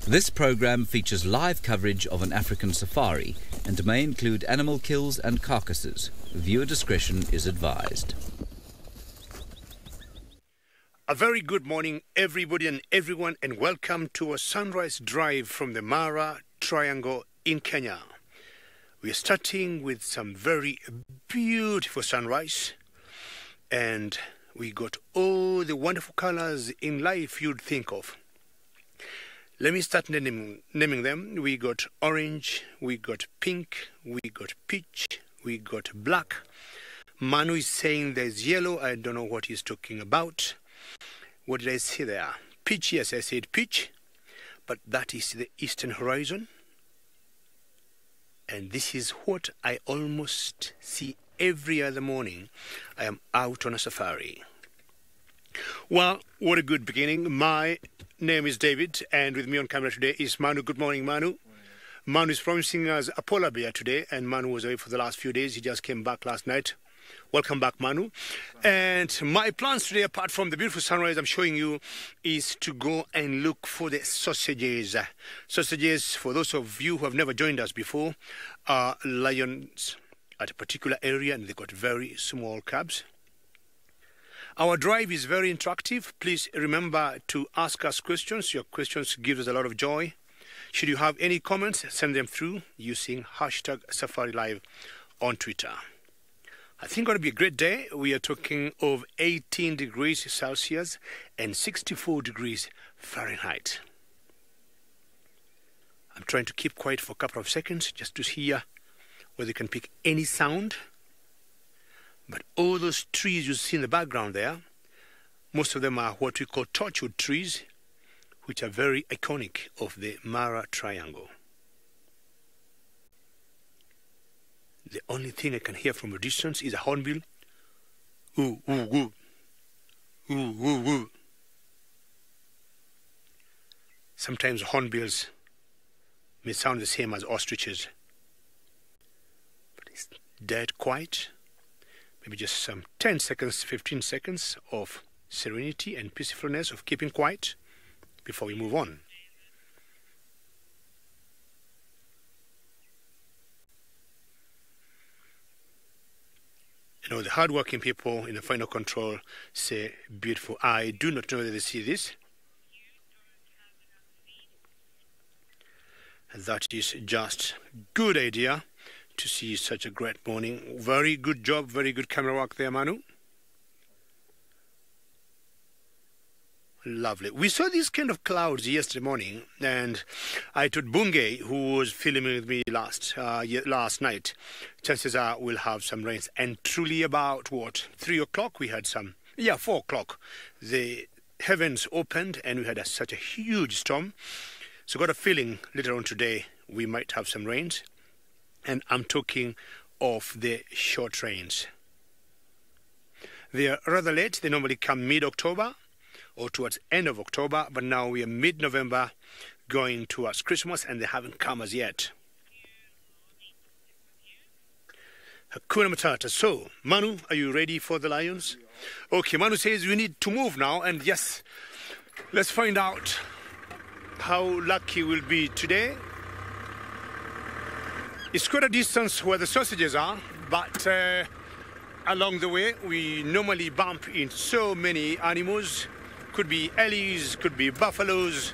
This program features live coverage of an African safari and may include animal kills and carcasses. Viewer discretion is advised. A very good morning, everybody and everyone, and welcome to a sunrise drive from the Mara Triangle in Kenya. We are starting with some very beautiful sunrise, and we got all the wonderful colors in life you'd think of. Let me start naming them. We got orange, we got pink, we got peach, we got black. Manu is saying there's yellow. I don't know what he's talking about. What did I say there? Peach, yes, I said peach. But that is the eastern horizon. And this is what I almost see every other morning. I am out on a safari. Well, what a good beginning. My name is David, and with me on camera today is Manu. Good morning, Manu. Manu is promising us a polar bear today, and Manu was away for the last few days. He just came back last night. Welcome back, Manu. And my plans today, apart from the beautiful sunrise I'm showing you, is to go and look for the sausages. Sausages, for those of you who have never joined us before, are lions at a particular area, and they've got very small cubs. Our drive is very interactive. Please remember to ask us questions. Your questions give us a lot of joy. Should you have any comments, send them through using hashtag SafariLive on Twitter. I think it's going to be a great day. We are talking of 18 degrees Celsius and 64 degrees Fahrenheit. I'm trying to keep quiet for a couple of seconds just to hear whether you can pick any sound. But all those trees you see in the background there, most of them are what we call torchwood trees, which are very iconic of the Mara Triangle. The only thing I can hear from a distance is a hornbill. Ooh, ooh, ooh. Ooh, ooh, ooh. Sometimes hornbills may sound the same as ostriches. But it's dead quiet. Maybe just some 10 seconds, 15 seconds of serenity and peacefulness, of keeping quiet before we move on. You know, the hardworking people in the final control say, beautiful. I do not know that they see this. And that is just good idea to see such a great morning. Very good job, very good camera work there, Manu. Lovely. We saw these kind of clouds yesterday morning, and I told Bunge, who was filming with me last night, chances are we'll have some rains. And truly about, 3 o'clock, we had some, 4 o'clock, the heavens opened and we had such a huge storm. So got a feeling later on today we might have some rains. And I'm talking of the short rains. They are rather late. They normally come mid-October or towards end of October, but now we are mid-November going towards Christmas, and they haven't come as yet. Hakuna Matata. So, Manu, are you ready for the lions? Okay, Manu says we need to move now, and yes, let's find out how lucky we'll be today. It's quite a distance where the sausages are, but along the way we normally bump into so many animals. Could be ellies, could be buffaloes,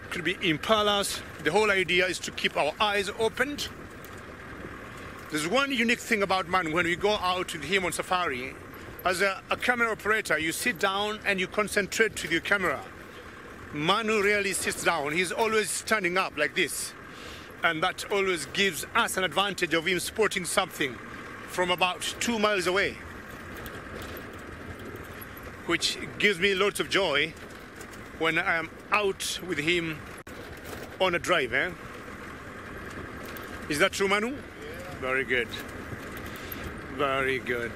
could be impalas. The whole idea is to keep our eyes opened. There's one unique thing about Manu when we go out with him on safari. As a camera operator, you sit down and you concentrate with your camera. Manu rarely sits down. He's always standing up like this. And that always gives us an advantage of him spotting something from about 2 miles away, which gives me lots of joy when I am out with him on a drive. Is that true, Manu? Yeah. Very good. Very good.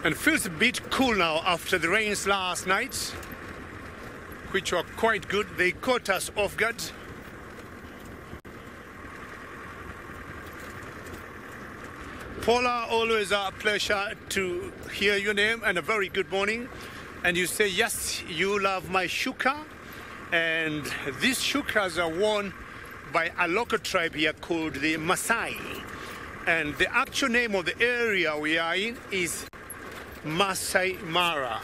And feels a bit cool now after the rains last night, which were quite good. They caught us off guard. Paula, always a pleasure to hear your name, and a very good morning. And you say, yes, you love my shuka, And these shukas are worn by a local tribe here called the Maasai. And the actual name of the area we are in is Masai Mara.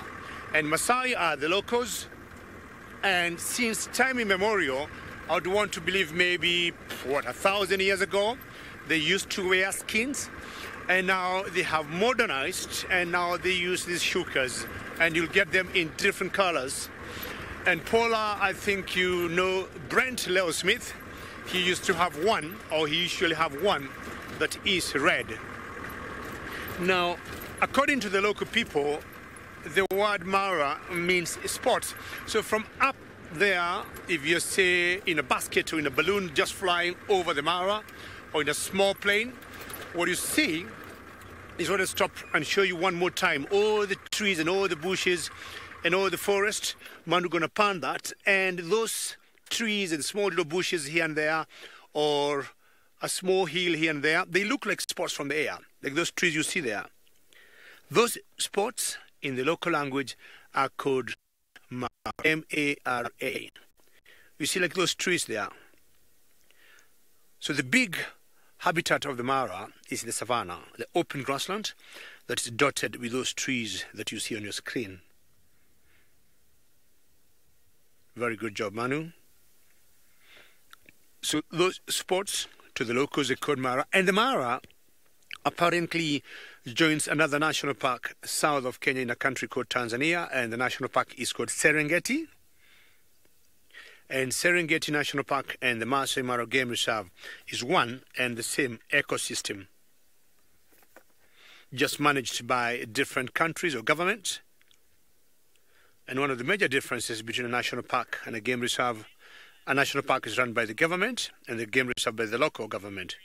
And Maasai are the locals. And since time immemorial, I would want to believe maybe, 1,000 years ago, they used to wear skins. And now they have modernized, and now they use these shukas. And you'll get them in different colors. And Paula, I think you know Brent Leo Smith. He used to have one, or he usually have one, that is red. Now, according to the local people, the word Mara means sports. So from up there, if you say in a basket or in a balloon just flying over the Mara, or in a small plane, what you see is what I stop and show you one more time. All the trees and all the bushes and all the forest, man, we're going to pan that. And those trees and small little bushes here and there, or a small hill here and there, they look like spots from the air, like those trees you see there. Those spots in the local language are called Mara, M-A-R-A. You see like those trees there. So the big habitat of the Mara is the savannah, the open grassland that is dotted with those trees that you see on your screen. Very good job, Manu. So those spots to the locals are called Mara. And the Mara apparently joins another national park south of Kenya in a country called Tanzania. And the national park is called Serengeti. And Serengeti National Park and the Masai Mara Game Reserve is one and the same ecosystem, just managed by different countries or governments. And one of the major differences between a national park and a game reserve, a national park is run by the government and the game reserve by the local government.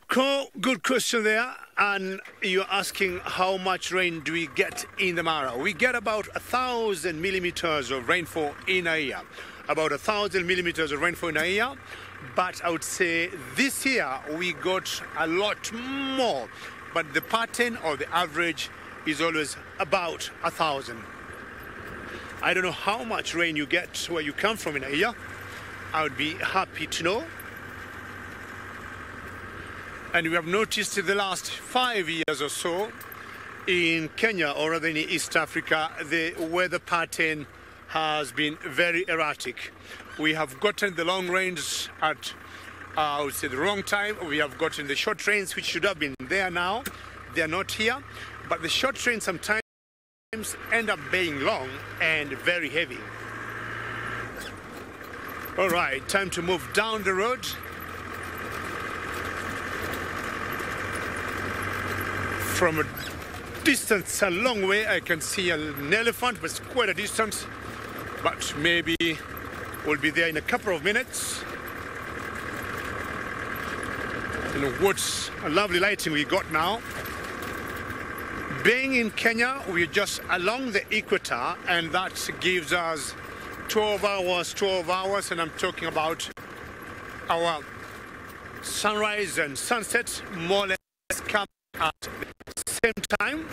Cool, good question there. And you're asking how much rain do we get in the Mara? We get about 1,000 millimeters of rainfall in a year. About 1,000 millimeters of rainfall in a year. But I would say this year we got a lot more. But the pattern or the average is always about 1,000. I don't know how much rain you get where you come from in a year. I would be happy to know. And we have noticed in the last 5 years or so in Kenya, or rather in East Africa, the weather pattern has been very erratic. We have gotten the long rains at, I would say, the wrong time. We have gotten the short rains, which should have been there now. They are not here. But the short rains sometimes end up being long and very heavy. All right, time to move down the road. From a distance, a long way, I can see an elephant, but it's quite a distance. But maybe we'll be there in a couple of minutes. And what a lovely lighting we got now. Being in Kenya, we're just along the equator, and that gives us 12 hours, and I'm talking about our sunrise and sunset more or less come at the same time.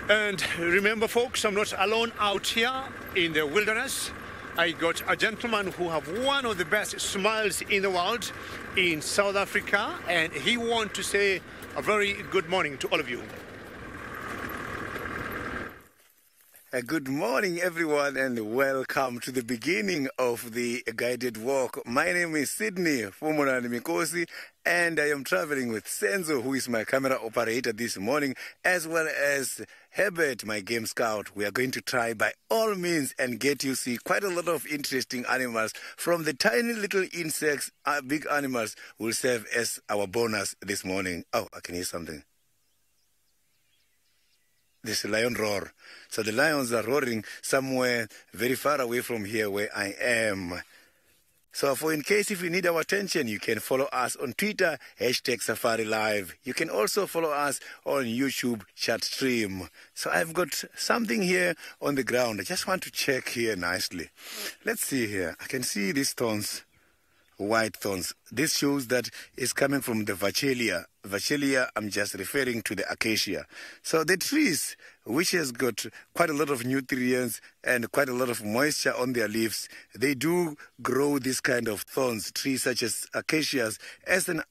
And remember, folks, I'm not alone out here in the wilderness. I got a gentleman who have one of the best smiles in the world in South Africa, and he wants to say a very good morning to all of you. Good morning, everyone, and welcome to the beginning of the guided walk. My name is Sydney Niconico, and I am traveling with Senzo, who is my camera operator this morning, as well as Herbert, my game scout. We are going to try by all means and get you see quite a lot of interesting animals. From the tiny little insects, big animals will serve as our bonus this morning. Oh, I can hear something. This lion roar. So the lions are roaring somewhere very far away from here where I am. So for in case if you need our attention, you can follow us on Twitter, #SafariLive. You can also follow us on YouTube chat stream. So I've got something here on the ground. I just want to check here nicely. Let's see here. I can see these stones. white thorns. This shows that it's coming from the Vachelia. Vachelia, I'm just referring to the acacia. So the trees, which has got quite a lot of nutrients and quite a lot of moisture on their leaves, they do grow this kind of thorns, trees such as acacias, as an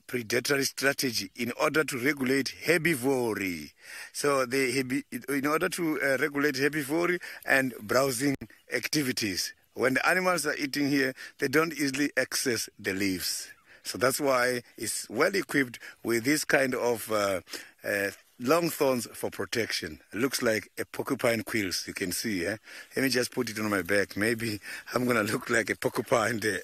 predatory strategy in order to regulate herbivory. So in order to regulate herbivory and browsing activities. When the animals are eating here, they don't easily access the leaves. So that's why it's well equipped with this kind of long thorns for protection. It looks like a porcupine quills, you can see. Let me just put it on my back. Maybe I'm going to look like a porcupine there.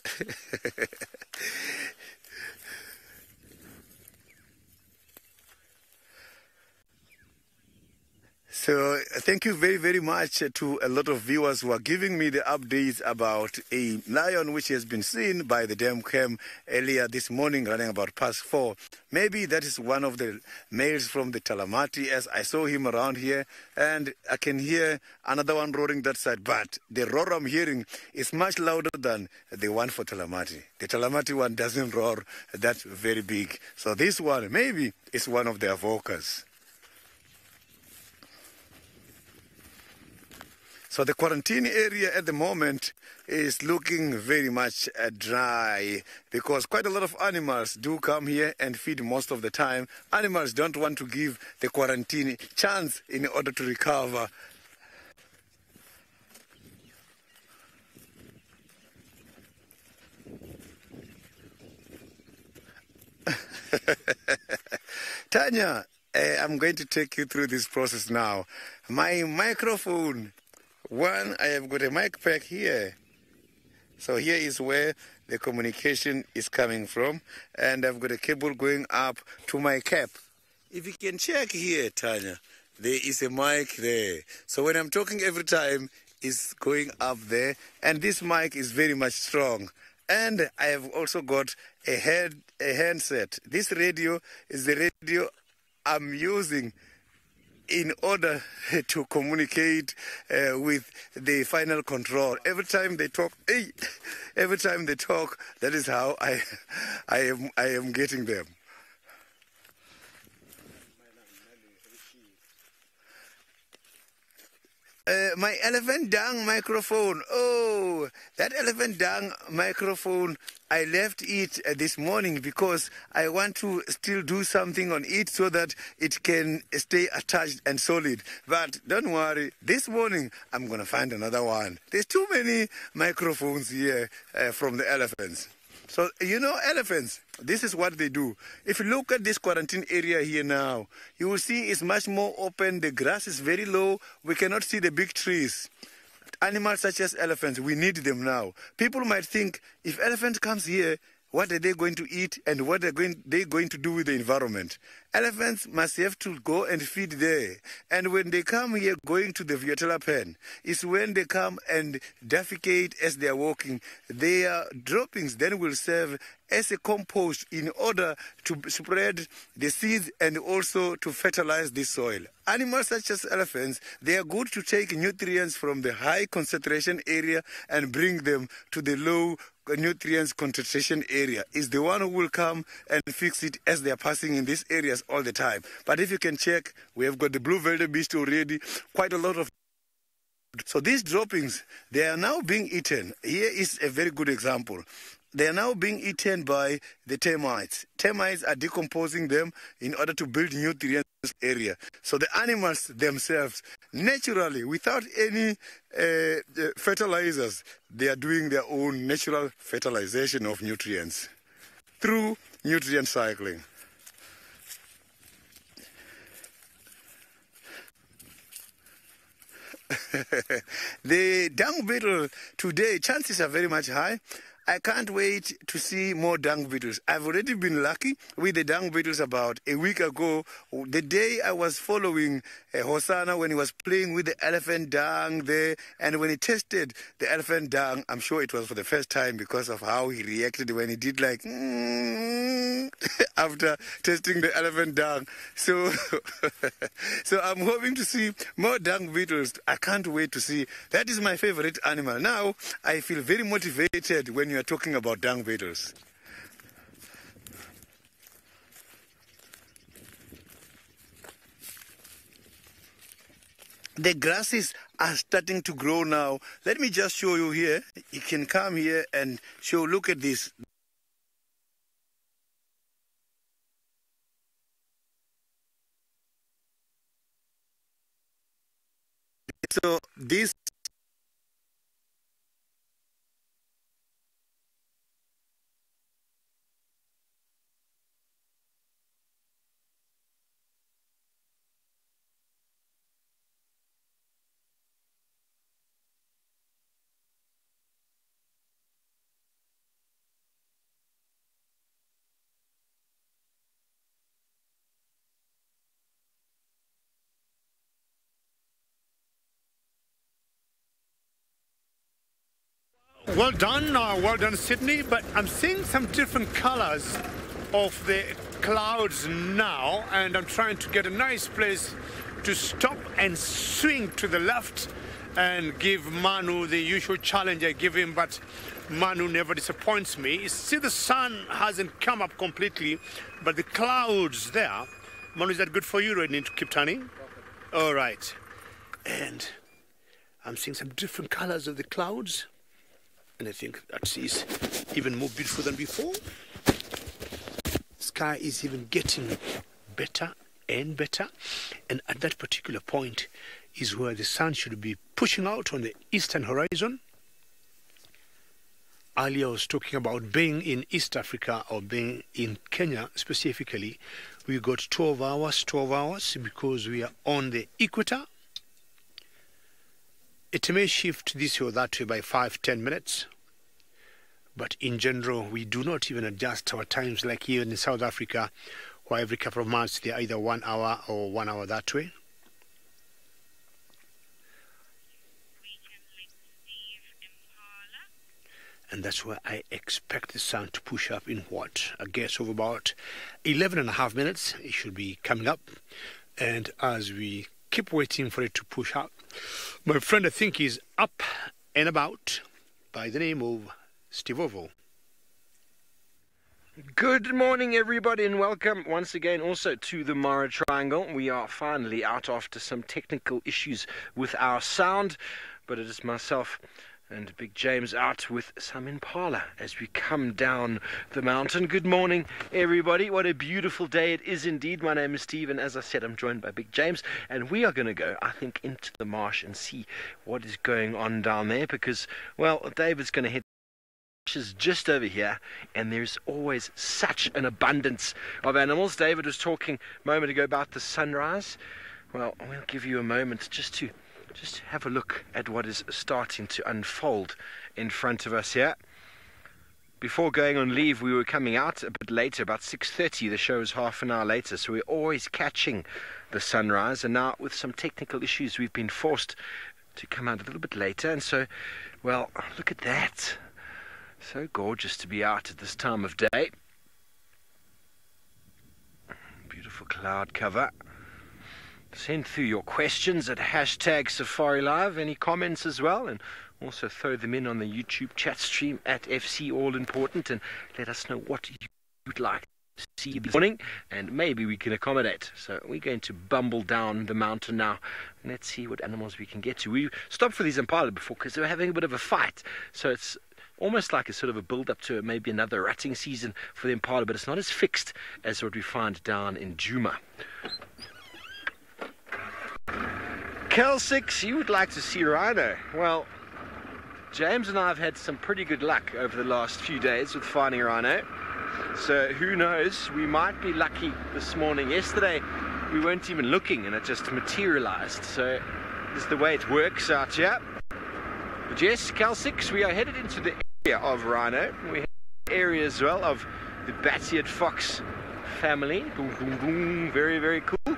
So thank you very, very much to a lot of viewers who are giving me the updates about a lion which has been seen by the dam cam earlier this morning running about past 4. Maybe that is one of the males from the Talamati, as I saw him around here, and I can hear another one roaring that side, but the roar I'm hearing is much louder than the one for Talamati. The Talamati one doesn't roar that very big. So this one maybe is one of their vocals. So the quarantine area at the moment is looking very much dry because quite a lot of animals do come here and feed most of the time. Animals don't want to give the quarantine chance in order to recover. Tanya, I'm going to take you through this process now. My microphone. One, I have got a mic pack here. So here is where the communication is coming from. And I've got a cable going up to my cap. If you can check here, Tanya, there is a mic there. So when I'm talking every time, it's going up there. And this mic is very much strong. And I have also got a handset. This radio is the radio I'm using in order to communicate with the final control. Every time they talk, that is how I am getting them. My elephant dung microphone. Oh, that elephant dung microphone, I left it this morning because I want to still do something on it so that it can stay attached and solid. But don't worry, this morning I'm going to find another one. There's too many microphones here from the elephants. So, you know, elephants, this is what they do. If you look at this quarantine area here now, you will see it's much more open. The grass is very low. We cannot see the big trees. Animals such as elephants, we need them now. People might think, if elephant comes here, what are they going to eat and what are they going to do with the environment? Elephants must have to go and feed there. And when they come here going to the Viotella pen, is when they come and defecate as they are walking. Their droppings then will serve as a compost in order to spread the seeds and also to fertilize the soil. Animals such as elephants, they are good to take nutrients from the high concentration area and bring them to the low nutrients concentration area. Is the one who will come and fix it as they are passing in these areas all the time. But if you can check, we have got the blue wildebeest already, quite a lot of. So these droppings, they are now being eaten. Here is a very good example. They are now being eaten by the termites. Termites are decomposing them in order to build nutrients in this area. So the animals themselves, naturally, without any fertilizers, they are doing their own natural fertilization of nutrients through nutrient cycling. The dung beetle today, chances are very much high. I can't wait to see more dung beetles. I've already been lucky with the dung beetles about a week ago. The day I was following Hosanna when he was playing with the elephant dung there, and when he tested the elephant dung, I'm sure it was for the first time because of how he reacted when he did like after testing the elephant dung. So, so I'm hoping to see more dung beetles. I can't wait to see. That is my favorite animal. Now, I feel very motivated when you are talking about dung beetles. The grasses are starting to grow now. Let me just show you here. You can come here and show, look at this. So this Well done, Sydney. But I'm seeing some different colors of the clouds now, and I'm trying to get a nice place to stop and swing to the left and give Manu the usual challenge I give him, but Manu never disappoints me. See, the sun hasn't come up completely, but the clouds there. Manu, is that good for you? Do I need to keep turning? All right. And I'm seeing some different colors of the clouds, and I think that is even more beautiful than before. Sky is even getting better and better, and at that particular point is where the sun should be pushing out on the eastern horizon. Earlier I was talking about being in East Africa, or being in Kenya specifically. We got 12 hours because we are on the equator. It may shift this or that way by 5-10 minutes, but in general we do not even adjust our times like here in South Africa, where every couple of months they are either 1 hour or 1 hour that way. And that's where I expect the sun to push up in what? I guess of about 11.5 minutes. It should be coming up. And as we keep waiting for it to push up, my friend I think is up and about by the name of Steve Oval. Good morning everybody, and welcome once again also to the Mara Triangle. We are finally out after some technical issues with our sound, but it is myself and Big James out with some impala as we come down the mountain. Good morning everybody, what a beautiful day it is indeed. My name is Steve, and as I said, I'm joined by Big James, and we are going to go, I think, into the marsh and see what is going on down there, because, well, David's going to head is just over here, and there's always such an abundance of animals. David was talking a moment ago about the sunrise. Well, we'll give you a moment just to have a look at what is starting to unfold in front of us here. Before going on leave, we were coming out a bit later, about 6:30. The show is half an hour later, so we're always catching the sunrise, and now with some technical issues we've been forced to come out a little bit later. And so, well, look at that. So gorgeous to be out at this time of day. Beautiful cloud cover. Send through your questions at #SafariLive, any comments as well, and also throw them in on the YouTube chat stream at FC All Important, and let us know what you'd like to see this morning, and maybe we can accommodate. So we're going to bumble down the mountain now, and let's see what animals we can get to. We stopped for these impala before because they were having a bit of a fight, so it's almost like a sort of a build-up to maybe another rutting season for the impala, but it's not as fixed as what we find down in Juma. Cal 6, you would like to see rhino. Well, James and I have had some pretty good luck over the last few days with finding rhino. So who knows, we might be lucky this morning. Yesterday we weren't even looking and it just materialized. So this is the way it works out here. But yes, Cal 6, we are headed into the area of rhino. We have the area as well of the bat-eared fox family. Boom, boom, boom. Very, very cool.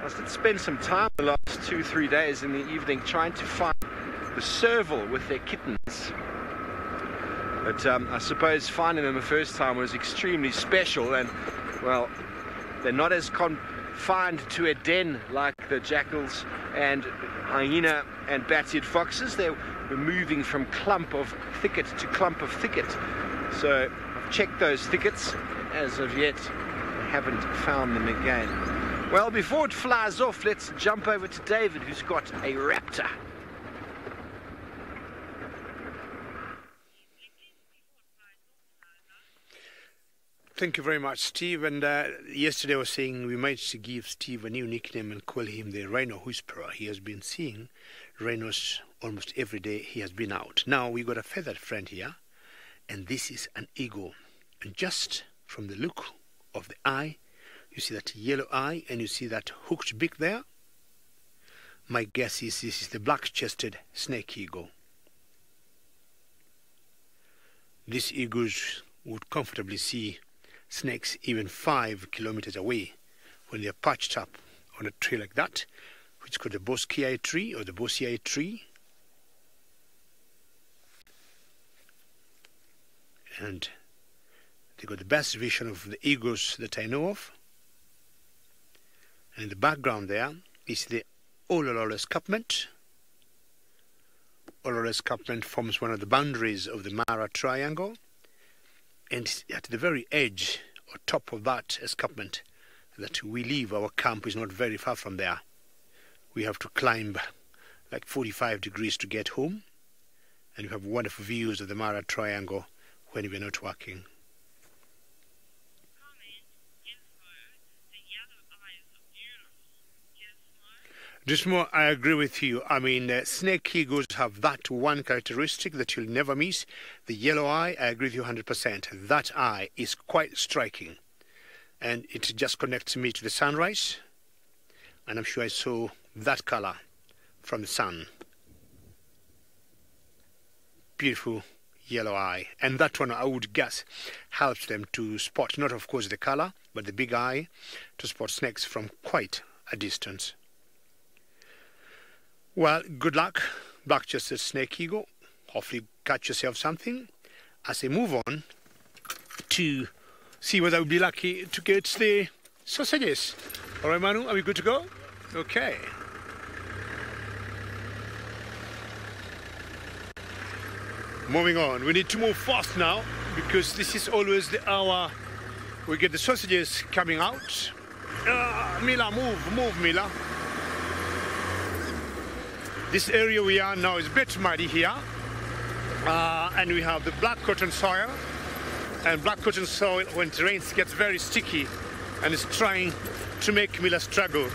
I did spend some time the last 2-3 days in the evening trying to find the serval with their kittens. But I suppose finding them the first time was extremely special, and well, they're not as confined to a den like the jackals and hyena and bat-eared foxes. They were moving from clump of thicket to clump of thicket. So I've checked those thickets. As of yet, I haven't found them again. Well, before it flies off, let's jump over to David, who's got a raptor. Thank you very much, Steve. And yesterday I was saying we might give Steve a new nickname and call him the Rhino Whisperer. He has been seeing rhinos almost every day he has been out. Now we got a feathered friend here, and this is an eagle. And just from the look of the eye, you see that yellow eye and you see that hooked beak there. My guess is this is the black-chested snake eagle. These eagles would comfortably see snakes even 5 kilometers away when they're perched up on a tree like that, which is called the bosquet tree or the bossier tree. And they got the best vision of the eagles that I know of. And in the background there is the Ololol escarpment. Ololol escarpment forms one of the boundaries of the Mara Triangle. And at the very edge or top of that escarpment that we live, our camp is not very far from there. We have to climb like 45 degrees to get home. And we have wonderful views of the Mara Triangle when we're not working. Just more, I agree with you. I mean, snake eagles have that one characteristic that you'll never miss. The yellow eye, I agree with you 100%. That eye is quite striking. And it just connects me to the sunrise. And I'm sure I saw that color from the sun. Beautiful yellow eye. And that one, I would guess, helps them to spot, not of course the color, but the big eye, to spot snakes from quite a distance. Well, good luck, black-chested snake eagle. Hopefully catch yourself something. As I move on to see whether I'll be lucky to get the sausages. All right, Manu, are we good to go? Okay. Moving on. We need to move fast now because this is always the hour we get the sausages coming out. Mila, move, Mila. This area we are now is a bit muddy here, and we have the black cotton soil, and black cotton soil when it rains gets very sticky and it's trying to make Mila struggle.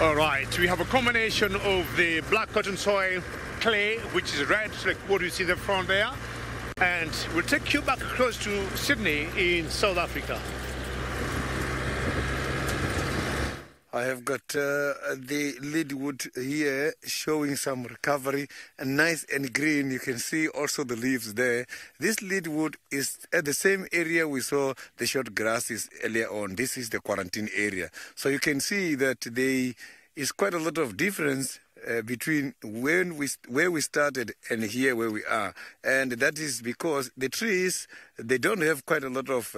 Alright, we have a combination of the black cotton soil, clay, which is red, like what you see in the front there, and we'll take you back close to Sydney in South Africa. I have got the leadwood here showing some recovery, and nice and green. You can see also the leaves there. This leadwood is at the same area we saw the short grasses earlier on. This is the quarantine area. So you can see that there is quite a lot of difference between where we started and here where we are. And that is because the trees, they don't have quite a lot of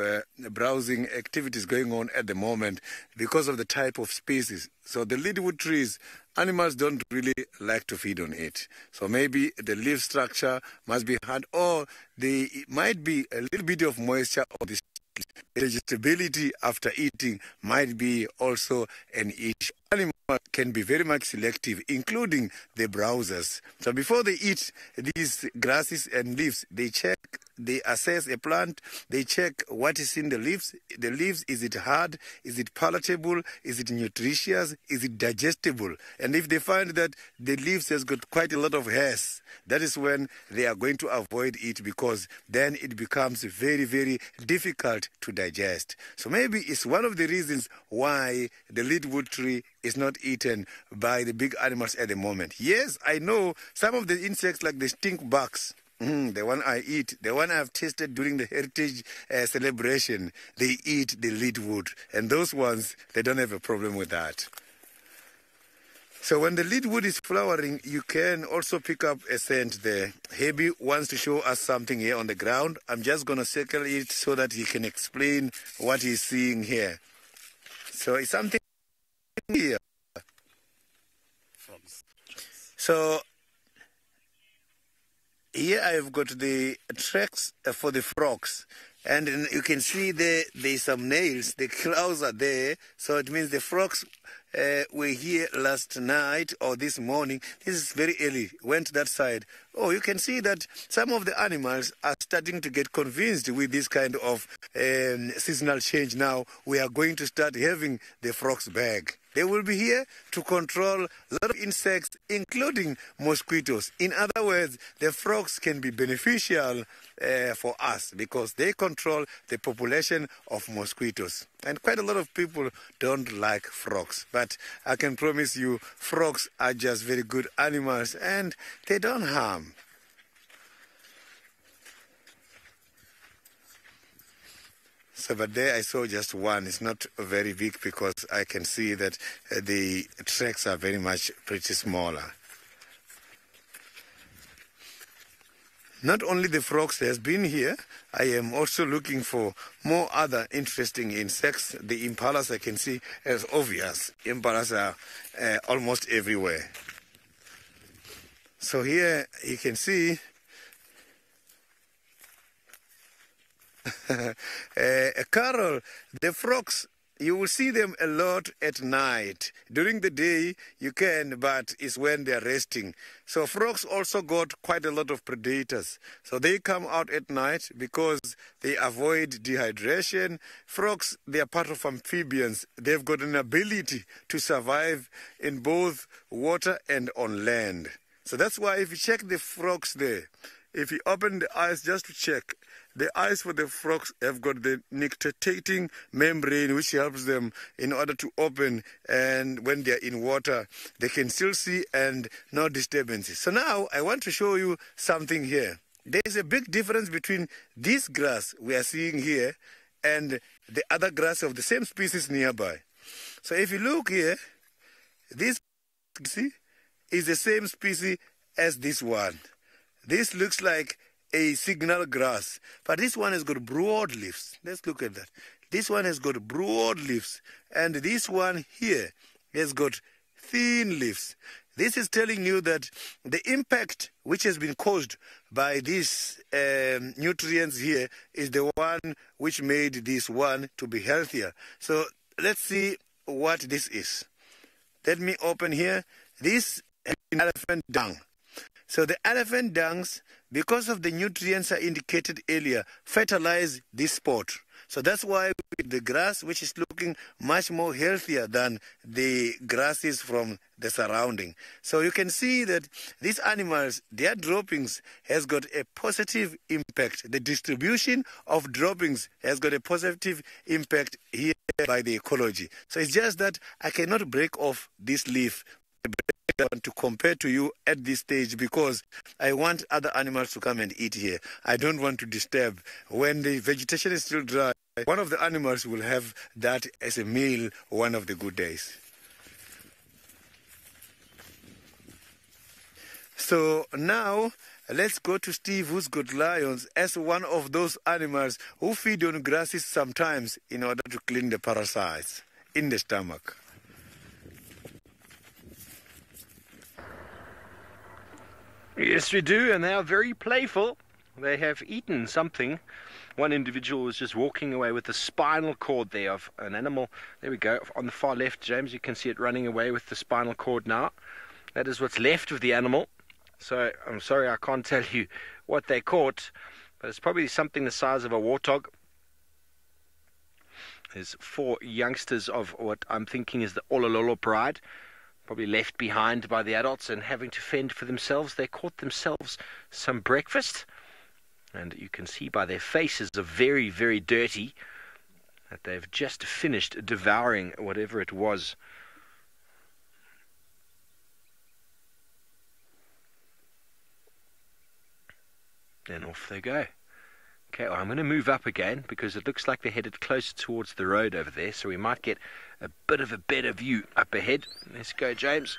browsing activities going on at the moment because of the type of species. So the leadwood trees, animals don't really like to feed on it. So maybe the leaf structure must be hard, or it might be a little bit of moisture, or the digestibility after eating might be also an issue. Animals can be very much selective, including the browsers. So before they eat these grasses and leaves, they assess a plant, they check what is in the leaves. The leaves, is it hard? Is it palatable? Is it nutritious? Is it digestible? And if they find that the leaves has got quite a lot of hairs, that is when they are going to avoid it, because then it becomes very, very difficult to digest. So maybe it's one of the reasons why the leadwood tree is not eaten by the big animals at the moment. Yes, I know some of the insects like the stink bugs, the one I eat, the one I've tasted during the heritage celebration, they eat the leadwood. And those ones, they don't have a problem with that. So when the leadwood is flowering, you can also pick up a scent there. Hebi wants to show us something here on the ground. I'm just going to circle it so that he can explain what he's seeing here. So it's something here. So here I've got the tracks for the frogs. And you can see there's some nails. The claws are there. So it means the frogs were here last night or this morning. This is very early. Went that side. Oh, you can see that some of the animals are starting to get convinced with this kind of seasonal change now. We are going to start having the frogs back. They will be here to control a lot of insects, including mosquitoes. In other words, the frogs can be beneficial for us because they control the population of mosquitoes. And quite a lot of people don't like frogs. But I can promise you, frogs are just very good animals and they don't harm. So, but there I saw just one. It's not very big because I can see that the tracks are very much pretty smaller. Not only the frogs has been here, I am also looking for more other interesting insects. The impalas I can see as obvious. Impalas are almost everywhere. So here you can see Carol, the frogs, you will see them a lot at night. During the day, you can, but it's when they're resting. So frogs also got quite a lot of predators. So they come out at night because they avoid dehydration. Frogs, they are part of amphibians. They've got an ability to survive in both water and on land. So that's why if you check the frogs there, if you open the eyes just to check, the eyes for the frogs have got the nictitating membrane which helps them in order to open, and when they are in water they can still see and no disturbances. So now I want to show you something here. There is a big difference between this grass we are seeing here and the other grass of the same species nearby. So if you look here, this is the same species as this one. This looks like a signal grass, but this one has got broad leaves. Let's look at that. This one has got broad leaves, and this one here has got thin leaves. This is telling you that the impact which has been caused by these nutrients here is the one which made this one to be healthier. So let's see what this is. Let me open here. This is elephant dung. So the elephant dungs, because of the nutrients I indicated earlier, fertilize this spot. So that's why the grass, which is looking much more healthier than the grasses from the surrounding. So you can see that these animals, their droppings has got a positive impact. The distribution of droppings has got a positive impact here by the ecology. So it's just that I cannot break off this leaf to compare to you at this stage because I want other animals to come and eat here. I don't want to disturb. When the vegetation is still dry, one of the animals will have that as a meal one of the good days. So now let's go to Steve, who's got lions as one of those animals who feed on grasses sometimes in order to clean the parasites in the stomach. Yes, we do, and they are very playful. They have eaten something. One individual was just walking away with the spinal cord there of an animal. There we go, on the far left, James, you can see it running away with the spinal cord now. That is what's left of the animal. So I'm sorry I can't tell you what they caught, but it's probably something the size of a warthog. There's 4 youngsters of what I'm thinking is the Olololo pride, probably left behind by the adults and having to fend for themselves. They caught themselves some breakfast, and you can see by their faces are very, very dirty that they've just finished devouring whatever it was. Then off they go. Okay, well, I'm going to move up again because it looks like they're headed closer towards the road over there, so we might get a bit of a better view up ahead. Let's go, James.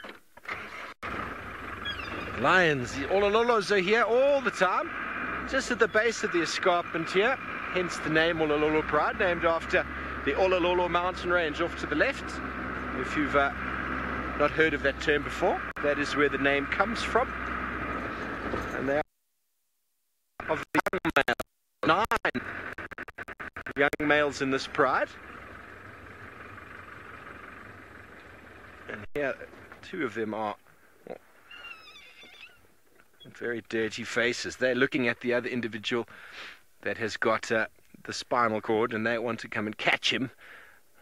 Lions, the Olololos are here all the time, just at the base of the escarpment here, hence the name Olololo Pride, named after the Olololo mountain range off to the left. If you've not heard of that term before, that is where the name comes from. And they are of the young male, 9 young males in this pride. And here, 2 of them are very dirty faces. They're looking at the other individual that has got the spinal cord, and they want to come and catch him,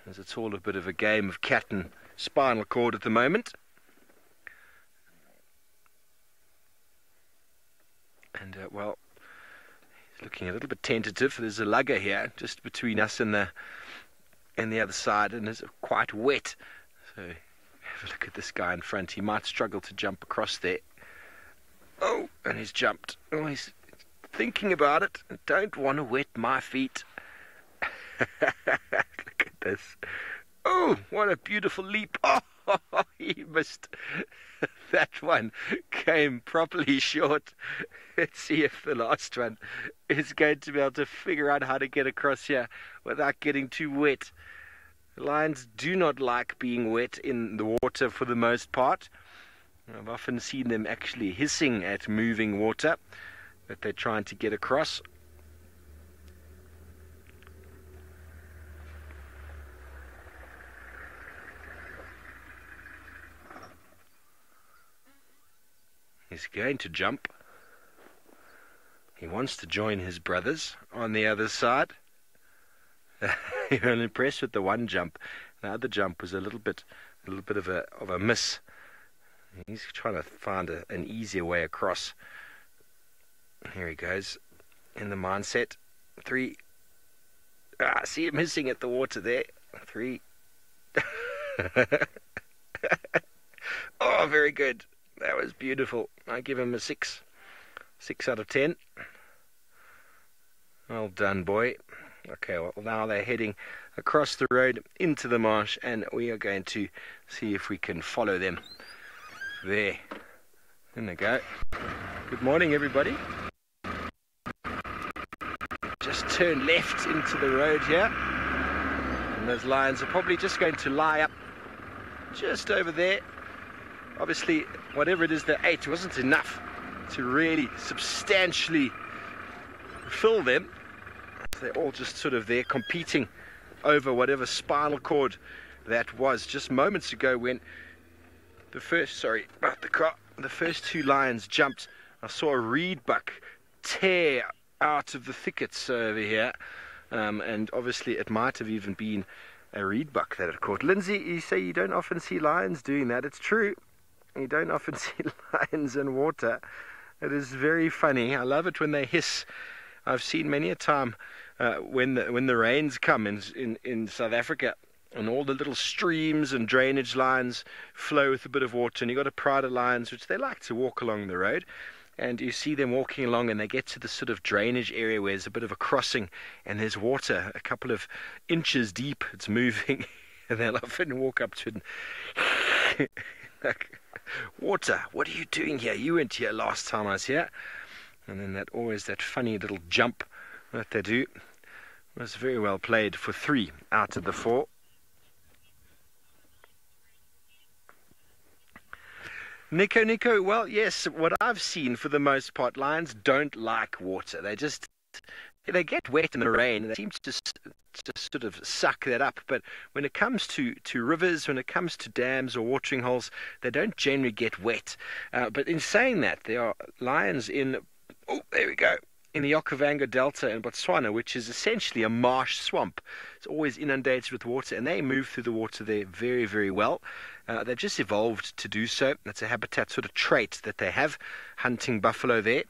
as it's all a bit of a game of cat and spinal cord at the moment. And well, he's looking a little bit tentative. There's a lugger here just between us and the other side, and it's quite wet. So have a look at this guy in front. He might struggle to jump across there. Oh, and he's jumped. Oh, he's thinking about it. I don't want to wet my feet. Look at this. Oh, what a beautiful leap. Oh, he missed. That one came properly short. Let's see if the last one is going to be able to figure out how to get across here without getting too wet. Lions do not like being wet in the water for the most part. I've often seen them actually hissing at moving water that they're trying to get across. He's going to jump. He wants to join his brothers on the other side. You're impressed with the one jump. The other jump was a little bit of a miss. He's trying to find an easier way across. Here he goes, in the mindset. 3. See him hissing at the water there. 3. Oh, very good. That was beautiful. I give him a 6. 6 out of 10. Well done, boy. Okay, well, now they're heading across the road into the marsh, and we are going to see if we can follow them. There. In they go. Good morning, everybody. Just turn left into the road here. And those lions are probably just going to lie up just over there. Obviously, whatever it is they ate wasn't enough to really substantially fill them. They're all just sort of there competing over whatever spinal cord that was. Just moments ago when the first 2 lions jumped, I saw a reed buck tear out of the thickets over here, and obviously it might have even been a reed buck that had caught. Lindsay, you say you don't often see lions doing that. It's true. You don't often see lions in water. It is very funny. I love it when they hiss. I've seen many a time when the rains come in South Africa, and all the little streams and drainage lines flow with a bit of water, and you've got a pride of lions which they like to walk along the road, and you see them walking along, and they get to the sort of drainage area where there's a bit of a crossing, and there's water a couple of inches deep. It's moving, and they'll often walk up to it and like, water, what are you doing here? You weren't here last time I was here. And then that funny little jump that they do was very well played for 3 out of the 4. Nico, well, yes, what I've seen for the most part, lions don't like water. They get wet in the rain, and they seem to sort of suck that up. But when it comes to rivers, when it comes to dams or watering holes, they don't generally get wet. But in saying that, there are lions in the Okavango Delta in Botswana, which is essentially a marsh swamp. It's always inundated with water, and they move through the water there very, very well. They've just evolved to do so. That's a habitat sort of trait that they have, hunting buffalo there.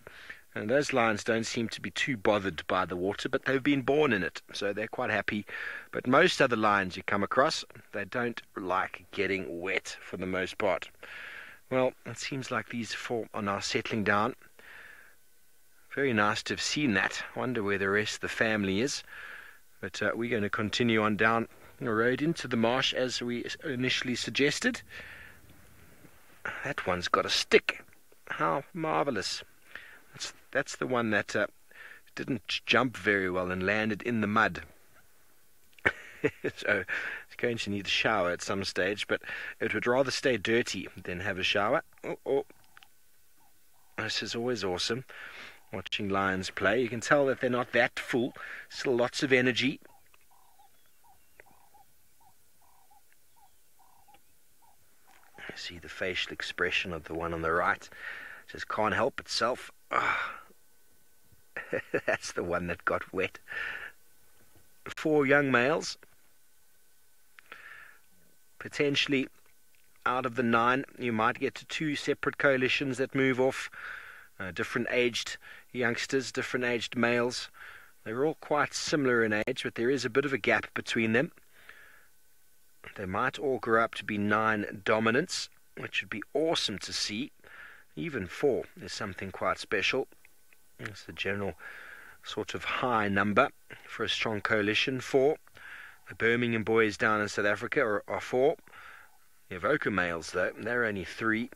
And those lions don't seem to be too bothered by the water, but they've been born in it, so they're quite happy. But most other lions you come across, they don't like getting wet for the most part. Well, it seems like these 4 are now settling down. Very nice to have seen that. I wonder where the rest of the family is. But we're going to continue on down the road into the marsh as we initially suggested. That one's got a stick. How marvelous. That's the one that didn't jump very well and landed in the mud. So it's going to need a shower at some stage, but it would rather stay dirty than have a shower. This is always awesome, watching lions play. You can tell that they're not that full, still lots of energy. You see the facial expression of the one on the right. Just can't help itself. That's the one that got wet. 4 young males. Potentially, out of the 9, you might get to 2 separate coalitions that move off. Different aged youngsters, different aged males. They're all quite similar in age, but there is a bit of a gap between them. They might all grow up to be 9 dominants, which would be awesome to see. Even 4 is something quite special. It's the general sort of high number for a strong coalition. 4. The Birmingham boys down in South Africa are 4. The Avoca males, though, they're only 3.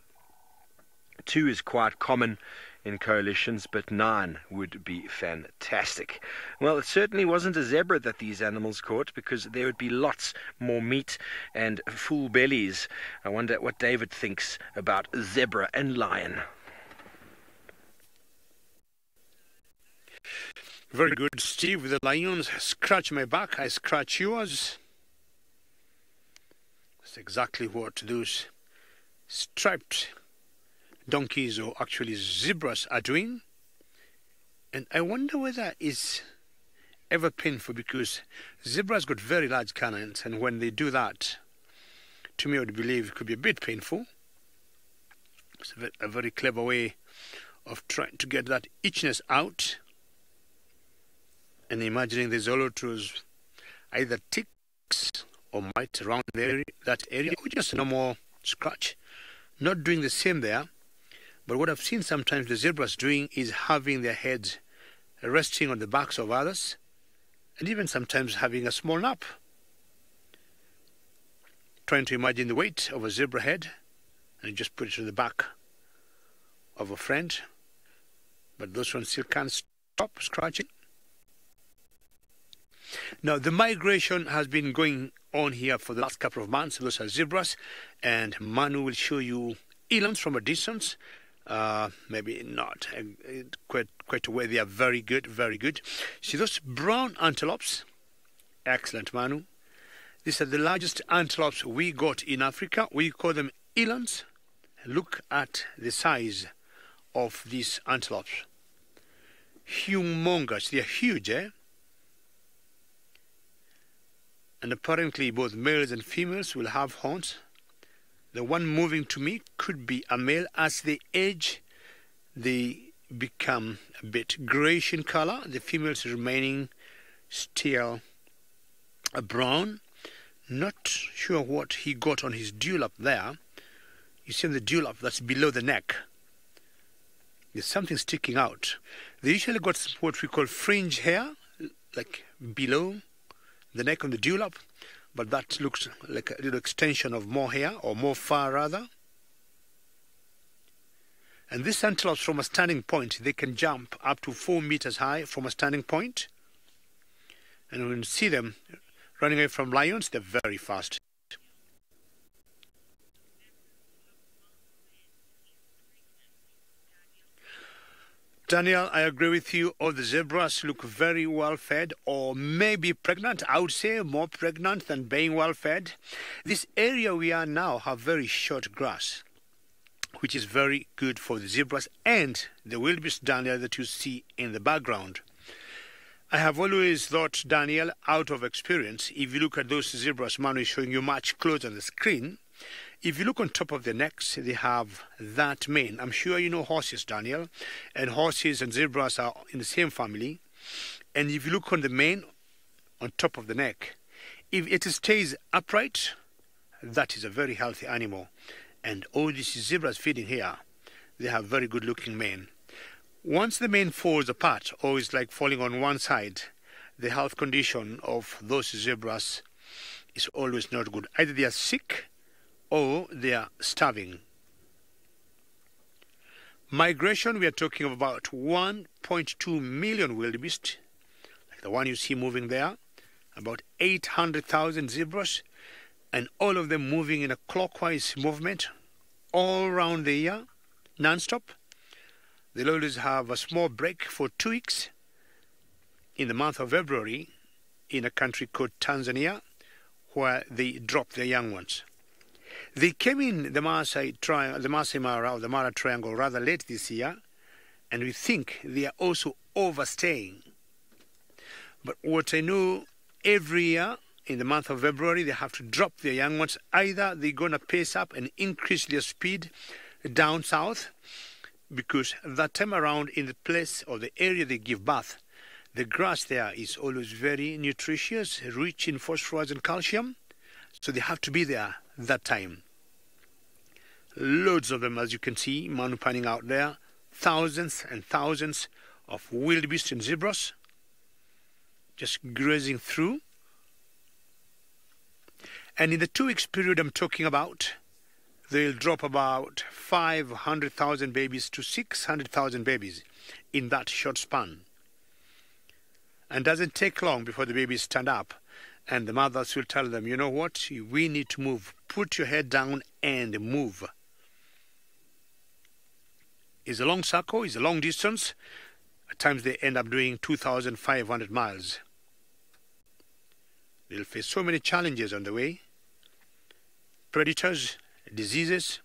2 is quite common in coalitions, but 9 would be fantastic. Well, it certainly wasn't a zebra that these animals caught, because there would be lots more meat and full bellies. I wonder what David thinks about zebra and lion. Very good, Steve. The lions scratch my back, I scratch yours. That's exactly what those striped donkeys, or actually zebras, are doing. And I wonder whether it's ever painful, because zebras got very large canines, and when they do that, to me I would believe it could be a bit painful. It's a very clever way of trying to get that itchiness out. And imagining there's all those either ticks or mite around that area, or just a normal scratch. Not doing the same there, but what I've seen sometimes the zebras doing is having their heads resting on the backs of others, and even sometimes having a small nap. Trying to imagine the weight of a zebra head, and you just put it to the back of a friend, but those ones still can't stop scratching. Now, the migration has been going on here for the last couple of months. Those are zebras, and Manu will show you elands from a distance. Maybe not quite away. They are very good, very good. See those brown antelopes? Excellent, Manu. These are the largest antelopes we got in Africa. We call them elands. Look at the size of these antelopes. Humongous. They are huge, eh? And apparently both males and females will have horns. The one moving to me could be a male. As they age, they become a bit greyish in color. The females remaining still a brown. Not sure what he got on his dewlap there. You see on the dewlap, that's below the neck. There's something sticking out. They usually got what we call fringe hair, like below the neck on the dewlap, but that looks like a little extension of more hair, or more fur rather. And these antelopes, from a standing point, they can jump up to 4 meters high from a standing point. And when you see them running away from lions, they're very fast. Daniel, I agree with you. All the zebras look very well fed, or maybe pregnant. I would say more pregnant than being well fed. This area we are now have very short grass, which is very good for the zebras and the wildebeest, Daniel, that you see in the background. I have always thought, Daniel, out of experience, if you look at those zebras Manu is showing you much closer on the screen, if you look on top of their necks, they have that mane. I'm sure you know horses, Daniel, and horses and zebras are in the same family. And if you look on the mane, on top of the neck, if it stays upright, that is a very healthy animal. And all these zebras feeding here, they have very good looking mane. Once the mane falls apart, or is like falling on one side, the health condition of those zebras is always not good. Either they are sick or they are starving. Migration, we are talking of about 1.2 million wildebeest, like the one you see moving there, about 800,000 zebras, and all of them moving in a clockwise movement all around the year, non-stop. They'll always have a small break for 2 weeks in the month of February in a country called Tanzania, where they drop their young ones. They came in the Masai Mara, or the Mara Triangle, rather late this year, and we think they are also overstaying. But what I know, every year in the month of February, they have to drop their young ones. Either they're going to pace up and increase their speed down south, because that time around in the place or the area they give birth, the grass there is always very nutritious, rich in phosphorus and calcium, so they have to be there that time. Loads of them, as you can see, panning out there, thousands and thousands of wildebeest and zebras just grazing through. And in the 2 weeks period I'm talking about, they'll drop about 500,000 babies to 600,000 babies in that short span. And doesn't take long before the babies stand up, and the mothers will tell them, you know what, we need to move. Put your head down and move. It's a long circle, it's a long distance. At times they end up doing 2,500 miles. They'll face so many challenges on the way. Predators, diseases.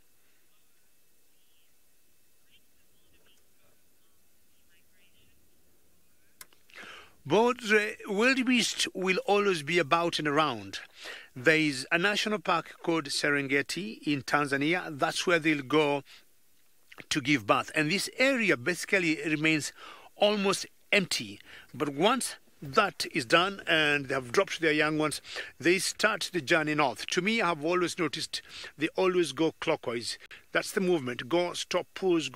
But the wildebeest will always be about and around. There is a national park called Serengeti in Tanzania. That's where they'll go to give birth. And this area basically remains almost empty. But once that is done and they have dropped their young ones, they start the journey north. To me, I have always noticed they always go clockwise. That's the movement. Go, stop, pause,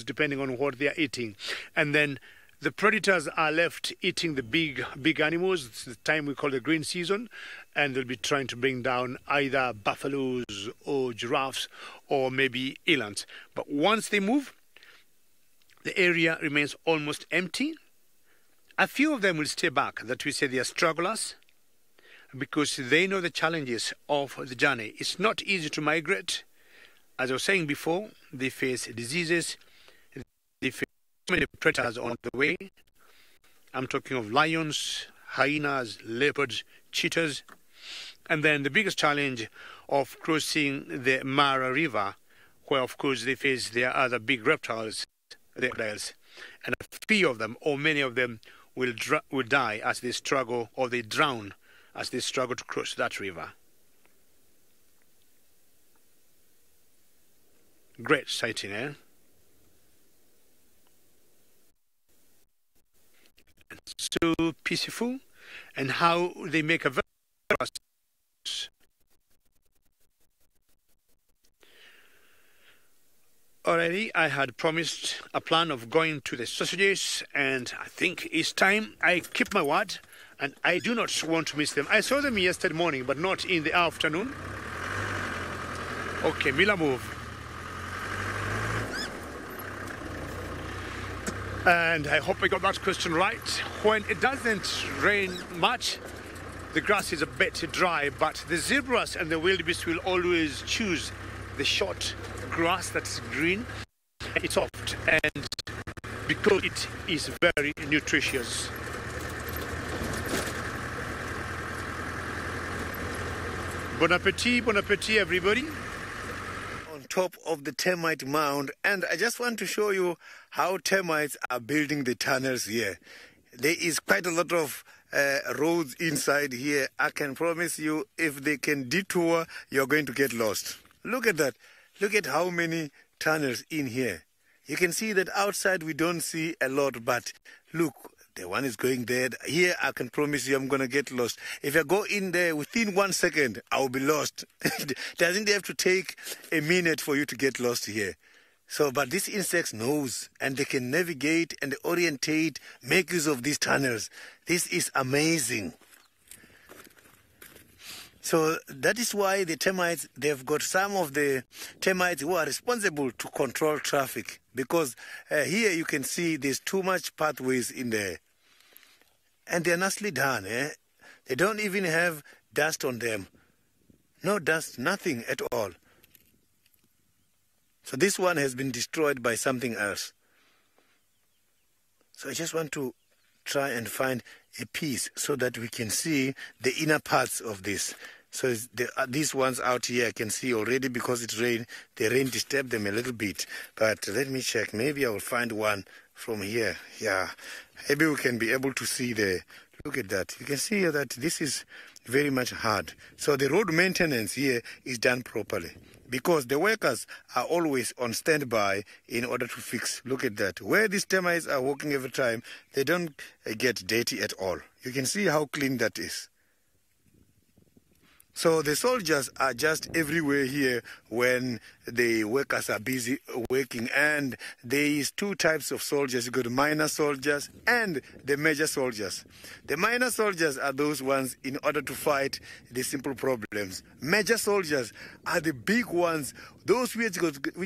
depending on what they are eating. And then the predators are left eating the big animals. It's the time we call the green season, and they'll be trying to bring down either buffaloes or giraffes or maybe elands. But once they move, the area remains almost empty. A few of them will stay back, that we say they are strugglers, because they know the challenges of the journey. It's not easy to migrate. As I was saying before, they face diseases, they face many predators on the way. I'm talking of lions, hyenas, leopards, cheetahs. And then the biggest challenge of crossing the Mara River, where of course they face their other big reptiles, the crocodiles. And a few of them, or many of them, will die as they struggle, or they drown as they struggle to cross that river. Great sighting, eh? So peaceful, and how they make a very already. I had promised a plan of going to the sausages, and I think it's time I keep my word, and I do not want to miss them. I saw them yesterday morning, but not in the afternoon. Okay, Mila, move. And I hope I got that question right. When it doesn't rain much, the grass is a bit dry, but the zebras and the wildebeest will always choose the short grass that's green. It's soft, and because it is very nutritious. Bon appetit, everybody. On top of the termite mound, and I just want to show you how termites are building the tunnels here. There is quite a lot of roads inside here. I can promise you, if they can detour, you're going to get lost. Look at that. Look at how many tunnels in here. You can see that outside we don't see a lot, but look, the one is going there. Here, I can promise you I'm going to get lost. If I go in there within 1 second, I'll be lost. Doesn't have to take a minute for you to get lost here. So, but these insects knows, and they can navigate and orientate, make use of these tunnels. This is amazing. So that is why the termites, they've got some of the termites who are responsible to control traffic, because here you can see there's too much pathways in there. And they're nicely done. They don't even have dust on them. No dust, nothing at all. So this one has been destroyed by something else. So I just want to try and find a piece so that we can see the inner parts of this. So these ones out here I can see already, because it rained. The rain disturbed them a little bit. But let me check. Maybe I will find one from here. Yeah, maybe we can be able to see the... Look at that. You can see here that this is very much hard. So the road maintenance here is done properly, because the workers are always on standby in order to fix. Look at that. Where these termites are walking every time, they don't get dirty at all. You can see how clean that is. So the soldiers are just everywhere here when the workers are busy working. And there is two types of soldiers. You've got minor soldiers and the major soldiers. The minor soldiers are those ones in order to fight the simple problems. Major soldiers are the big ones, those which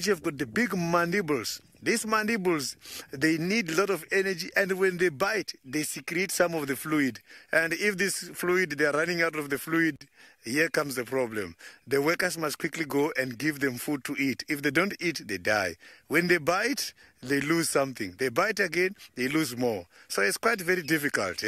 have got the big mandibles. These mandibles, they need a lot of energy, and when they bite, they secrete some of the fluid. And if this fluid, they are running out of the fluid, here comes the problem. The workers must quickly go and give them food to eat. If they don't eat, they die. When they bite, they lose something. They bite again, they lose more. So it's quite very difficult.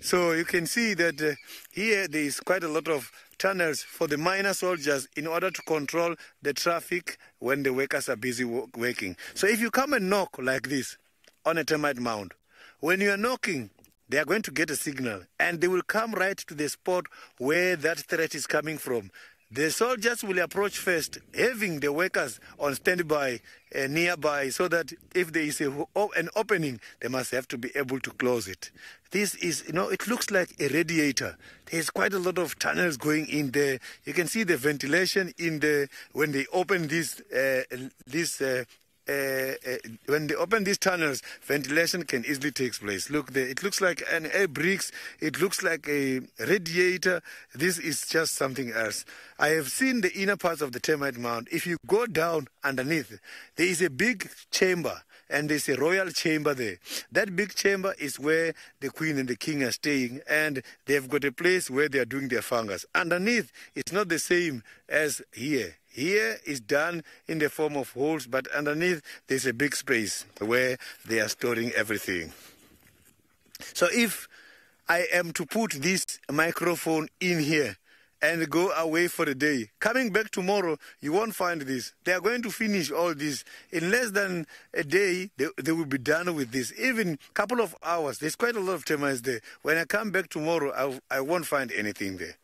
So you can see that here there is quite a lot of tunnels for the minor soldiers in order to control the traffic when the workers are busy working. So if you come and knock like this on a termite mound, when you are knocking, they are going to get a signal, and they will come right to the spot where that threat is coming from. The soldiers will approach first, having the workers on standby nearby, so that if there is an opening, they must have to be able to close it. This is, it looks like a radiator. There's quite a lot of tunnels going in there. You can see the ventilation in there when they open when they open these tunnels, ventilation can easily take place. Look there, it looks like an air bricks, it looks like a radiator. This is just something else. I have seen the inner parts of the termite mound. If you go down underneath, there is a big chamber, and there's a royal chamber there. That big chamber is where the queen and the king are staying, and they've got a place where they are doing their fungus. Underneath, it's not the same as here. Here is done in the form of holes, but underneath there's a big space where they are storing everything. So if I am to put this microphone in here and go away for a day, coming back tomorrow, you won't find this. They are going to finish all this. In less than a day, they will be done with this. Even a couple of hours. There's quite a lot of termites there. When I come back tomorrow, I won't find anything there.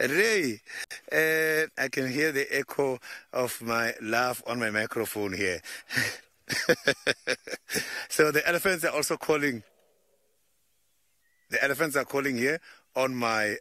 Ray, I can hear the echo of my laugh on my microphone here. So the elephants are also calling. The elephants are calling here on my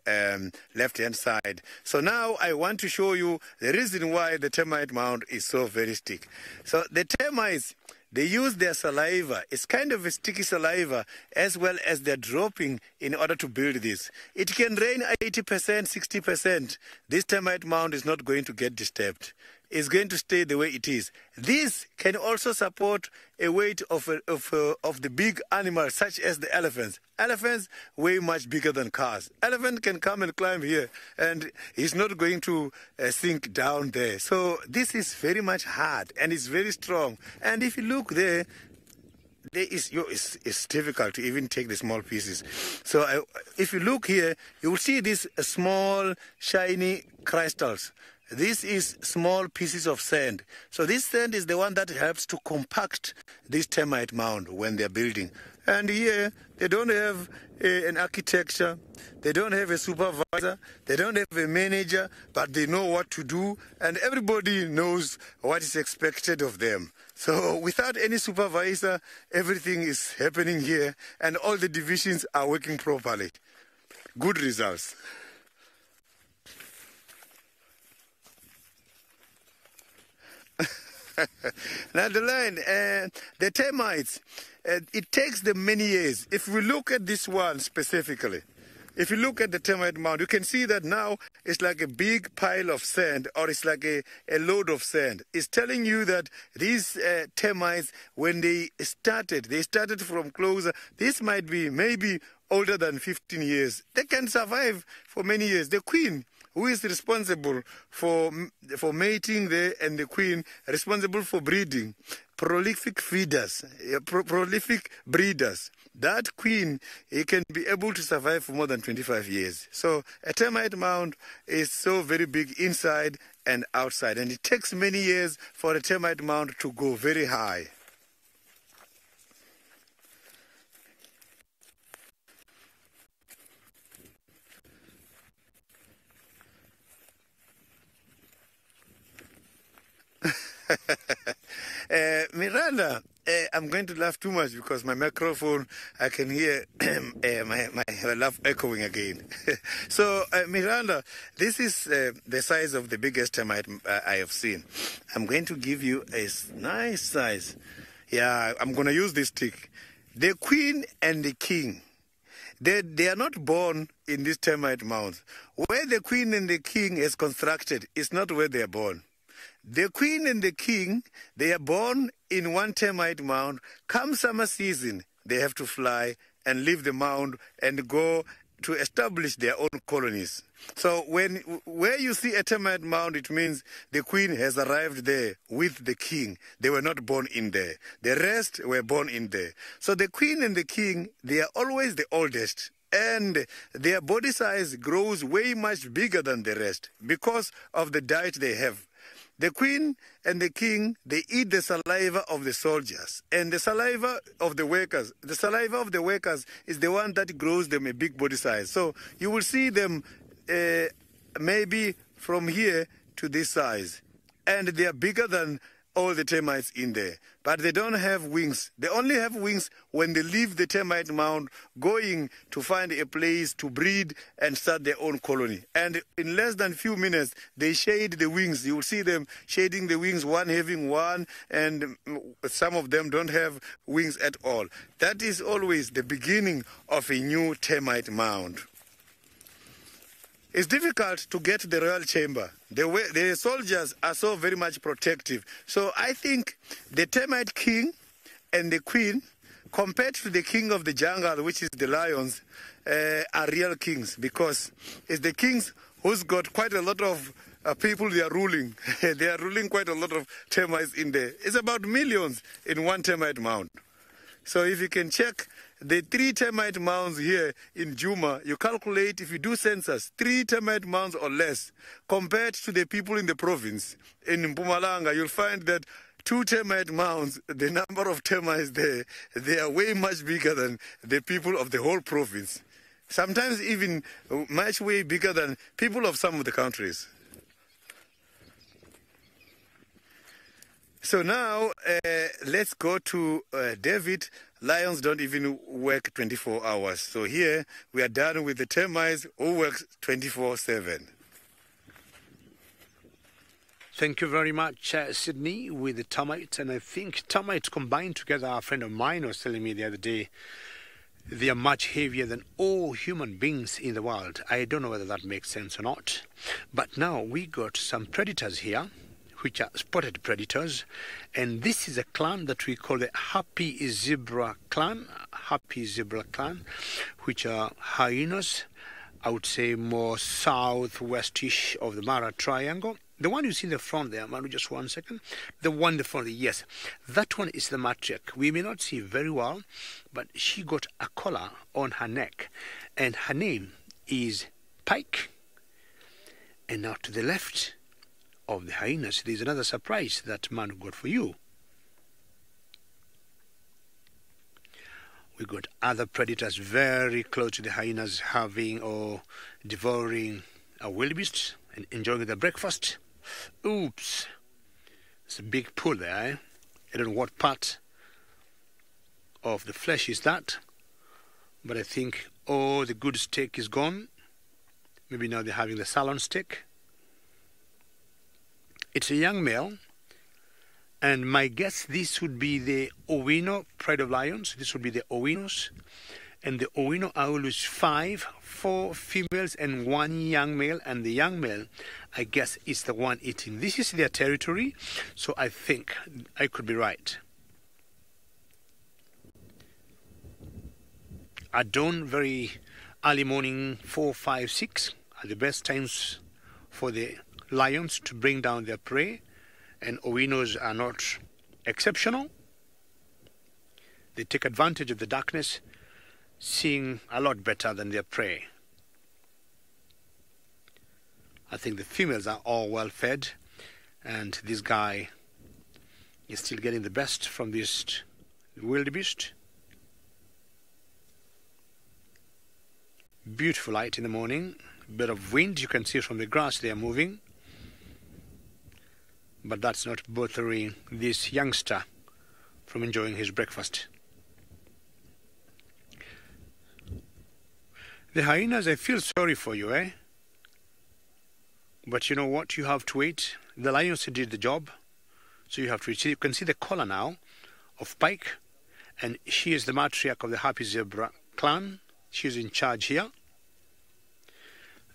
left-hand side. So now I want to show you the reason why the termite mound is so very sticky. So the termites, they use their saliva. It's kind of a sticky saliva, as well as they're dropping in order to build this. It can rain 80%, 60%. This termite mound is not going to get disturbed. It's going to stay the way it is. This can also support a weight of the big animals, such as the elephants. Elephants weigh much bigger than cars. Elephant can come and climb here, and he's not going to sink down there. So this is very much hard, and it's very strong. And if you look there, it's difficult to even take the small pieces. So if you look here, you will see these small, shiny crystals. This is small pieces of sand. So this sand is the one that helps to compact this termite mound when they're building. And here, they don't have an architecture, they don't have a supervisor, they don't have a manager, but they know what to do, and everybody knows what is expected of them. So without any supervisor, everything is happening here, and all the divisions are working properly. Good results. Now the line, the termites, it takes them many years. If we look at this one specifically, if you look at the termite mound, you can see that now it's like a big pile of sand, or it's like a load of sand. It's telling you that these termites, when they started from closer. This might be maybe older than 15 years. They can survive for many years. The queen, who is responsible for mating there, and the queen responsible for breeding, prolific feeders, prolific breeders. That queen, it can be able to survive for more than 25 years. So a termite mound is so very big inside and outside, and it takes many years for a termite mound to go very high. Miranda, I'm going to laugh too much because my microphone, I can hear my laugh echoing again. So, Miranda, this is the size of the biggest termite I have seen. I'm going to give you a nice size. Yeah, I'm going to use this stick. The queen and the king, they are not born in these termite mounds. Where the queen and the king is constructed is not where they are born. The queen and the king, they are born in one termite mound. Come summer season, they have to fly and leave the mound and go to establish their own colonies. So where you see a termite mound, it means the queen has arrived there with the king. They were not born in there. The rest were born in there. So the queen and the king, they are always the oldest. And their body size grows way much bigger than the rest because of the diet they have. The queen and the king, they eat the saliva of the soldiers and the saliva of the workers. The saliva of the workers is the one that grows them a big body size. So you will see them maybe from here to this size. And they are bigger than all the termites in there. But they don't have wings. They only have wings when they leave the termite mound, going to find a place to breed and start their own colony. And in less than few minutes, they shade the wings. You will see them shading the wings, one having one, and some of them don't have wings at all. That is always the beginning of a new termite mound. It's difficult to get to the royal chamber. The soldiers are so very much protective. So I think the termite king and the queen, compared to the king of the jungle, which is the lions, are real kings, because it's the kings who's got quite a lot of people they are ruling. They are ruling quite a lot of termites in there. It's about millions in one termite mound. So if you can check the 3 termite mounds here in Juma, you calculate, if you do census, 3 termite mounds or less, compared to the people in the province. In Mpumalanga, you'll find that 2 termite mounds, the number of termites there, they are way much bigger than the people of the whole province. Sometimes even much way bigger than people of some of the countries. So now, let's go to David. Lions don't even work 24 hours. So here, we are done with the termites who works 24/7. Thank you very much, Sydney, with the termites. And I think termites combined together, a friend of mine was telling me the other day, they are much heavier than all human beings in the world. I don't know whether that makes sense or not. But now we got some predators here, which are spotted predators, and this is a clan that we call the Happy Zebra clan, which are hyenas, I would say more southwestish of the Mara Triangle. The one you see in the front there, Manu, just one second. The one in the front, yes, that one is the matriarch. We may not see very well, but she got a collar on her neck, and her name is Pike. And now to the left of the hyenas, there's another surprise that Manu got for you. We got other predators very close to the hyenas, having or devouring a wildebeest and enjoying their breakfast. Oops, it's a big pull there, eh? I don't know what part of the flesh is that, but I think all the good steak is gone. Maybe now they're having the salon steak. It's a young male, And my guess, this would be the Owino Pride of Lions. This would be the Owinos. And the Owino are always 5, 4 females and 1 young male. And the young male, I guess, is the one eating. This is their territory, so I think I could be right. At dawn, very early morning, 4, 5, 6 are the best times for the lions to bring down their prey. And Owinos are not exceptional. They take advantage of the darkness, seeing a lot better than their prey. I think the females are all well fed, and this guy is still getting the best from this wildebeest. Beautiful light in the morning, a bit of wind, you can see from the grass they are moving. But that's not bothering this youngster from enjoying his breakfast. The hyenas, I feel sorry for you, eh? But you know what? You have to wait. The lions did the job, so you have to wait. You can see the collar now of Pike, and she is the matriarch of the Happy Zebra clan. She's in charge here.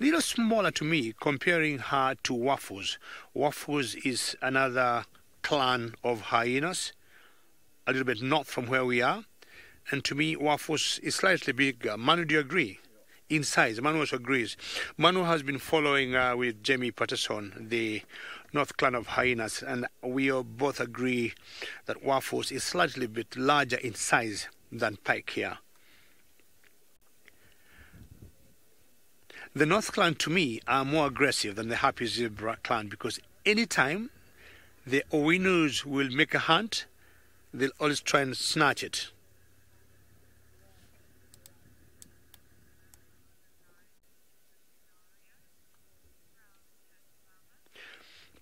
A little smaller to me, comparing her to Waffles. Waffles is another clan of hyenas, a little bit north from where we are. And to me, Waffles is slightly bigger. Manu, do you agree? In size, Manu also agrees. Manu has been following with Jamie Patterson, the North Clan of hyenas, and we all both agree that Waffles is slightly bit larger in size than Pike here. The North Clan, to me, are more aggressive than the Happy Zebra clan, because anytime the Owinos will make a hunt, they'll always try and snatch it.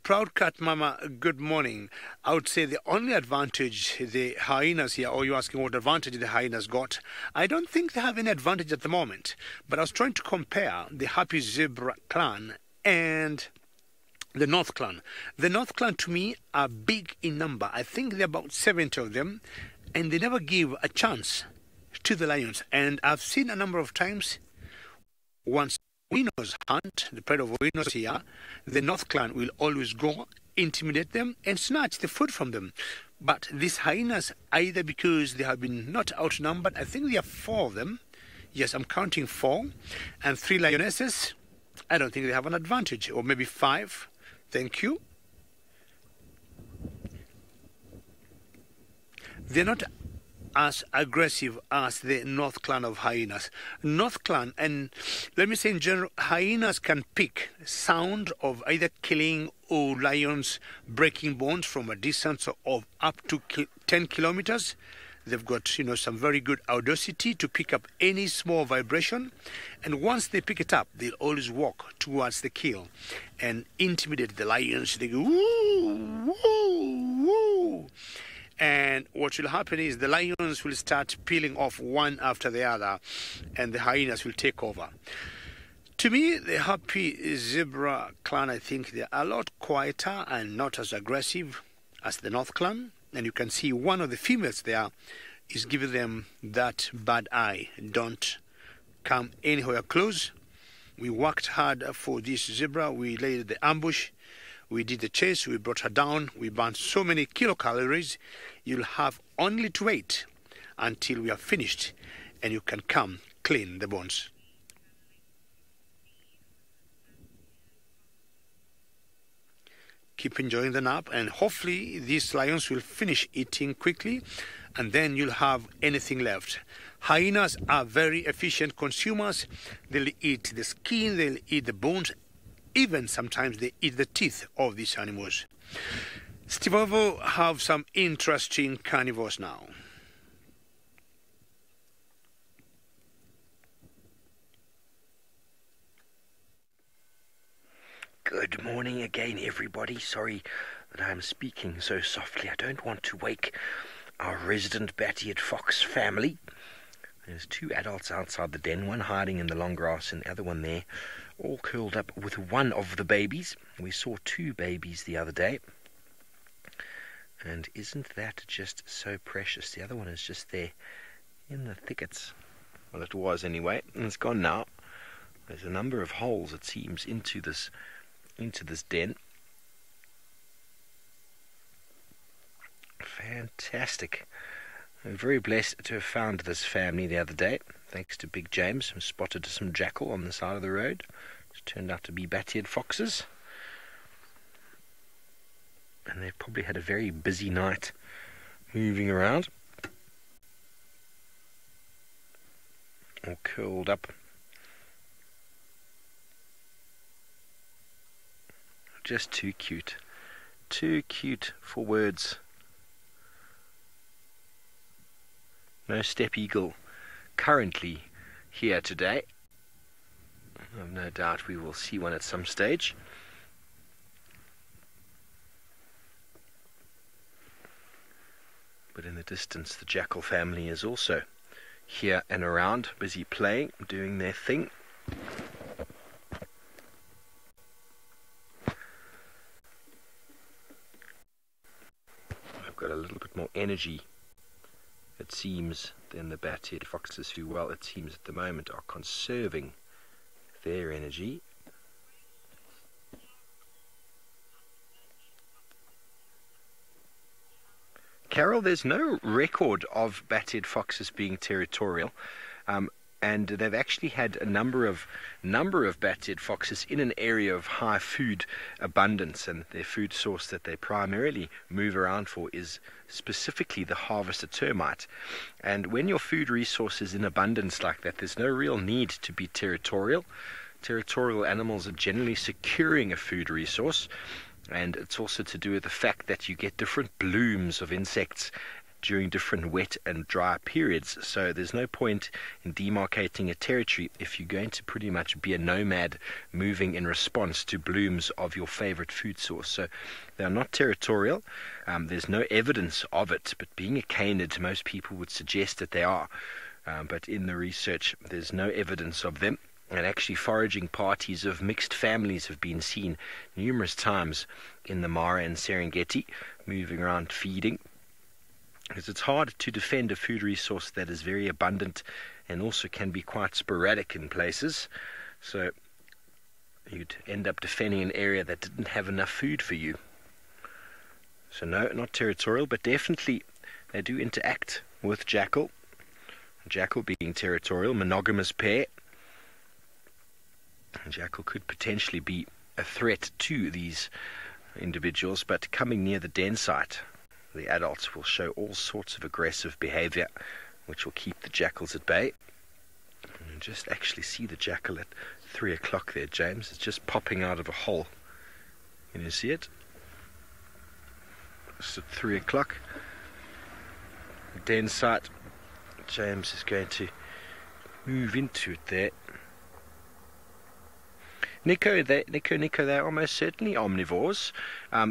Proud Cat Mama, good morning. I would say the only advantage the hyenas here, or you're asking what advantage the hyenas got, I don't think they have any advantage at the moment. But I was trying to compare the Happy Zebra clan and the North Clan. The North Clan, to me, are big in number. I think there are about 70 of them, and they never give a chance to the lions. And I've seen a number of times, once Owinos hunt, the pride of Owinos here, the North Clan will always go, intimidate them, and snatch the food from them. But these hyenas, either because they have been not outnumbered, I think there are 4 of them. Yes, I'm counting 4, and 3 lionesses. I don't think they have an advantage, or maybe 5. Thank you. They're not as aggressive as the North Clan of hyenas. North Clan, and let me say in general, hyenas can pick sound of either killing or lions breaking bones from a distance of up to 10 kilometers. They've got, some very good audacity to pick up any small vibration. And once they pick it up, they'll always walk towards the kill and intimidate the lions. They go, woo, woo, woo. And what will happen is the lions will start peeling off one after the other, and the hyenas will take over. To me, the Happy Zebra clan, I think they're a lot quieter and not as aggressive as the North Clan. And you can see one of the females there is giving them that bad eye. Don't come anywhere close. We worked hard for this zebra. We laid the ambush. We did the chase, we brought her down, we burned so many kilocalories. You'll have only to wait until we are finished, and you can come clean the bones. Keep enjoying the nap, and hopefully these lions will finish eating quickly, and then you'll have anything left. Hyenas are very efficient consumers. They'll eat the skin, they'll eat the bones, even sometimes they eat the teeth of these animals. Stivovo have some interesting carnivores now. Good morning again, everybody. Sorry that I'm speaking so softly. I don't want to wake our resident Batty-Head Fox family. There's 2 adults outside the den, one hiding in the long grass and the other one there, all curled up with one of the babies. We saw 2 babies the other day. And isn't that just so precious? The other one is just there in the thickets. Well, it was anyway, and it's gone now. There's a number of holes, it seems, into this den. Fantastic. I'm very blessed to have found this family the other day, thanks to Big James, who spotted some jackal on the side of the road. It turned out to be bat-eared foxes. And they've probably had a very busy night moving around, or curled up. Just too cute. Too cute for words. No steppe eagle currently here today. I've no doubt we will see one at some stage. But in the distance, the jackal family is also here and around, busy playing, doing their thing. I've got a little bit more energy, it seems, than the bat-eared foxes, who, well, it seems at the moment are conserving their energy. Carol, there's no record of bat-eared foxes being territorial, and they've actually had a number of bat-eared foxes in an area of high food abundance, and their food source that they primarily move around for is specifically the harvester termite. And when your food resource is in abundance like that, there's no real need to be territorial. Territorial animals are generally securing a food resource. And it's also to do with the fact that you get different blooms of insects during different wet and dry periods. So there's no point in demarcating a territory if you're going to pretty much be a nomad moving in response to blooms of your favorite food source. So they are not territorial. There's no evidence of it, but being a canid, most people would suggest that they are. But in the research, there's no evidence of them. And actually foraging parties of mixed families have been seen numerous times in the Mara and Serengeti, moving around feeding. Because it's hard to defend a food resource that is very abundant and also can be quite sporadic in places. So you'd end up defending an area that didn't have enough food for you. So no, not territorial, but definitely they do interact with jackal. Jackal being territorial, monogamous pair. Jackal could potentially be a threat to these individuals, but coming near the den site, the adults will show all sorts of aggressive behavior, which will keep the jackals at bay. And just actually see the jackal at 3 o'clock there, James. It's just popping out of a hole. Can you see it? It's at 3 o'clock. Den site. James is going to move into it there. Nico, they're almost certainly omnivores.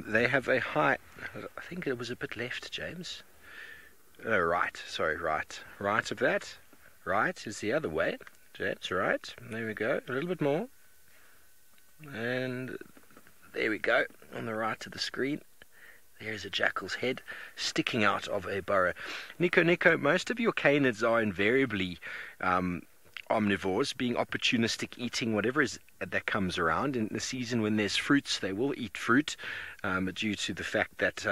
They have a high, I think it was a bit left, James. Right, sorry, right. Right of that. Right is the other way. James, right. There we go. A little bit more. And there we go. On the right of the screen. There's a jackal's head sticking out of a burrow. Nico, most of your canids are invariably omnivores, being opportunistic, eating whatever is that comes around. In the season when there's fruits, they will eat fruit due to the fact that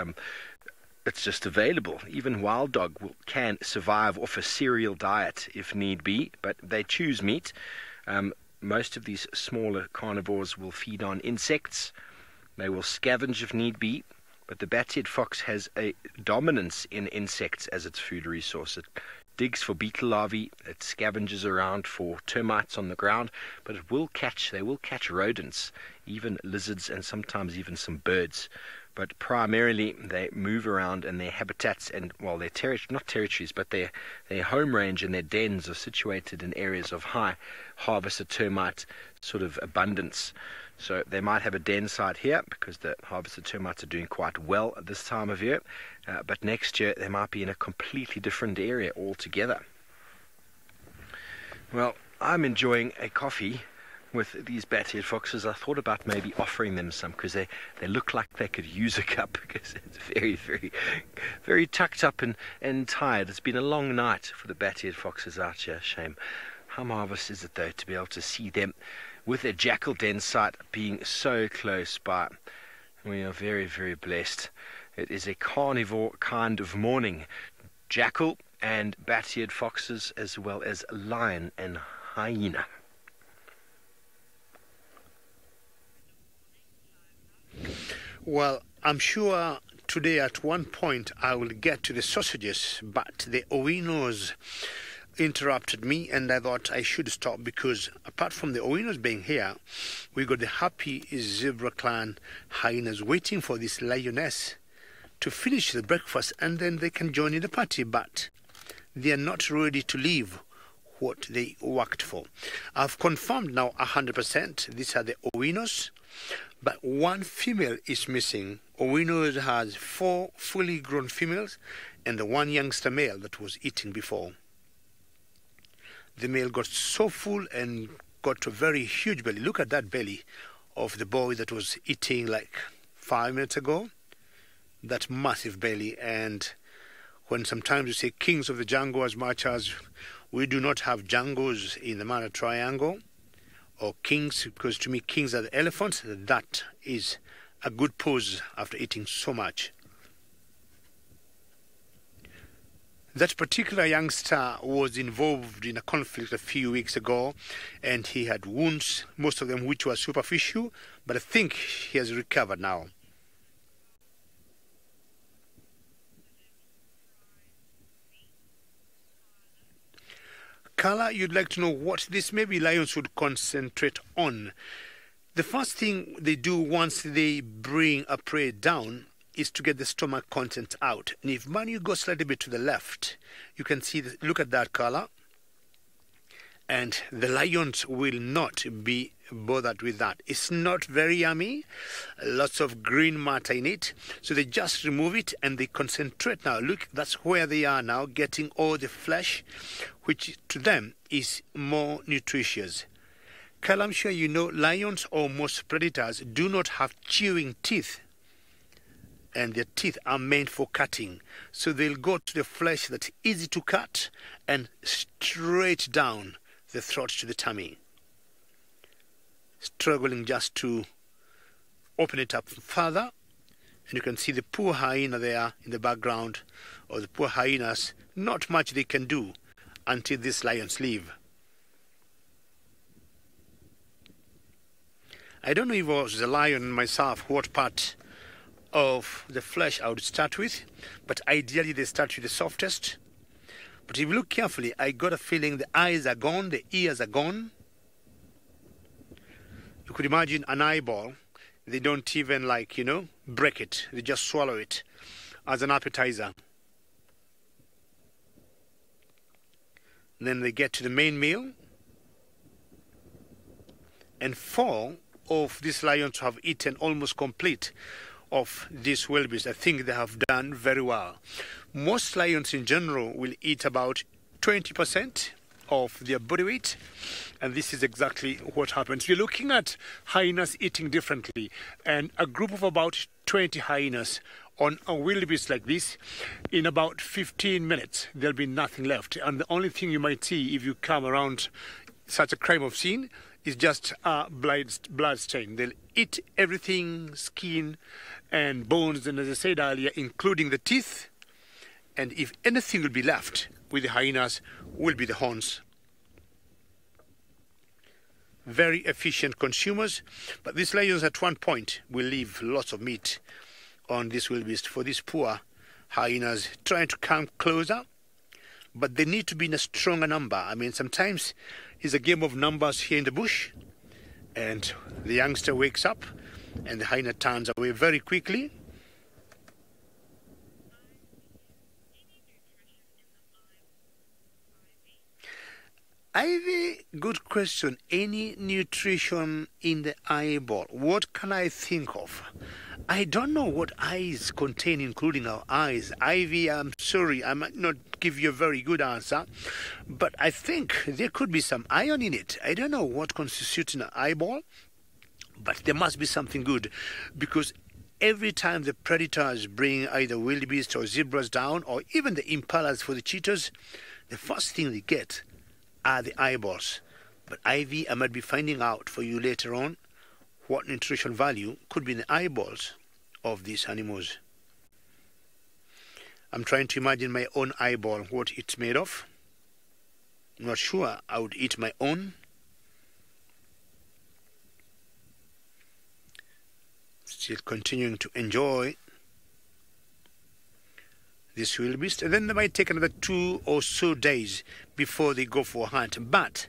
it's just available. Even wild dog can survive off a cereal diet if need be, but they choose meat. Most of these smaller carnivores will feed on insects. They will scavenge if need be, but the bat-eared fox has a dominance in insects as its food resource. It digs for beetle larvae, it scavenges around for termites on the ground, but they will catch rodents, even lizards, and sometimes even some birds. But primarily they move around, and their habitats and, well, their not territories, but their home range and their dens are situated in areas of high harvester termite sort of abundance. So they might have a den site here because the harvester termites are doing quite well at this time of year, but next year they might be in a completely different area altogether. Well, I'm enjoying a coffee with these bat-eared foxes. I thought about maybe offering them some, because they look like they could use a cup, because it's very, very, very tucked up and tired. It's been a long night for the bat-eared foxes out here. Shame. How marvelous is it, though, to be able to see them with a jackal den site being so close by. We are very, very blessed. It is a carnivore kind of morning. Jackal and bat-eared foxes, as well as lion and hyena. Well, I'm sure today at one point I will get to the sausages, but the owinos interrupted me, and I thought I should stop, because apart from the owinos being here, we got the happy zebra clan hyenas waiting for this lioness to finish the breakfast, and then they can join in the party, but they are not ready to leave what they worked for. I've confirmed now 100% these are the owinos, but one female is missing. Owinos has 4 fully grown females and the one youngster male that was eating before. The male got so full and got a very huge belly. Look at that belly of the boy that was eating like 5 minutes ago. That massive belly. And when sometimes you say kings of the jungle, as much as we do not have jungles in the Mara Triangle, or kings, because to me kings are the elephants, that is a good pose after eating so much. That particular youngster was involved in a conflict a few weeks ago, and he had wounds, most of them which were superficial, but I think he has recovered now. Carla, you'd like to know what this maybe lions would concentrate on. The first thing they do once they bring a prey down is to get the stomach content out. And if Manu goes slightly bit to the left, you can see, look at that color. And the lions will not be bothered with that. It's not very yummy, lots of green matter in it, so they just remove it and they concentrate now. Look, that's where they are now, getting all the flesh, which to them is more nutritious. Kyle, I'm sure you know lions or most predators do not have chewing teeth, and their teeth are meant for cutting, so they'll go to the flesh that's easy to cut and straight down the throat to the tummy, struggling just to open it up further. And you can see the poor hyena there in the background, or the poor hyenas, not much they can do until these lions leave. I don't know if I was a lion myself, what part of the flesh I would start with, but ideally they start with the softest. But if you look carefully, I got a feeling the eyes are gone, the ears are gone. You could imagine an eyeball. They don't even break it. They just swallow it as an appetizer. Then they get to the main meal. And 4 of these lions have eaten almost complete of this wildebeest. I think they have done very well. Most lions in general will eat about 20% of their body weight, and this is exactly what happens. We're looking at hyenas eating differently, and a group of about 20 hyenas on a wildebeest like this, in about 15 minutes there'll be nothing left, and the only thing you might see if you come around such a crime of scene is just a blood stain. They'll eat everything, skin and bones, and as I said earlier, including the teeth, and if anything will be left with the hyenas will be the horns. Very efficient consumers, but these lions at one point will leave lots of meat on this wildebeest for these poor hyenas trying to come closer, but they need to be in a stronger number. I mean, sometimes it's a game of numbers here in the bush, and the youngster wakes up and the hyena turns away very quickly. Ivy, good question. Any nutrition in the eyeball? What can I think of? I don't know what eyes contain, including our eyes. Ivy, I'm sorry, I might not give you a very good answer, but I think there could be some iron in it. I don't know what constitutes an eyeball, but there must be something good, because every time the predators bring either wildebeest or zebras down, or even the impalas for the cheetahs, the first thing they get are the eyeballs. But Ivy, I might be finding out for you later on what nutrition value could be in the eyeballs of these animals. I'm trying to imagine my own eyeball, what it's made of. I'm not sure I would eat my own. Still continuing to enjoy this wildebeest, and then they might take another 2 or so days before they go for a hunt. But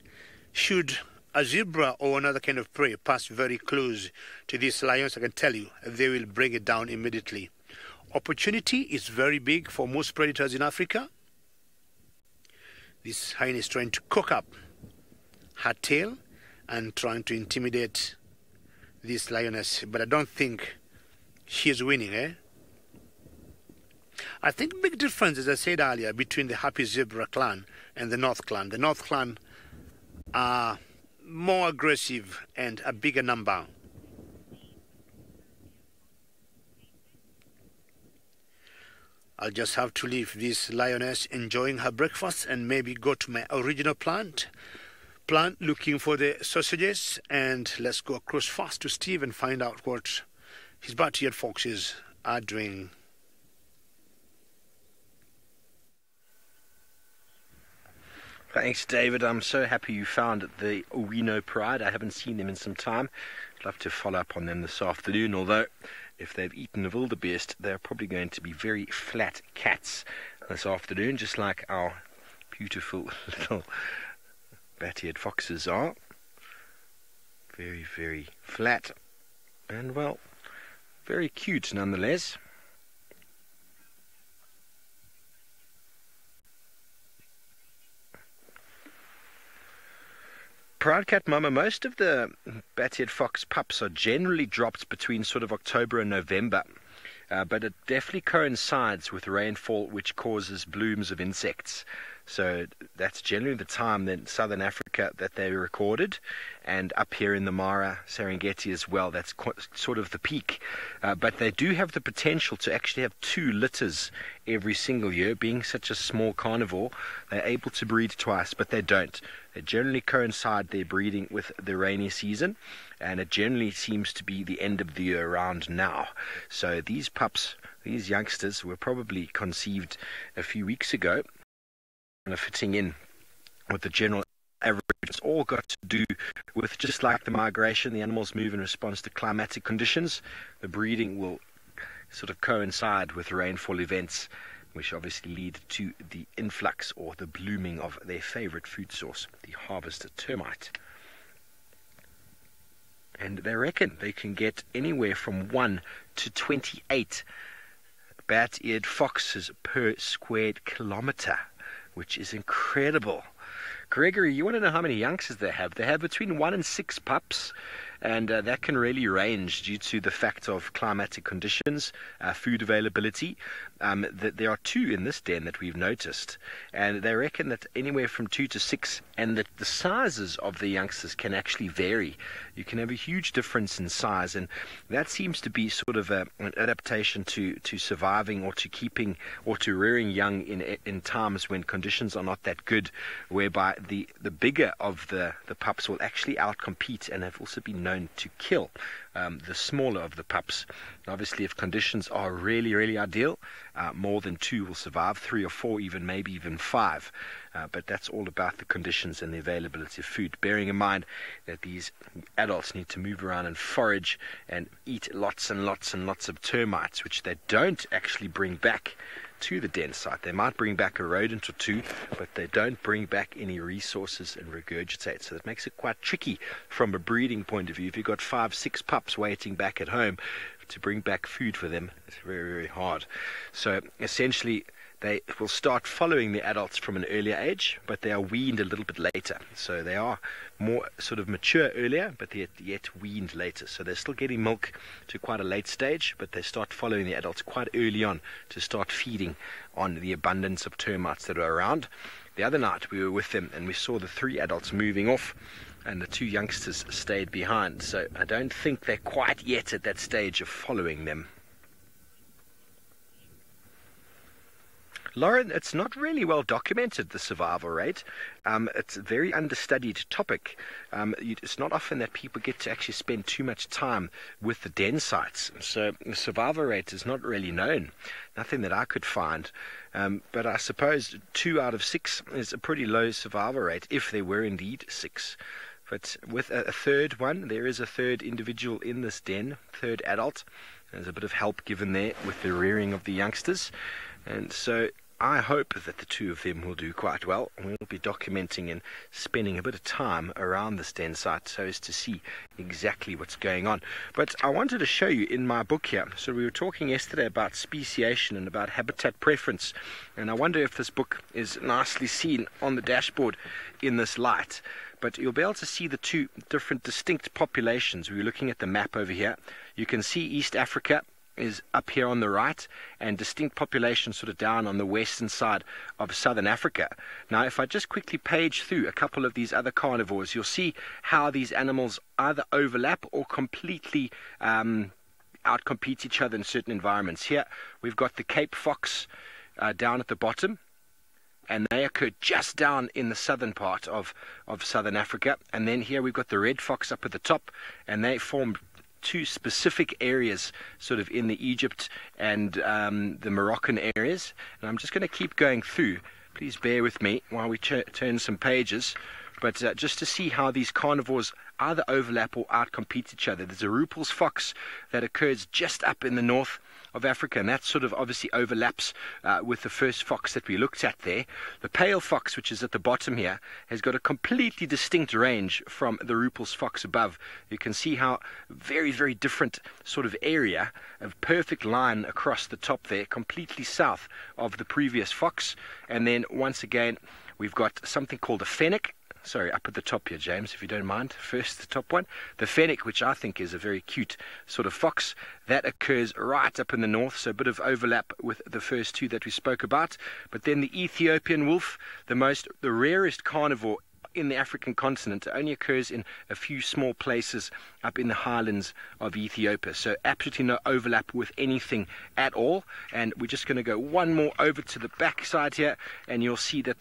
should a zebra or another kind of prey pass very close to these lions, I can tell you they will bring it down immediately. Opportunity is very big for most predators in Africa. This hyena is trying to cock up her tail and trying to intimidate this lioness, but I don't think she is winning, eh? I think big difference, as I said earlier, between the Happy Zebra clan and the North clan. The North clan are more aggressive and a bigger number. I'll just have to leave this lioness enjoying her breakfast and maybe go to my original plant looking for the sausages, and let's go across fast to Steve and find out what his backyard foxes are doing. Thanks, David. I'm so happy you found the Owino Pride. I haven't seen them in some time. I'd love to follow up on them this afternoon, although if they've eaten a wildebeest, they're probably going to be very flat cats this afternoon, just like our beautiful little bat-eared foxes are. Very, very flat and, well, very cute nonetheless. Proud cat mama, most of the bat-eared fox pups are generally dropped between sort of October and November, but it definitely coincides with rainfall, which causes blooms of insects. So that's generally the time in southern Africa that they recorded, and up here in the Mara, Serengeti as well. That's sort of the peak. But they do have the potential to actually have 2 litters every single year. Being such a small carnivore, they're able to breed twice, but they don't. They generally coincide their breeding with the rainy season, and it generally seems to be the end of the year around now. So these pups, these youngsters, were probably conceived a few weeks ago, fitting in with the general average. It's all got to do with, just like the migration, the animals move in response to climatic conditions. The breeding will sort of coincide with rainfall events, which obviously lead to the influx or the blooming of their favorite food source, the harvested termite. And they reckon they can get anywhere from 1 to 28 bat-eared foxes per squared kilometer, which is incredible. Gregory, you want to know how many youngsters they have? They have between 1 and 6 pups, and that can really range due to the fact of climatic conditions, food availability. There are 2 in this den that we've noticed, and they reckon that anywhere from 2 to 6, and that the sizes of the youngsters can actually vary. You can have a huge difference in size, and that seems to be sort of an adaptation to surviving or to keeping or to rearing young in times when conditions are not that good, whereby the bigger of the pups will actually outcompete and have also been known to kill the smaller of the pups. Obviously, if conditions are really, really ideal, more than 2 will survive, 3 or 4 even, maybe even 5. But that's all about the conditions and the availability of food, bearing in mind that these adults need to move around and forage and eat lots and lots and lots of termites, which they don't actually bring back to the den site. They might bring back a rodent or 2, but they don't bring back any resources and regurgitate. So that makes it quite tricky from a breeding point of view. If you've got 5, 6 pups waiting back at home, to bring back food for them, it's very, very hard. So essentially, they will start following the adults from an earlier age, but they are weaned a little bit later. So they are more sort of mature earlier, but they're yet weaned later. So they're still getting milk to quite a late stage, but they start following the adults quite early on to start feeding on the abundance of termites that are around. The other night we were with them and we saw the 3 adults moving off and the 2 youngsters stayed behind. So I don't think they're quite yet at that stage of following them. Lauren, it's not really well documented, the survival rate. It's a very understudied topic. It's not often that people get to actually spend too much time with the den sites. So the survival rate is not really known. Nothing that I could find. But I suppose 2 out of 6 is a pretty low survival rate, if there were indeed 6. But with a third one, there is a third individual in this den, third adult. There's a bit of help given there with the rearing of the youngsters. And so I hope that the 2 of them will do quite well. We'll be documenting and spending a bit of time around this den site so as to see exactly what's going on. But I wanted to show you in my book here. So we were talking yesterday about speciation and about habitat preference. And I wonder if this book is nicely seen on the dashboard in this light. But you'll be able to see the 2 different distinct populations. We're looking at the map over here. You can see East Africa is up here on the right, and distinct populations sort of down on the western side of southern Africa. Now, if I just quickly page through a couple of these other carnivores, you'll see how these animals either overlap or completely outcompete each other in certain environments. Here, we've got the Cape fox down at the bottom, and they occur just down in the southern part of southern Africa. And then here we've got the red fox up at the top, and they form 2 specific areas sort of in the Egypt and the Moroccan areas. And I'm just going to keep going through. Please bear with me while we turn some pages. But just to see how these carnivores either overlap or outcompete each other. There's a Rupel's fox that occurs just up in the north of Africa, and that sort of obviously overlaps with the first fox that we looked at there. The pale fox, which is at the bottom here, has got a completely distinct range from the Rupel's fox above. You can see how very, very different sort of area, a perfect line across the top there, completely south of the previous fox. And then once again, we've got something called a fennec. Sorry, up at the top here, James, if you don't mind. First, the top one. The fennec, which I think is a very cute sort of fox, that occurs right up in the north, so a bit of overlap with the first 2 that we spoke about. But then the Ethiopian wolf, the rarest carnivore in the African continent, only occurs in a few small places up in the highlands of Ethiopia. So absolutely no overlap with anything at all. And we're just going to go one more over to the back side here, and you'll see that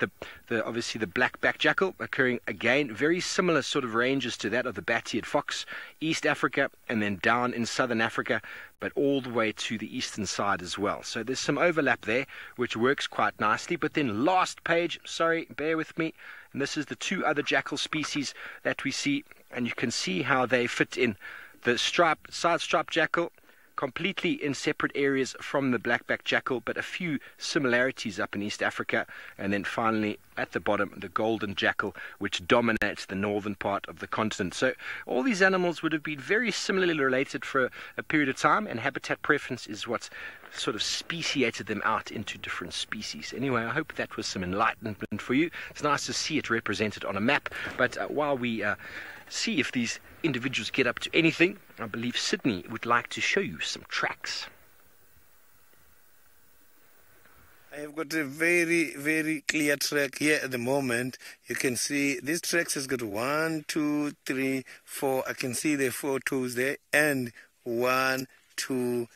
obviously the black-backed jackal occurring again, very similar sort of ranges to that of the bat-eared fox, East Africa, and then down in southern Africa, but all the way to the eastern side as well. So there's some overlap there, which works quite nicely. But then last page, sorry, bear with me, and this is the 2 other jackal species that we see, and you can see how they fit in. The side-striped jackal, completely in separate areas from the black-backed jackal, but a few similarities up in East Africa. And then finally, at the bottom, the golden jackal, which dominates the northern part of the continent. So all these animals would have been very similarly related for a period of time, and habitat preference is what's sort of speciated them out into different species. Anyway, I hope that was some enlightenment for you. It's nice to see it represented on a map. But while we see if these individuals get up to anything, I believe Sydney would like to show you some tracks. I have got a very, very clear track here at the moment. You can see this track has got 1, 2, 3, 4. I can see the 4 toes there, and 1, 2,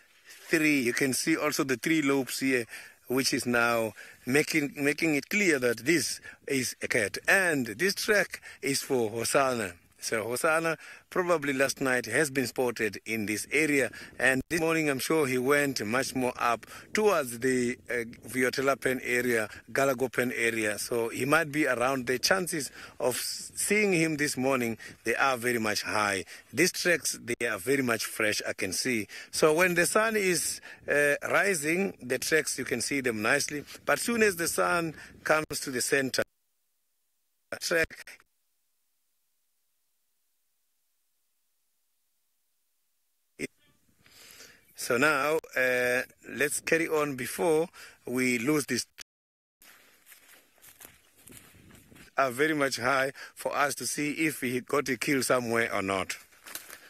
3. You can see also the 3 lobes here, which is now making it clear that this is a cat. And this track is for Hosanna. So Hosanna probably last night has been spotted in this area, and this morning I'm sure he went much more up towards the Viotela Pen area, Galago Pen area. So he might be around. The chances of seeing him this morning, they are very much high. These tracks, they are very much fresh, I can see. So when the sun is rising, the tracks, you can see them nicely. But soon as the sun comes to the center, track So now, let's carry on before we lose this. Are very much high for us to see if he got a kill somewhere or not.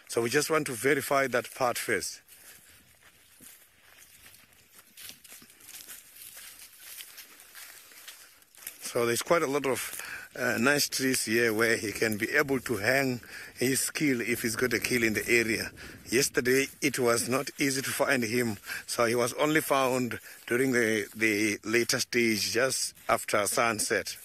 So we just want to verify that part first. So there's quite a lot of nice trees here where he can be able to hang his kill if he's got a kill in the area. Yesterday it was not easy to find him, so he was only found during the later stage just after sunset.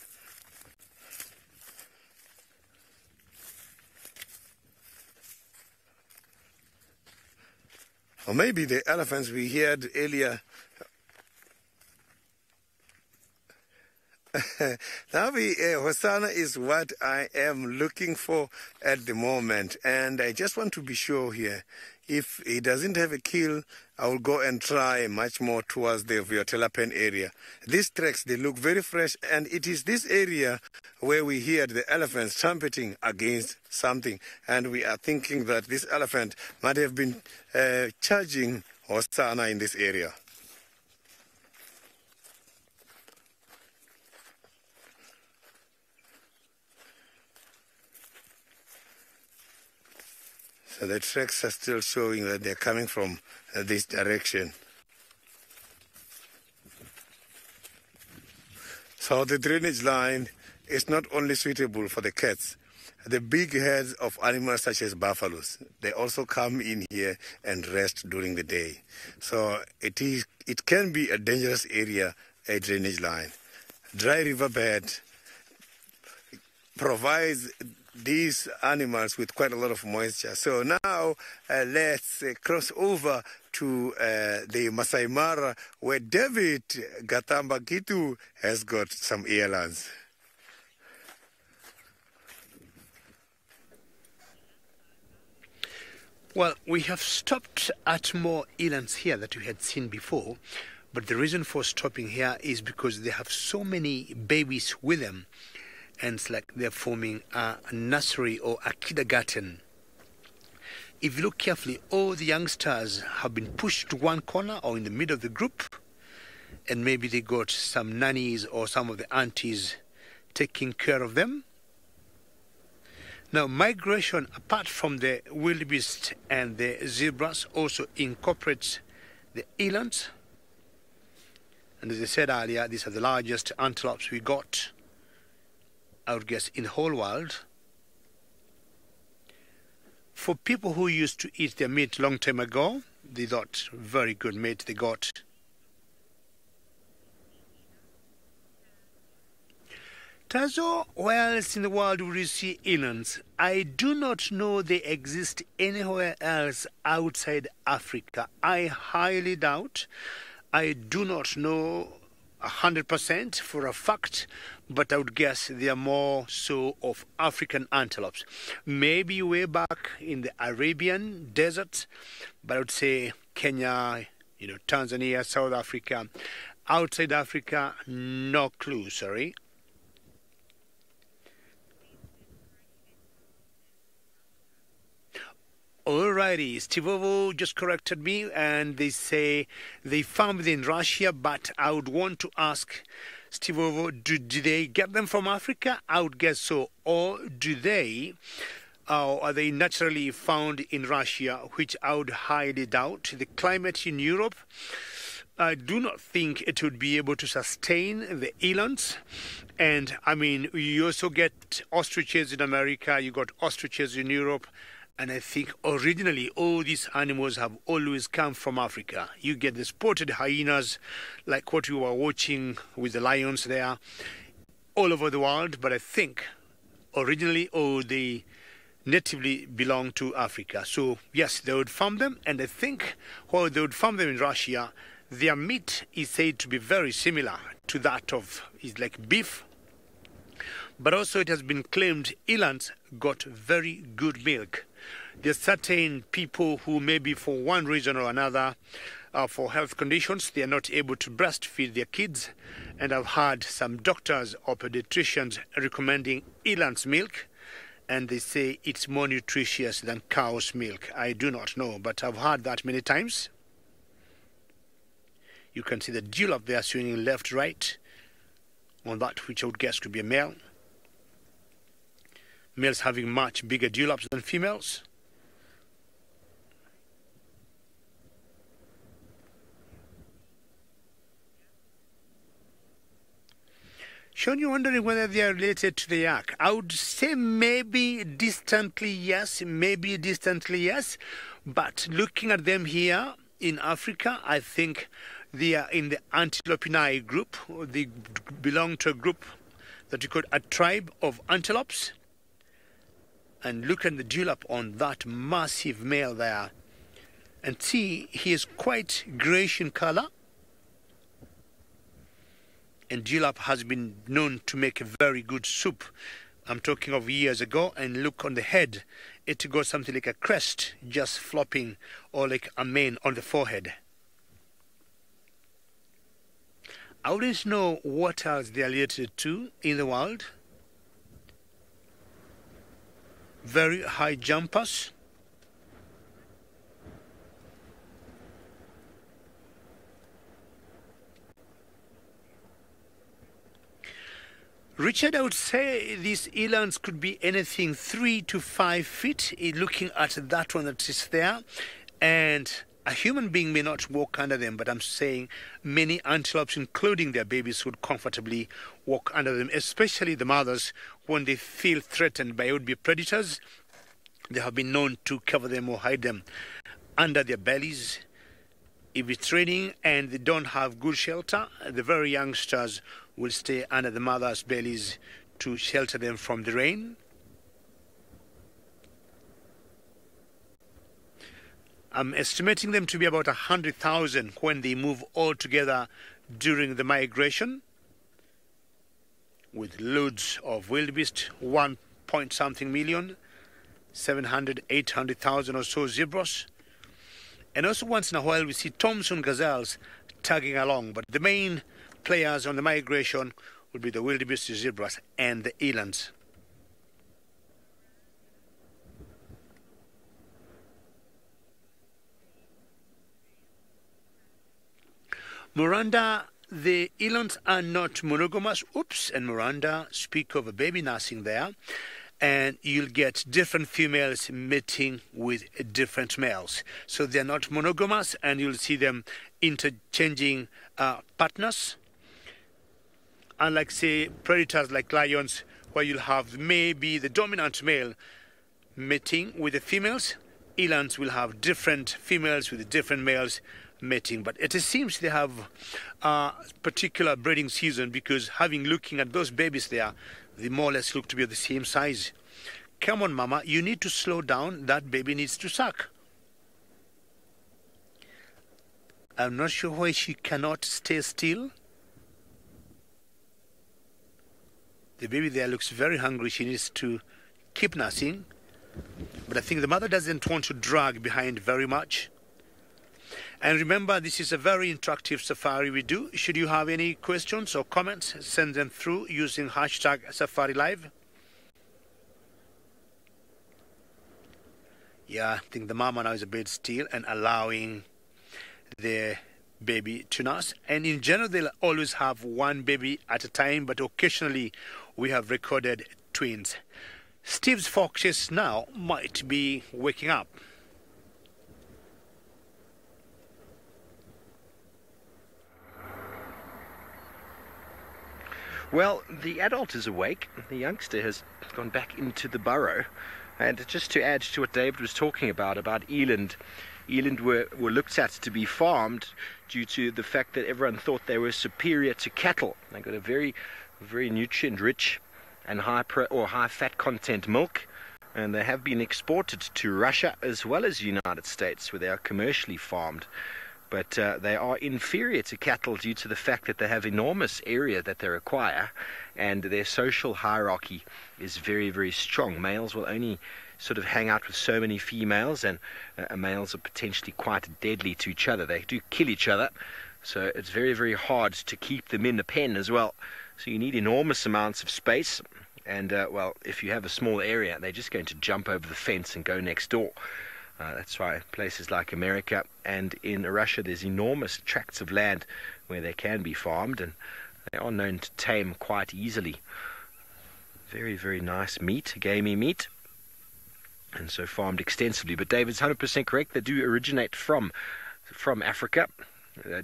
Or maybe the elephants we heard earlier. Navi Hosanna is what I am looking for at the moment, and I just want to be sure here. If he doesn't have a kill, I will go and try much more towards the Viotelapen area. These tracks, they look very fresh, and it is this area where we hear the elephants trumpeting against something, and we are thinking that this elephant might have been charging Hosanna in this area. So the tracks are still showing that they're coming from this direction. So the drainage line is not only suitable for the cats. The big heads of animals such as buffaloes, they also come in here and rest during the day. So it can be a dangerous area, a drainage line. Dry riverbed provides these animals with quite a lot of moisture. So now let's cross over to the Masai Mara, where David Gatamba Gitu has got some earlands. Well, we have stopped at more elands here that we had seen before, but the reason for stopping here is because they have so many babies with them, and it's like they're forming a nursery or a kindergarten. If you look carefully, all the youngsters have been pushed to one corner or in the middle of the group, and maybe they got some nannies or some of the aunties taking care of them. Now, migration, apart from the wildebeest and the zebras, also incorporates the elands. And as I said earlier, these are the largest antelopes we got, I would guess, in the whole world. For people who used to eat their meat long time ago, they got very good meat. They got Tazo, where else in the world would you see elands? I do not know they exist anywhere else outside Africa. I highly doubt. I do not know 100% for a fact, but I would guess they are more so of African antelopes. Maybe way back in the Arabian desert, but I would say Kenya, Tanzania, South Africa. Outside Africa, no clue, sorry. Alrighty, Stivovo just corrected me, and they say they found it in Russia, but I would want to ask Stivovo, do they get them from Africa? I would guess so. Or are they naturally found in Russia, which I would highly doubt. The climate in Europe, I do not think it would be able to sustain the elands. And, I mean, you also get ostriches in America, you got ostriches in Europe. And I think originally all these animals have always come from Africa. You get the spotted hyenas, like what we were watching with the lions there, all over the world. But I think originally they natively belong to Africa. So yes, they would farm them. And I think while they would farm them in Russia, their meat is said to be very similar to that of like beef. But also it has been claimed elands got very good milk. There's certain people who maybe for one reason or another, for health conditions, they are not able to breastfeed their kids. And I've heard some doctors or pediatricians recommending eland's milk, and they say it's more nutritious than cow's milk. I do not know, but I've heard that many times. You can see the dewlap there swinging left, right on that which I would guess could be a male. Males having much bigger dewlaps than females. Sean, you're wondering whether they are related to the yak. I would say maybe distantly yes, but looking at them here in Africa, I think they are in the Antilopinae group. They belong to a group that you call a tribe of antelopes. And look at the dewlap on that massive male there. And see, he is quite greyish in color. And dewlap has been known to make a very good soup. I'm talking of years ago. And look on the head. It got something like a crest just flopping, or like a mane on the forehead. I wouldn't know what else they are related to in the world. Very high jumpers. Richard, I would say these elands could be anything 3 to 5 feet, looking at that one that is there. And a human being may not walk under them, but I'm saying many antelopes, including their babies, would comfortably walk under them, especially the mothers when they feel threatened by would-be predators. They have been known to cover them or hide them under their bellies. If it's raining and they don't have good shelter, the very youngsters will stay under the mother's bellies to shelter them from the rain. I'm estimating them to be about 100,000 when they move all together during the migration, with loads of wildebeest, 1 point something million, 700, 800,000 or so zebras. And also once in a while we see Thompson gazelles tagging along, but the main players on the migration would be the wildebeest, zebras and the elands. Miranda, the elands are not monogamous. Oops, and Miranda, speak of a baby nursing there. And you'll get different females mating with different males. So they're not monogamous, and you'll see them interchanging partners. Unlike, say, predators like lions, where you'll have maybe the dominant male mating with the females, elands will have different females with different males mating. But it seems they have a particular breeding season, because looking at those babies there, they more or less look to be of the same size. Come on, mama, you need to slow down. That baby needs to suck. I'm not sure why she cannot stay still. The baby there looks very hungry. She needs to keep nursing. But I think the mother doesn't want to drag behind very much. And remember, this is a very interactive safari we do. Should you have any questions or comments, send them through using hashtag SafariLive. Yeah, I think the mama now is a bit still and allowing the baby to nurse. And in general, they'll always have one baby at a time, but occasionally we have recorded twins. Steve's foxes now might be waking up. Well, the adult is awake. The youngster has gone back into the burrow. And just to add to what David was talking about eland were looked at to be farmed due to the fact that everyone thought they were superior to cattle. They got a very, very nutrient-rich and high fat content milk, and they have been exported to Russia as well as the United States, where they are commercially farmed. But they are inferior to cattle due to the fact that they have enormous area that they require, and their social hierarchy is very, very strong. Males will only sort of hang out with so many females, and males are potentially quite deadly to each other. They do kill each other, so it's very, very hard to keep them in the pen as well. So you need enormous amounts of space, and well, if you have a small area, they're just going to jump over the fence and go next door. That's why places like America and in Russia there's enormous tracts of land where they can be farmed, and they are known to tame quite easily. Very, very nice meat, gamey meat, and so farmed extensively. But David's 100% correct. They do originate from Africa. They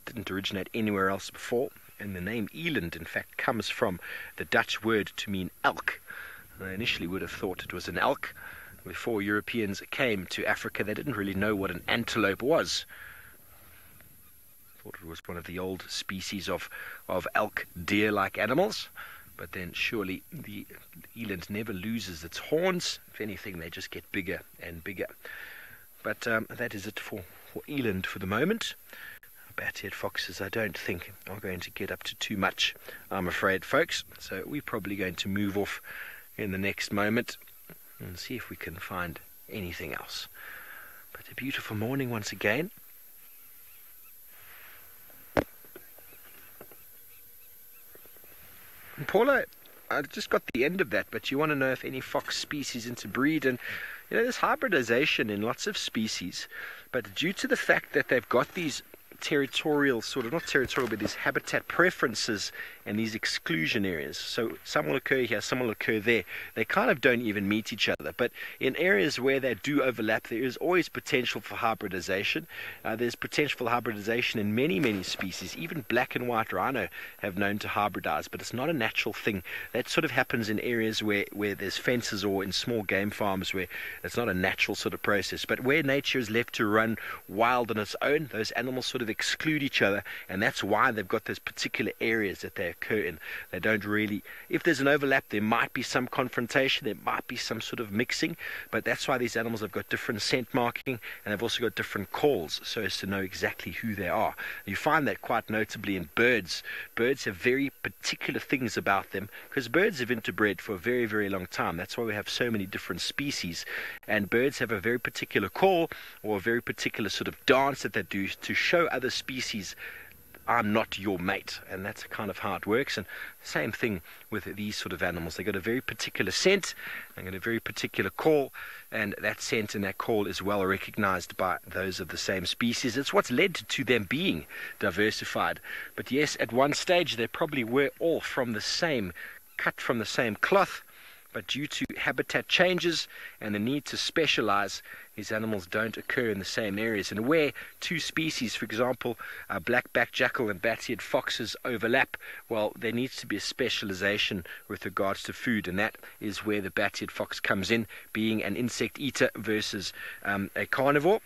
didn't originate anywhere else before. And the name eland, in fact, comes from the Dutch word to mean elk. They initially would have thought it was an elk. Before Europeans came to Africa, they didn't really know what an antelope was. Thought it was one of the old species of elk, deer-like animals. But then surely the eland never loses its horns. If anything, they just get bigger and bigger. But that is it for eland for the moment. Bat-eared foxes, I don't think, are going to get up to too much, I'm afraid, folks. So we're probably going to move off in the next moment and see if we can find anything else. But a beautiful morning once again. And Paula, I just got the end of that, but you want to know if any fox species interbreed, and there's hybridization in lots of species, but due to the fact that they've got these territorial, sort of not territorial, but these habitat preferences and these exclusion areas. So some will occur here, some will occur there. They kind of don't even meet each other. But in areas where they do overlap, there is always potential for hybridization. There's potential for hybridization in many, many species. Even black and white rhino have known to hybridize, but it's not a natural thing. That sort of happens in areas where there's fences or in small game farms where it's not a natural sort of process. But where nature is left to run wild on its own, those animals sort of exclude each other, and that's why they've got those particular areas that they occur in. They don't really, if there's an overlap, there might be some confrontation, there might be some sort of mixing, but that's why these animals have got different scent marking, and they've also got different calls so as to know exactly who they are. You find that quite notably in birds. Birds have very particular things about them, because birds have interbred for a very, very long time. That's why we have so many different species, and birds have a very particular call or a very particular sort of dance that they do to show other species, I'm not your mate. And that's kind of how it works. And same thing with these sort of animals. They got a very particular scent, they got a very particular call, and that scent and that call is well recognized by those of the same species. It's what's led to them being diversified. But yes, at one stage they probably were all from the same, cut from the same cloth, but due to habitat changes and the need to specialize, these animals don't occur in the same areas. And where two species, for example, black-backed jackal and bat-eared foxes overlap, well, there needs to be a specialization with regards to food, and that is where the bat-eared fox comes in, being an insect eater versus a carnivore.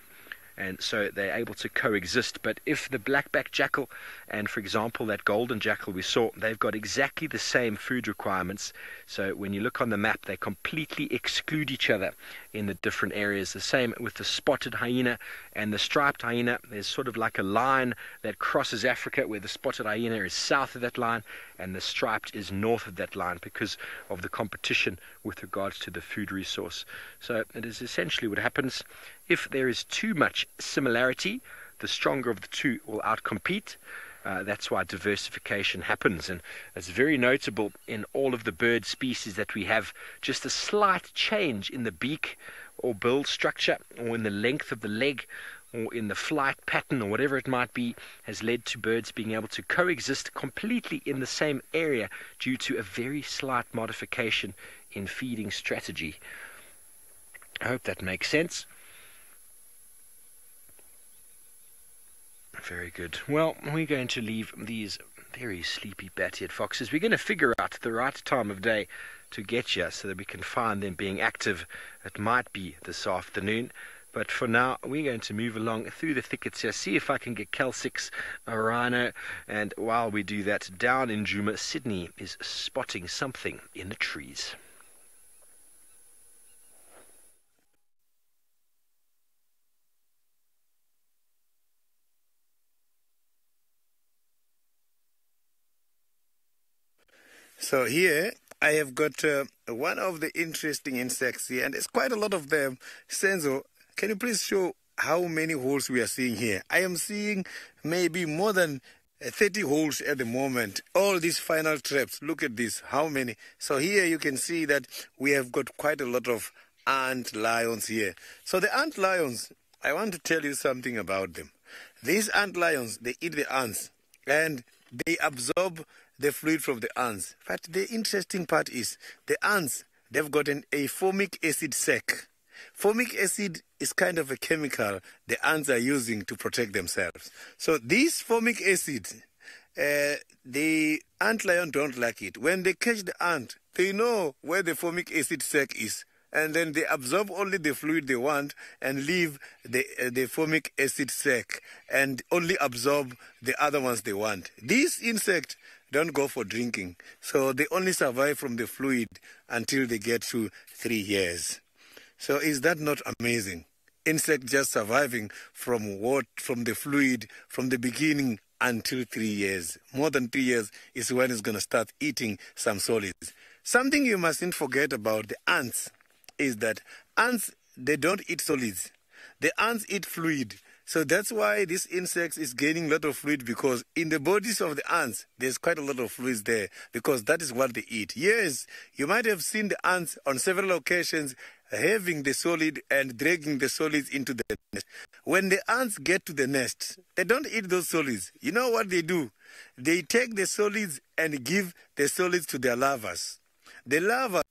And so they're able to coexist. But if the black-backed jackal and, for example, that golden jackal we saw, they've got exactly the same food requirements. So when you look on the map, they completely exclude each other in the different areas. The same with the spotted hyena and the striped hyena. There's sort of like a line that crosses Africa where the spotted hyena is south of that line and the striped is north of that line because of the competition with regards to the food resource. So it is essentially what happens. If there is too much similarity, the stronger of the two will outcompete. That's why diversification happens, and it's very notable in all of the bird species that we have. Just a slight change in the beak or bill structure or in the length of the leg or in the flight pattern or whatever it might be has led to birds being able to coexist completely in the same area due to a very slight modification in feeding strategy. I hope that makes sense. Very good. Well, we're going to leave these very sleepy bat-eared foxes. We're going to figure out the right time of day to get here so that we can find them being active. It might be this afternoon. But for now, we're going to move along through the thickets here, see if I can get Cal 6 a rhino. And while we do that, down in Djuma, Sydney is spotting something in the trees. So here I have got one of the interesting insects here, and there's quite a lot of them. Senzo, can you please show how many holes we are seeing here? I am seeing maybe more than 30 holes at the moment. All these final traps, look at this, how many. So here you can see that we have got quite a lot of ant lions here. So the ant lions, I want to tell you something about them. These ant lions, they eat the ants and they absorb the fluid from the ants. But the interesting part is the ants, they've gotten a formic acid sac. Formic acid is kind of a chemical the ants are using to protect themselves. So this formic acid, the ant lion don't like it. When they catch the ant, they know where the formic acid sac is. And then they absorb only the fluid they want and leave the formic acid sac and only absorb the other ones they want. These insects don't go for drinking, so they only survive from the fluid until they get to 3 years. So is that not amazing? Insect just surviving from the fluid from the beginning until 3 years. More than 3 years is when it's going to start eating some solids. Something you mustn't forget about the ants is that ants, they don't eat solids. The ants eat fluid. So that's why this insect is gaining a lot of fluid, because in the bodies of the ants, there's quite a lot of fluids there, because that is what they eat. Yes, you might have seen the ants on several occasions having the solid and dragging the solids into the nest. When the ants get to the nest, they don't eat those solids. You know what they do? They take the solids and give the solids to their larvas. The larvae,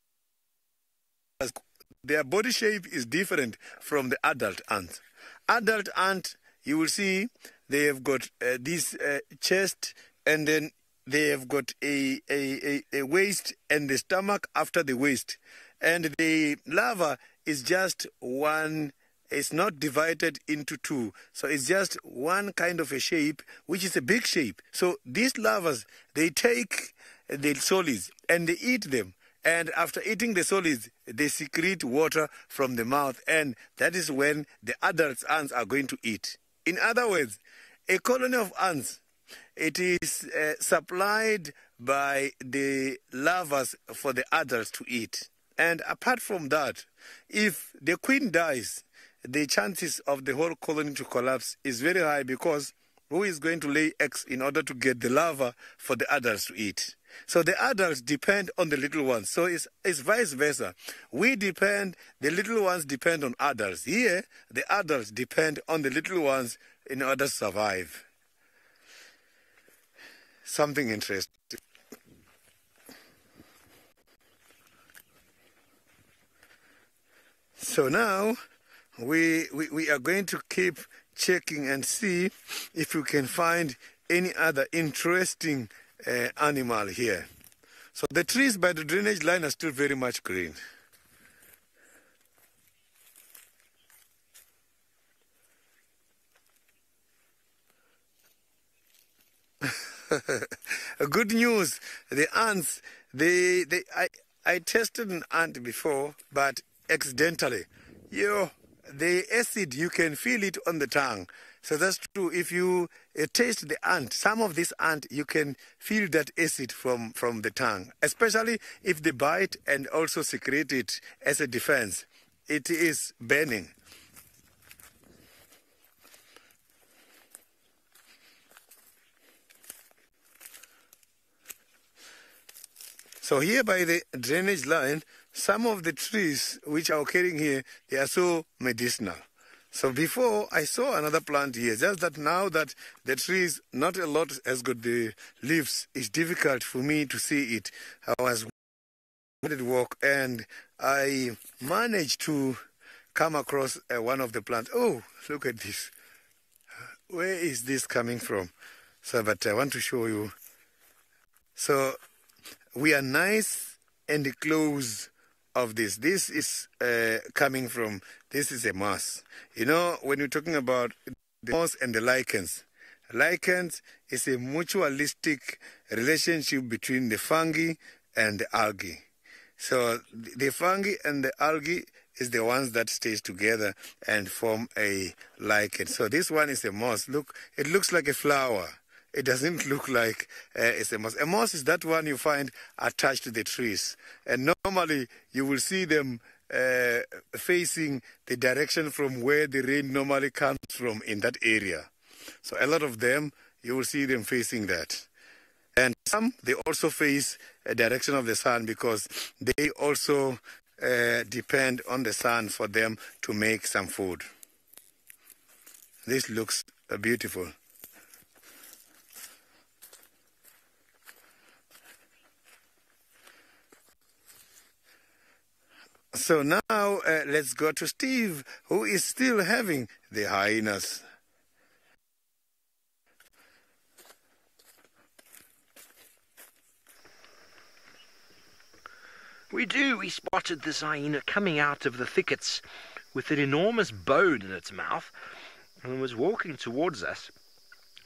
their body shape is different from the adult ant. Adult ant, you will see they have got this chest, and then they have got a waist and the stomach after the waist. And the larva is just one, it's not divided into two. So it's just one kind of a shape, which is a big shape. So these larvas, they take the solids and they eat them. And after eating the solids, they secrete water from the mouth, and that is when the adult ants are going to eat. In other words, a colony of ants, it is supplied by the larvae for the adults to eat. And apart from that, if the queen dies, the chances of the whole colony to collapse is very high, because who is going to lay eggs in order to get the larva for the adults to eat? So the adults depend on the little ones. So it's vice versa. The little ones depend on adults. Here, the adults depend on the little ones in order to survive. Something interesting. So now, we are going to keep checking and see if we can find any other interesting animal here. So the trees by the drainage line are still very much green. Good news, the ants, I tested an ant before, but accidentally. The acid, you can feel it on the tongue. So that's true. If you taste the ant, some of this ant, you can feel that acid from the tongue, especially if they bite and also secrete it as a defense. It is burning. So here by the drainage line, some of the trees which are occurring here, they are so medicinal. So before, I saw another plant here, just that now that the trees, not a lot has got the leaves, it's difficult for me to see it. I was at walk and I managed to come across one of the plants. Oh, look at this. Where is this coming from? So, but I want to show you. So, we are nice and close of this. This is coming from, this is a moss. You know, when you're talking about the moss and the lichens is a mutualistic relationship between the fungi and the algae. So the fungi and the algae is the ones that stays together and form a lichen. So this one is a moss. Look, it looks like a flower. It doesn't look like it's a moss. A moss is that one you find attached to the trees. And normally you will see them facing the direction from where the rain normally comes from in that area. So a lot of them, you will see them facing that. And some, they also face a direction of the sun because they also depend on the sun for them to make some food. This looks beautiful. So now let's go to Steve, who is still having the hyenas. We spotted this hyena coming out of the thickets with an enormous bone in its mouth and was walking towards us,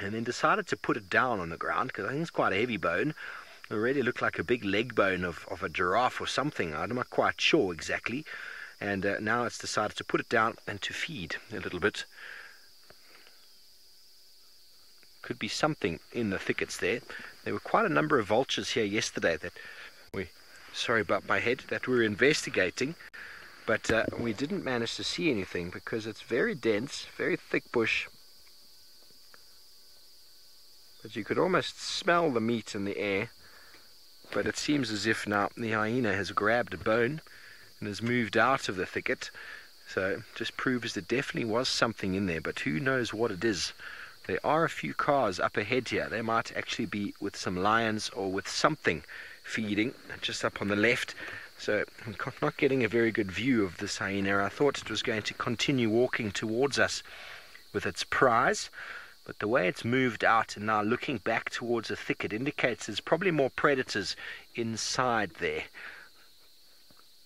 and then decided to put it down on the ground because I think it's quite a heavy bone. It really looked like a big leg bone of a giraffe or something. I'm not quite sure exactly. And now it's decided to put it down and to feed a little bit. Could be something in the thickets there. There were quite a number of vultures here yesterday that sorry about my head, that we were investigating. But we didn't manage to see anything because it's very dense, very thick bush. But you could almost smell the meat in the air. But it seems as if now the hyena has grabbed a bone and has moved out of the thicket. So it just proves there definitely was something in there, but who knows what it is. There are a few cars up ahead here. They might actually be with some lions or with something feeding just up on the left. So I'm not getting a very good view of this hyena. I thought it was going to continue walking towards us with its prize. But the way it's moved out and now looking back towards the thicket indicates there's probably more predators inside there.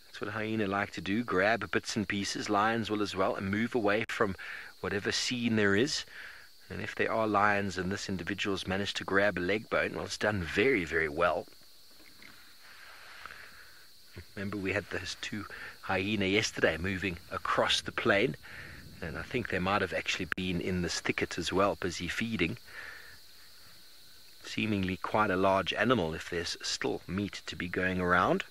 That's what hyena like to do, grab bits and pieces. Lions will as well, and move away from whatever scene there is. And if there are lions and this individual's managed to grab a leg bone, well, it's done very, very well. Remember, we had those two hyena yesterday moving across the plain. And I think they might have actually been in this thicket as well, busy feeding. Seemingly quite a large animal if there's still meat to be going around.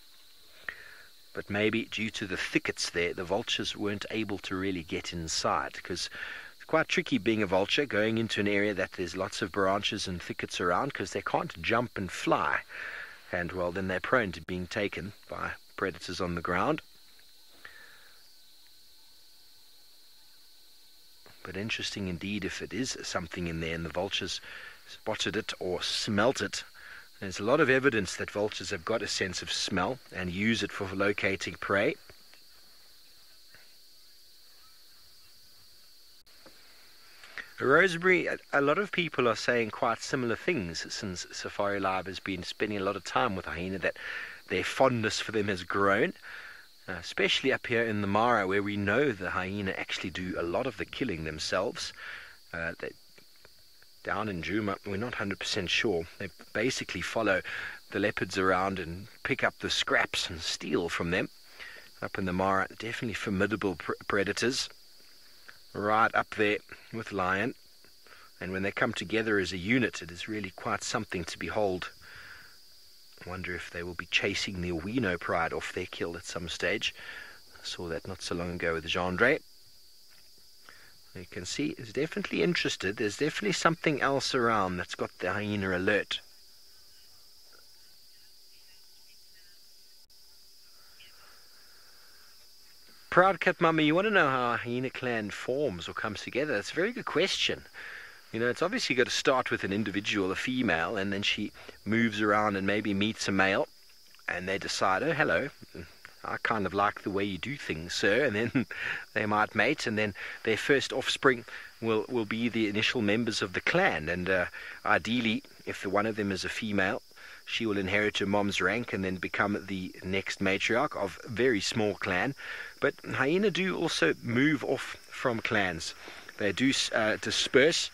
But maybe due to the thickets there, the vultures weren't able to really get inside, because it's quite tricky being a vulture, going into an area that there's lots of branches and thickets around, because they can't jump and fly. And, well, then they're prone to being taken by predators on the ground. But interesting indeed if it is something in there and the vultures spotted it or smelt it. There's a lot of evidence that vultures have got a sense of smell and use it for locating prey. Rosebery, a lot of people are saying quite similar things since SafariLive has been spending a lot of time with hyena, that their fondness for them has grown. Especially up here in the Mara, where we know the hyena actually do a lot of the killing themselves. Down in Juma, we're not 100% sure. They basically follow the leopards around and pick up the scraps and steal from them. Up in the Mara, definitely formidable predators. Right up there with lion. And when they come together as a unit, it is really quite something to behold. I wonder if they will be chasing the Owino pride off their kill at some stage. I saw that not so long ago with Gendre. You can see it's definitely interested. There's definitely something else around that's got the hyena alert. Proud Cat Mummy, you want to know how a hyena clan forms or comes together? That's a very good question. You know, it's obviously got to start with an individual, a female, and then she moves around and maybe meets a male, and they decide, oh, hello, I kind of like the way you do things, sir, and then they might mate, and then their first offspring will be the initial members of the clan, and ideally, if one of them is a female, she will inherit her mom's rank and then become the next matriarch of a very small clan. But hyena do also move off from clans. They do disperse.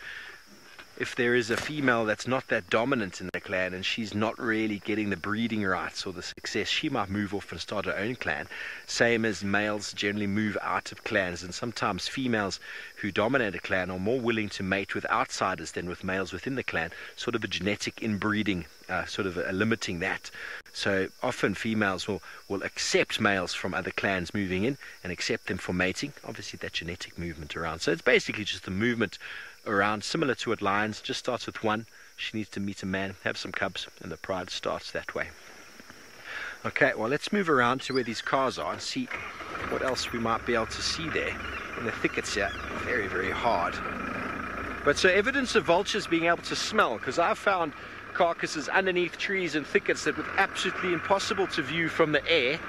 If there is a female that's not that dominant in the clan and she's not really getting the breeding rights or the success, she might move off and start her own clan. Same as males generally move out of clans, and sometimes females who dominate a clan are more willing to mate with outsiders than with males within the clan, sort of a genetic inbreeding, limiting that. So often females will accept males from other clans moving in and accept them for mating. Obviously that genetic movement around. So it's basically just the movement around, similar to what lions, just starts with one. She needs to meet a man, have some cubs, and the pride starts that way. Okay, well, let's move around to where these cars are and see what else we might be able to see there. In the thickets here, very, very hard. But so evidence of vultures being able to smell, because I've found carcasses underneath trees and thickets that were absolutely impossible to view from the air.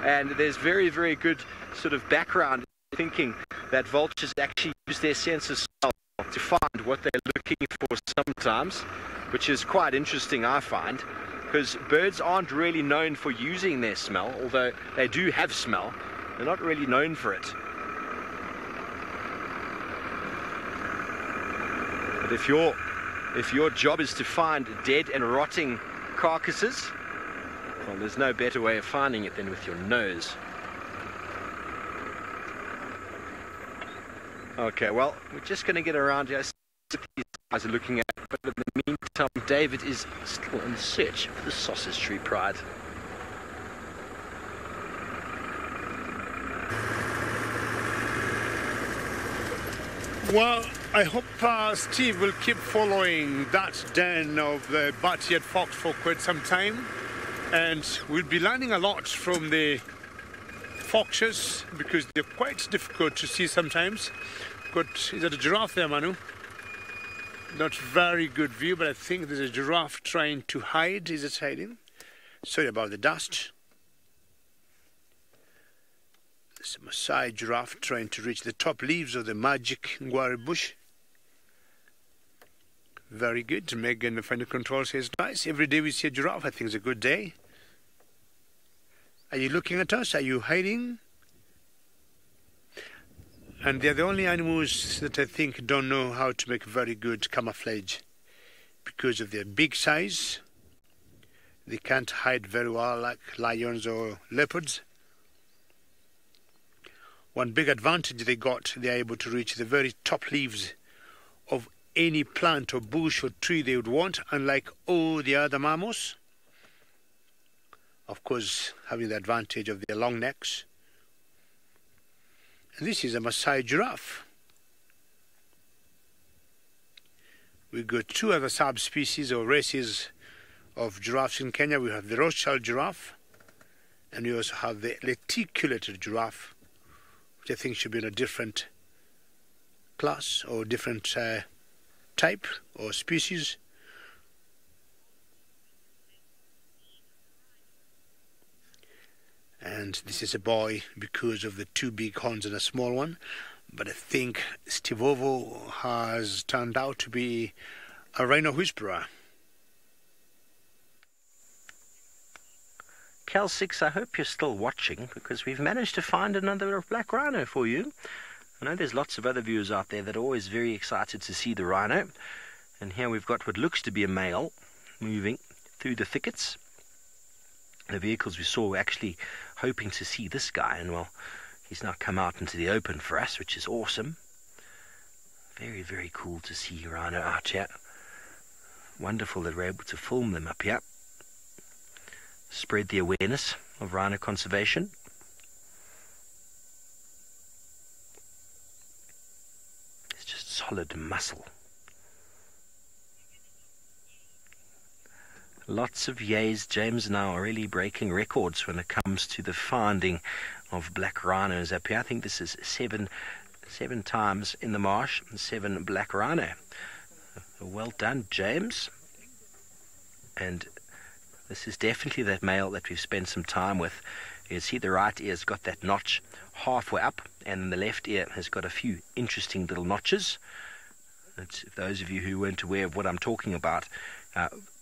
And there's very, very good sort of background thinking that vultures actually use their sense of smell to find what they're looking for sometimes, which is quite interesting, I find, because birds aren't really known for using their smell, although they do have smell. They're not really known for it. But if your job is to find dead and rotting carcasses, well, there's no better way of finding it than with your nose. Okay, well, we're just going to get around here, see what these guys are looking at, but in the meantime, David is still in search of the sausage tree pride. Well, I hope Steve will keep following that den of the bat-eared fox for quite some time, and we'll be learning a lot from the foxes because they're quite difficult to see sometimes. Is that a giraffe there, Manu? Not very good view, but I think there's a giraffe trying to hide. Is it hiding? Sorry about the dust. There's a Maasai giraffe trying to reach the top leaves of the magic Ngwari bush. Very good. Megan, the final control, says nice. Every day we see a giraffe, I think it's a good day. Are you looking at us? Are you hiding? And they're the only animals that I think don't know how to make very good camouflage. Because of their big size, they can't hide very well like lions or leopards. One big advantage they got, they're able to reach the very top leaves of any plant or bush or tree they would want, unlike all the other mammals. Of course, having the advantage of their long necks. And this is a Maasai giraffe. We've got two other subspecies or races of giraffes in Kenya. We have the Rothschild giraffe, and we also have the reticulated giraffe, which I think should be in a different class or different type or species. And this is a boy because of the two big horns and a small one. But I think Stivovo has turned out to be a rhino whisperer. Cal 6, I hope you're still watching, because we've managed to find another black rhino for you. I know there's lots of other viewers out there that are always very excited to see the rhino. And here we've got what looks to be a male moving through the thickets. The vehicles we saw were actually hoping to see this guy, and well, he's now come out into the open for us, which is awesome. Very, very cool to see rhino out here. Wonderful that we're able to film them up here. Spread the awareness of rhino conservation. It's just solid muscle. Lots of yays. James now are really breaking records when it comes to the finding of black rhinos up here. I think this is seven times in the marsh and 7 black rhino. Well done, James. And this is definitely that male that we've spent some time with. You can see the right ear's got that notch halfway up, and the left ear has got a few interesting little notches. It's, those of you who weren't aware of what I'm talking about,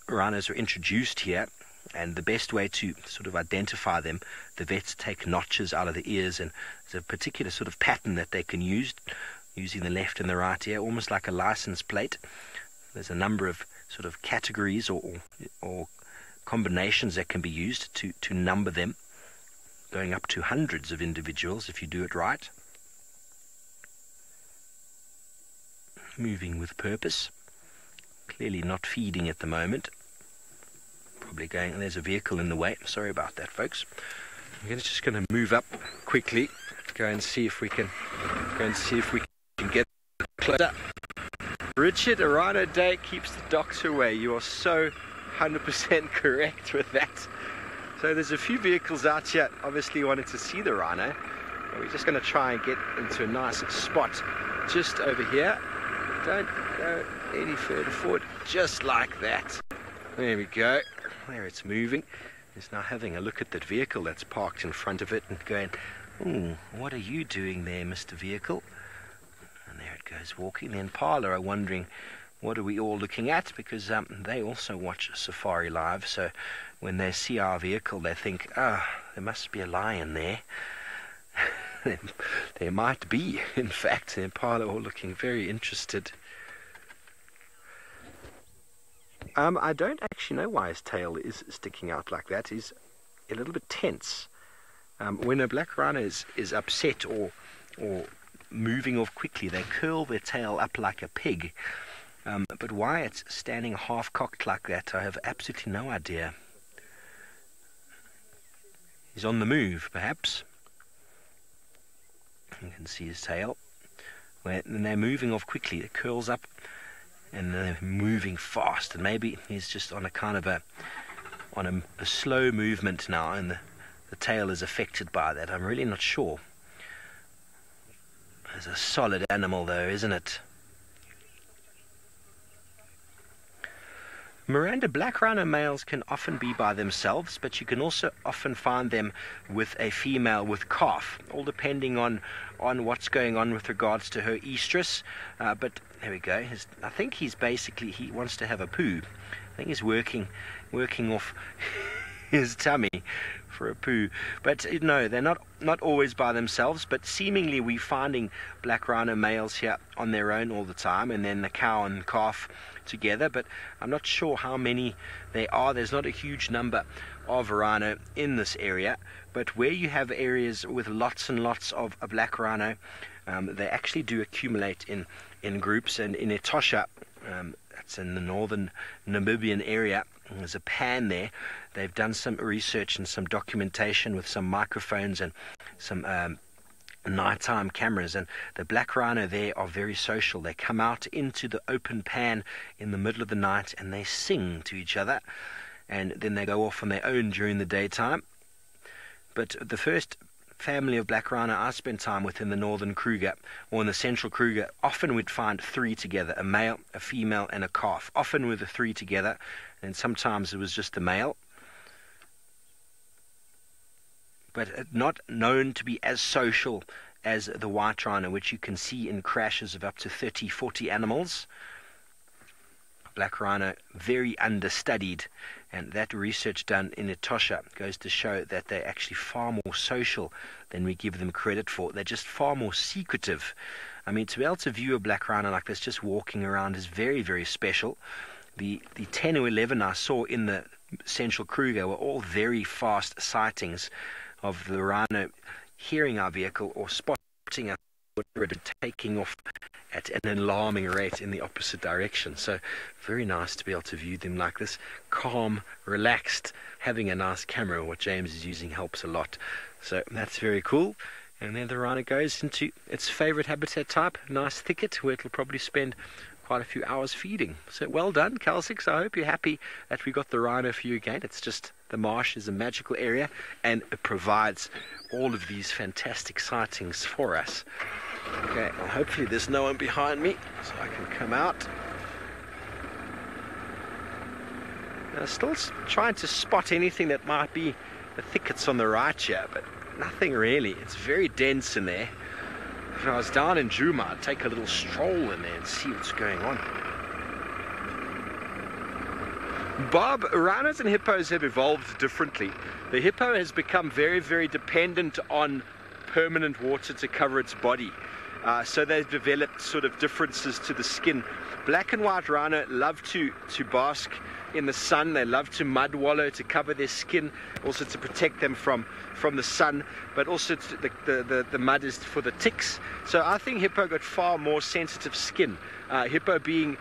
rhinos are introduced here, and the best way to sort of identify them, the vets take notches out of the ears, and there's a particular sort of pattern that they can use, using the left and the right ear, almost like a license plate. There's a number of sort of categories or combinations that can be used to number them, going up to hundreds of individuals if you do it right. Moving with purpose. Clearly not feeding at the moment. Probably going, there's a vehicle in the way. Sorry about that, folks. I'm just going to move up quickly. Go and see if we can get closer. Richard, a rhino day keeps the doctor away. You are so 100% correct with that. So there's a few vehicles out here obviously wanting to see the rhino. We're just going to try and get into a nice spot just over here. Don't go any further forward, just like that. There we go. There it's moving. It's now having a look at that vehicle that's parked in front of it and going, "Ooh, what are you doing there, Mr. Vehicle?" And there it goes walking. The Impala are wondering, what are we all looking at? Because they also watch SafariLive, so when they see our vehicle they think, "Ah, there must be a lion there." There might be, in fact. The Impala are looking very interested. I don't actually know why his tail is sticking out like that. He's a little bit tense. When a black rhino is upset or moving off quickly, they curl their tail up like a pig. But why it's standing half-cocked like that, I have absolutely no idea. He's on the move, perhaps. You can see his tail. When they're moving off quickly, it curls up, and they're moving fast. And maybe he's just on a kind of a slow movement now, and the tail is affected by that. I'm really not sure. It's a solid animal, though, isn't it? Miranda, black rhino males can often be by themselves, but you can also often find them with a female with calf, all depending on what's going on with regards to her estrus. But there we go. I think he wants to have a poo. I think he's working off his tummy for a poo. But no, they're not always by themselves, but seemingly we're finding black rhino males here on their own all the time, and then the cow and calf together, but I'm not sure how many there are. There's not a huge number of rhino in this area, but where you have areas with lots and lots of a black rhino, they actually do accumulate in groups. And in Etosha, that's in the northern Namibian area, there's a pan there. They've done some research and some documentation with some microphones and some nighttime cameras, and the black rhino there are very social. They come out into the open pan in the middle of the night and they sing to each other, and then they go off on their own during the daytime. But the first family of black rhino I spent time with in the northern Kruger or in the central Kruger often would find three together, a male, a female and a calf, often with the three together, and sometimes it was just the male. But not known to be as social as the white rhino, which you can see in crashes of up to 30, 40 animals. Black rhino, very understudied, and that research done in Etosha goes to show that they're actually far more social than we give them credit for. They're just far more secretive. I mean, to be able to view a black rhino like this just walking around is very, very special. The 10 or 11 I saw in the central Kruger were all very fast sightings of the rhino hearing our vehicle or spotting us and taking off at an alarming rate in the opposite direction. So very nice to be able to view them like this, calm, relaxed. Having a nice camera, what James is using, helps a lot. So that's very cool. And then the rhino goes into its favorite habitat type, nice thicket, where it'll probably spend quite a few hours feeding. So well done, Cal6. I hope you're happy that we got the rhino for you again. It's just, the marsh is a magical area and it provides all of these fantastic sightings for us. Okay, well, hopefully there's no one behind me so I can come out. I'm still trying to spot anything that might be the thickets on the right here, but nothing really. It's very dense in there. If I was down in Juma, I'd take a little stroll in there and see what's going on. Bob, rhinos and hippos have evolved differently. The hippo has become very, very dependent on permanent water to cover its body. So they've developed sort of differences to the skin. Black and white rhino love to bask in the sun. They love to mud wallow to cover their skin, also to protect them from the sun, but also the mud is for the ticks. So I think hippo got far more sensitive skin. Hippo being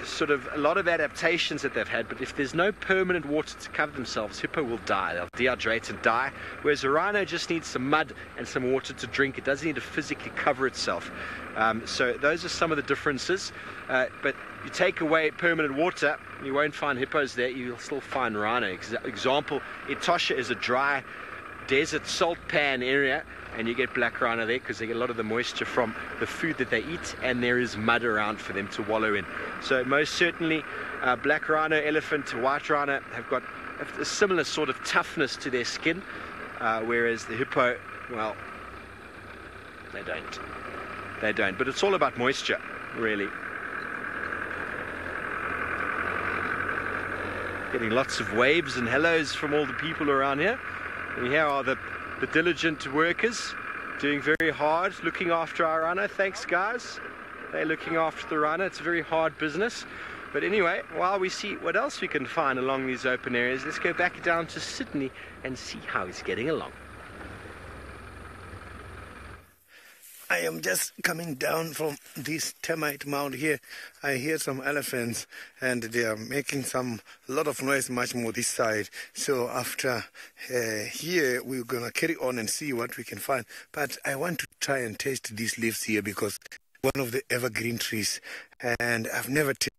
sort of a lot of adaptations that they've had, but if there's no permanent water to cover themselves, hippo will die. They'll dehydrate and die, whereas a rhino just needs some mud and some water to drink. It doesn't need to physically cover itself. So those are some of the differences. But you take away permanent water, you won't find hippos there. You'll still find rhino. Example, Etosha is a dry desert salt pan area, and you get black rhino there because they get a lot of the moisture from the food that they eat, and there is mud around for them to wallow in. So most certainly black rhino, elephant, white rhino have got a similar sort of toughness to their skin, whereas the hippo, well, they don't. But it's all about moisture, really. Getting lots of waves and hellos from all the people around here. And here are the diligent workers doing very hard, looking after our rhino. Thanks, guys. They're looking after the rhino. It's a very hard business. But anyway, while we see what else we can find along these open areas, let's go back down to Sydney and see how he's getting along. I am just coming down from this termite mound here. I hear some elephants and they are making a lot of noise, much more this side. So after here, we're going to carry on and see what we can find. But I want to try and taste these leaves here because one of the evergreen trees, and I've never tasted.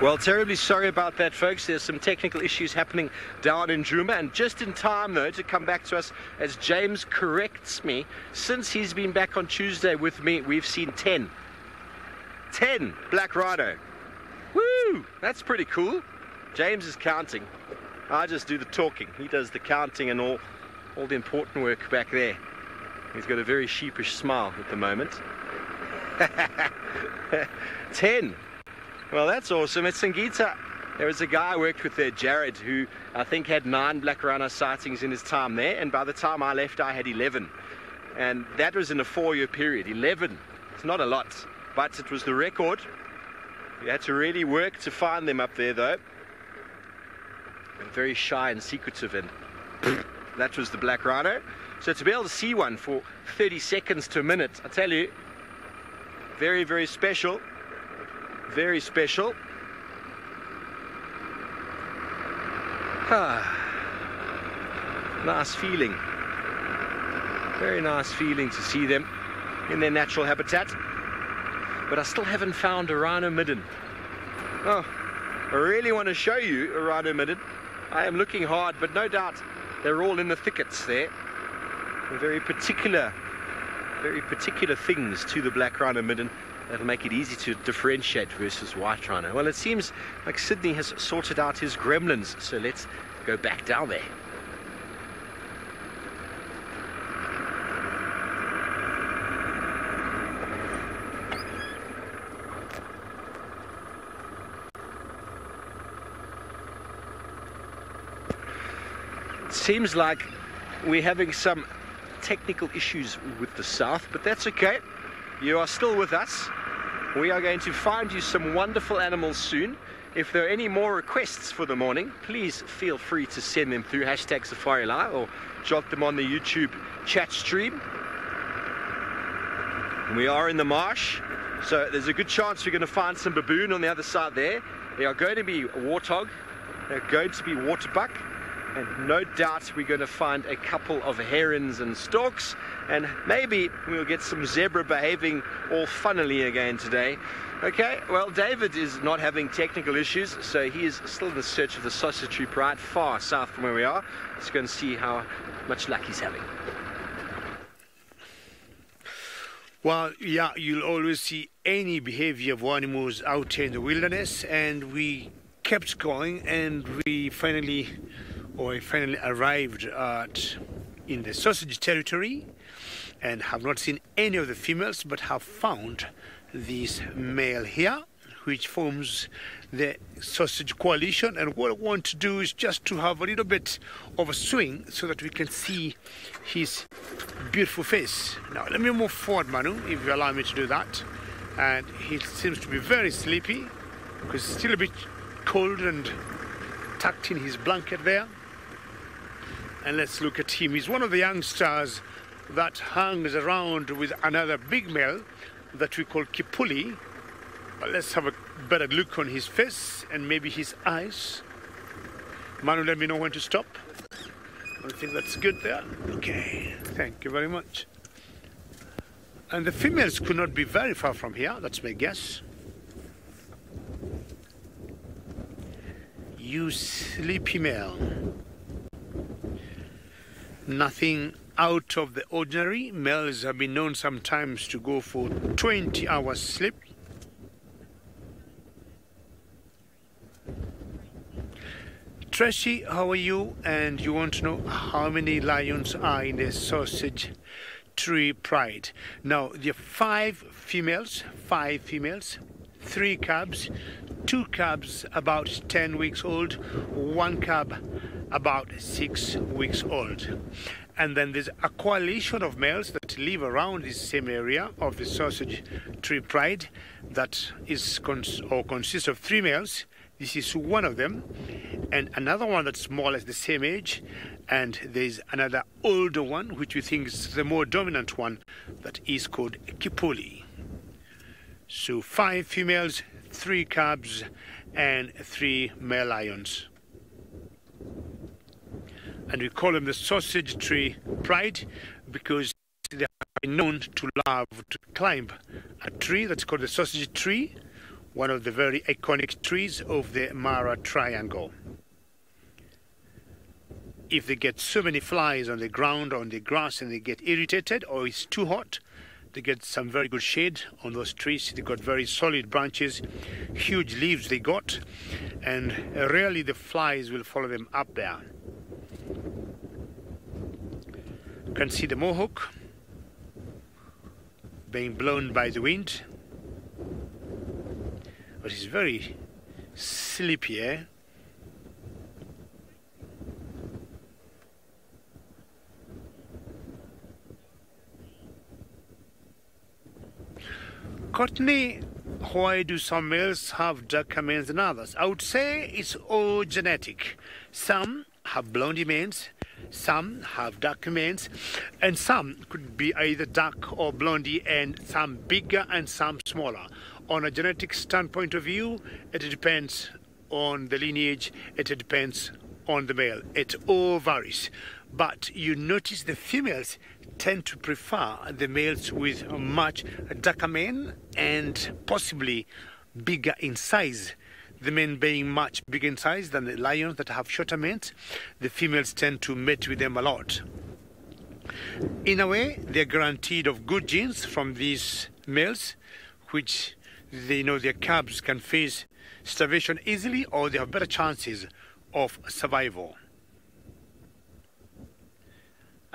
Well, terribly sorry about that, folks. There's some technical issues happening down in Djuma, and just in time, though, to come back to us as James corrects me. Since he's been back on Tuesday with me, we've seen 10 black rhino. Woo! That's pretty cool. James is counting. I just do the talking. He does the counting and all the important work back there. He's got a very sheepish smile at the moment. 10. Well, that's awesome. At Singita, there was a guy I worked with there, Jared, who I think had 9 black rhino sightings in his time there, and by the time I left, I had 11. And that was in a 4-year period. 11. It's not a lot, but it was the record. You had to really work to find them up there, though. And very shy and secretive, and that was the black rhino. So to be able to see one for 30 seconds to a minute, I tell you, very, very special. Very special. Nice feeling. Very nice feeling to see them in their natural habitat. But I still haven't found a rhino midden. Oh, I really want to show you a rhino midden. I am looking hard, but no doubt they're all in the thickets there. And very particular things to the black rhino midden that'll make it easy to differentiate versus white rhino. Well, it seems like Sydney has sorted out his gremlins, so let's go back down there. It seems like we're having some technical issues with the south, but that's okay. You are still with us. We are going to find you some wonderful animals soon. If there are any more requests for the morning, please feel free to send them through #SafariLive or jot them on the YouTube chat stream. We are in the marsh, so there's a good chance we're going to find some baboon on the other side there. There are going to be a warthog, there are going to be waterbuck, and no doubt we're going to find a couple of herons and storks, and maybe we'll get some zebra behaving all funnily again today. Okay, well, David is not having technical issues, so he is still in the search of the sausage troop right far south from where we are. Let's go and see how much luck he's having. Well, yeah, you'll always see any behavior of animals out here in the wilderness, and we kept going, and I finally arrived in the sausage territory, and have not seen any of the females, but have found this male here which forms the sausage coalition. And what I want to do is just to have a little bit of a swing so that we can see his beautiful face. Now let me move forward, Manu, if you allow me to do that. And he seems to be very sleepy because he's still a bit cold and tucked in his blanket there. And let's look at him. He's one of the youngsters that hangs around with another big male that we call Kipuli. But let's have a better look on his face and maybe his eyes. Manu, let me know when to stop. I think that's good there. Okay, thank you very much. And the females could not be very far from here, that's my guess. You sleepy male. Nothing out of the ordinary. Males have been known sometimes to go for 20 hours sleep. Tracy, how are you? And you want to know how many lions are in the sausage tree pride. Now, there are 5 females, 3 cubs, 2 cubs about 10 weeks old, 1 cub about 6 weeks old. And then there's a coalition of males that live around this same area of the sausage tree pride that is consists of 3 males. This is one of them, and another one that's more or less the same age, and there's another older one which we think is the more dominant one that is called Kipuli. So 5 females, 3 cubs, and 3 male lions. And we call them the sausage tree pride because they have been known to love to climb a tree that's called the sausage tree, one of the very iconic trees of the Mara Triangle. If they get so many flies on the ground, on the grass, and they get irritated or it's too hot, they get some very good shade on those trees. They got very solid branches, huge leaves they got, and rarely the flies will follow them up there. You can see the mohawk being blown by the wind. But it's very sleepy, eh? Courtney, why do some males have darker manes than others? I would say it's all genetic. Some have blondie manes, some have dark manes, and some could be either dark or blondie, and some bigger and some smaller. On a genetic standpoint of view, it depends on the lineage, it depends on the male. It all varies. But you notice the females tend to prefer the males with a much darker mane and possibly bigger in size. The men being much bigger in size than the lions that have shorter manes, the females tend to mate with them a lot. In a way, they're guaranteed of good genes from these males, which they know their cubs can face starvation easily, or they have better chances of survival.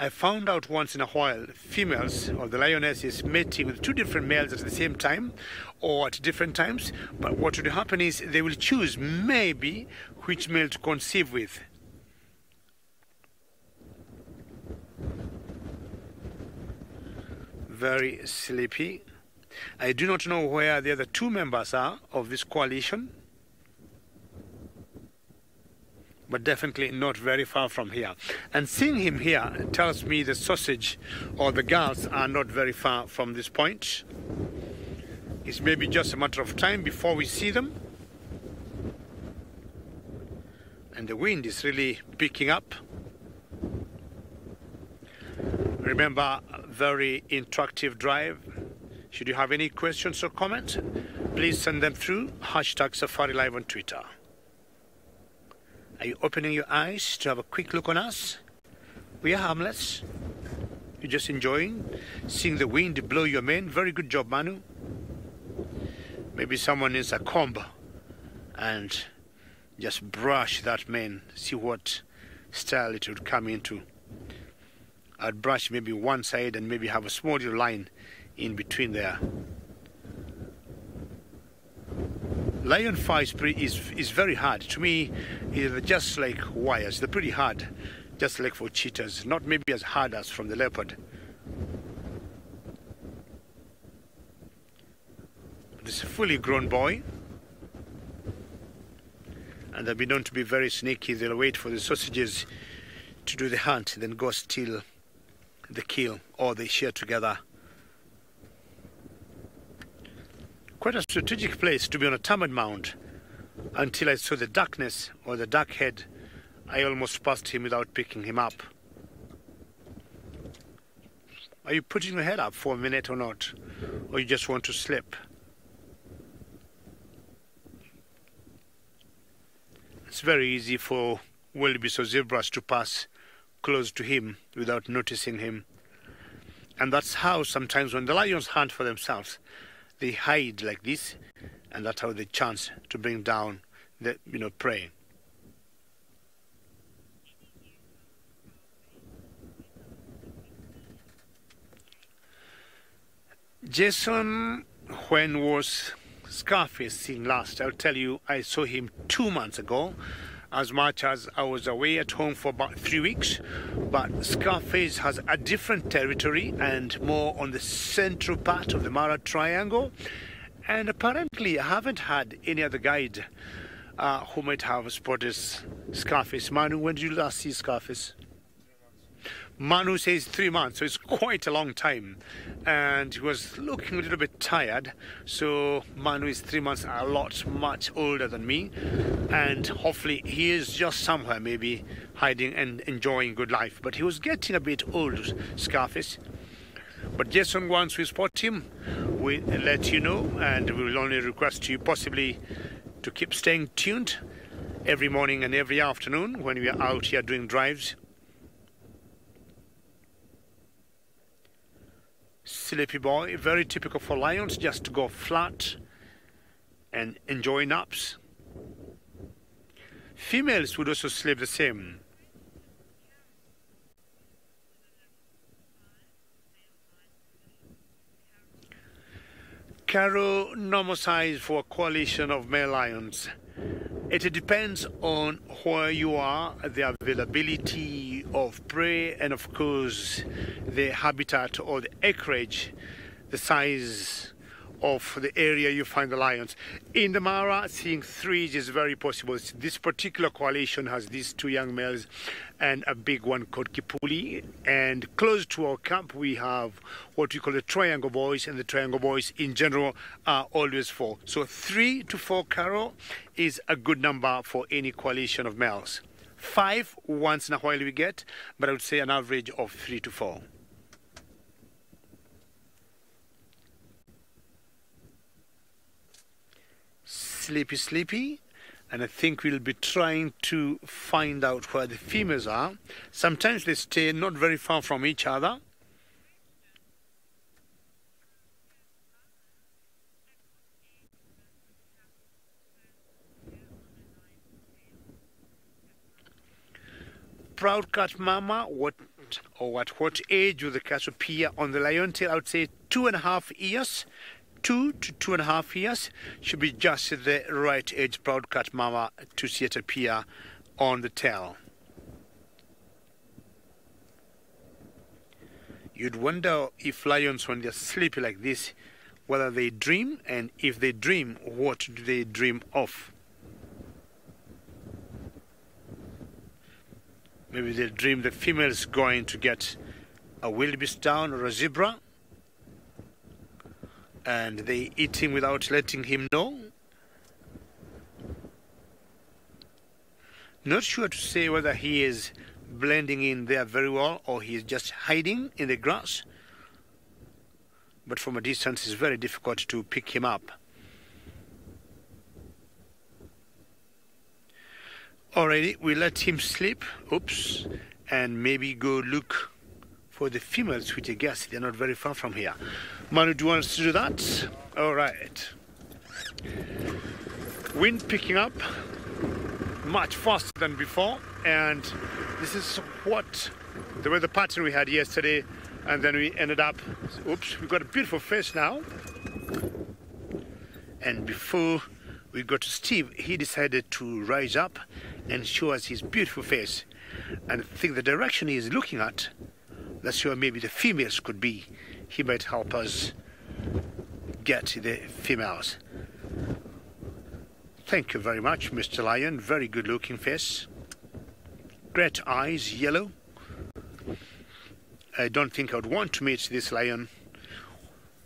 I found out once in a while females or the lionesses mating with 2 different males at the same time or at different times, but what would happen is they will choose maybe which male to conceive with. Very sleepy. I do not know where the other 2 members are of this coalition, but definitely not very far from here. And seeing him here tells me the sausage or the girls are not very far from this point. It's maybe just a matter of time before we see them. And the wind is really picking up. Remember, very interactive drive. Should you have any questions or comments, please send them through #SafariLive on Twitter. Are you opening your eyes to have a quick look on us? We are harmless. You're just enjoying seeing the wind blow your mane. Very good job, Manu. Maybe someone needs a comb and just brush that mane. See what style it would come into. I'd brush maybe one side and maybe have a small little line in between there. Lion fur is very hard. To me, they're just like wires. They're pretty hard, just like for cheetahs. Not maybe as hard as from the leopard. This fully grown boy. And they've been known to be very sneaky. They'll wait for the sausages to do the hunt, then go steal the kill, or they share together. Quite a strategic place to be on a termite mound. Until I saw the darkness, or the dark head, I almost passed him without picking him up. Are you putting your head up for a minute or not? Or you just want to sleep? It's very easy for wildebeest or zebras to pass close to him without noticing him. And that's how sometimes when the lions hunt for themselves, they hide like this, and that's how they chance to bring down the prey. Jason, when was Scarface seen last? I'll tell you, I saw him 2 months ago, as much as I was away at home for about 3 weeks. But Scarface has a different territory and more on the central part of the Mara Triangle. And apparently I haven't had any other guide who might have spotted Scarface. Manu, when did you last see Scarface? Manu says 3 months, so it's quite a long time. And he was looking a little bit tired. So Manu is 3 months, much older than me. And hopefully he is just somewhere, maybe hiding and enjoying good life. But he was getting a bit old, Scarface. But Jason, once we spot him, we'll let you know. And we will only request you possibly to keep staying tuned every morning and every afternoon when we are out here doing drives. Sleepy boy, very typical for lions, just to go flat and enjoy naps. Females would also sleep the same. Caro, normal size for a coalition of male lions. It depends on where you are, the availability of prey, and of course the habitat or the acreage, the size of the area you find the lions. In the Mara, seeing 3 is very possible. This particular coalition has these 2 young males and a big one called Kipuli. And close to our camp, we have what we call the triangle boys, and the triangle boys in general are always 4. So 3 to 4, Carol, is a good number for any coalition of males. 5 once in a while we get, but I would say an average of 3 to 4. Sleepy, and I think we'll be trying to find out where the females are. Sometimes they stay not very far from each other. Proud cat mama, what age will the cats appear on the lion tail? I would say 2.5 years. 2 to 2.5 years should be just the right age, proud cat mama, to see it appear on the tail. You'd wonder if lions, when they're sleepy like this, whether they dream, and if they dream, what do they dream of? Maybe they dream the female's going to get a wildebeest down or a zebra, and they eat him without letting him know. Not sure to say whether he is blending in there very well or he is just hiding in the grass. But from a distance it's very difficult to pick him up. Alrighty, we let him sleep. Oops. And maybe go look for the females, which I guess they're not very far from here. Manu, do you want us to do that? All right. Wind picking up much faster than before, and this is the weather pattern we had yesterday, and then we ended up, oops, we've got a beautiful fish now. And before we got Steve. He decided to rise up and show us his beautiful face. And I think the direction he is looking at, that's where maybe the females could be. He might help us get the females. Thank you very much, Mr. Lion. Very good looking face. Great eyes, yellow. I don't think I would want to meet this lion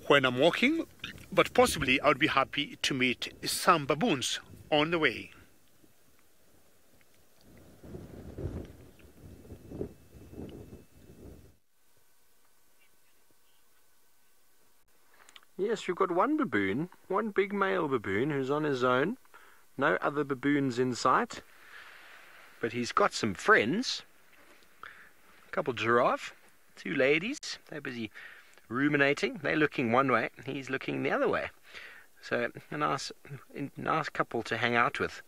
when I'm walking, but possibly I would be happy to meet some baboons on the way. Yes, we've got one baboon, one big male baboon who's on his own. No other baboons in sight. But he's got some friends. A couple giraffe, two ladies. They're busy ruminating. They're looking one way, he's looking the other way. So a nice couple to hang out with.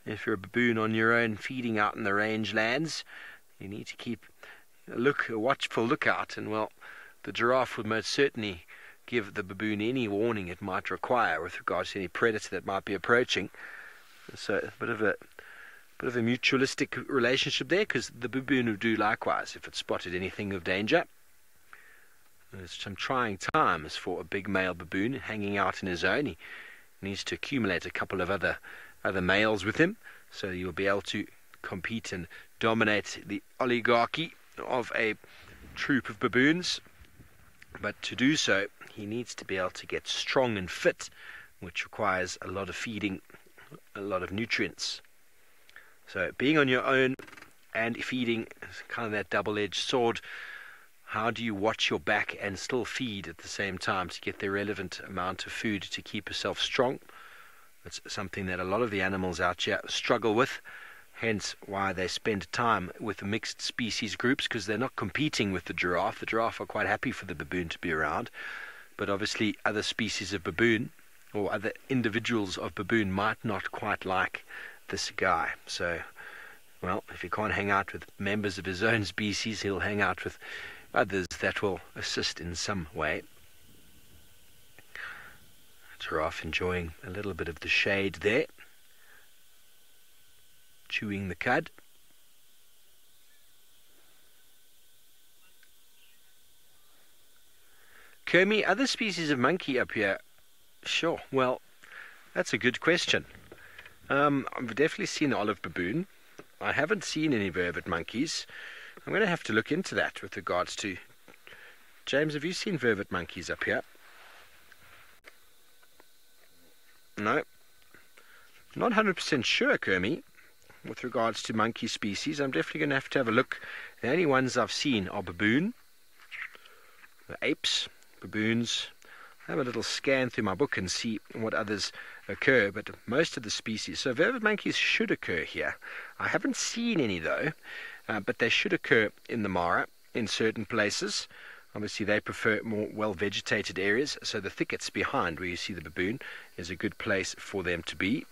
If you're a baboon on your own feeding out in the rangelands, you need to keep a watchful lookout. And well, the giraffe would most certainly give the baboon any warning it might require with regards to any predator that might be approaching. So a bit of a mutualistic relationship there, because the baboon would do likewise if it spotted anything of danger. There's some trying times for a big male baboon hanging out in his own. He needs to accumulate a couple of other males with him, so you'll be able to compete and dominate the oligarchy of a troop of baboons. But to do so, he needs to be able to get strong and fit, which requires a lot of feeding, a lot of nutrients. So being on your own and feeding is kind of that double-edged sword. How do you watch your back and still feed at the same time to get the relevant amount of food to keep yourself strong? It's something that a lot of the animals out here struggle with, hence why they spend time with mixed species groups, because they're not competing with the giraffe. The giraffe are quite happy for the baboon to be around, but obviously other species of baboon or other individuals of baboon might not quite like this guy. So, well, if he can't hang out with members of his own species, he'll hang out with others that will assist in some way. Giraffe enjoying a little bit of the shade there, chewing the cud. Kermie, other species of monkey up here? Sure, well, that's a good question. I've definitely seen olive baboon. I haven't seen any vervet monkeys. I'm going to have to look into that with regards to... James, have you seen vervet monkeys up here? No. Not 100% sure, Kermie, with regards to monkey species. I'm definitely going to have a look. The only ones I've seen are baboon, the apes, baboons. I have a little scan through my book and see what others occur, but most of the species. So vervet monkeys should occur here. I haven't seen any though, but they should occur in the Mara in certain places. Obviously they prefer more well-vegetated areas, so the thickets behind where you see the baboon is a good place for them to be.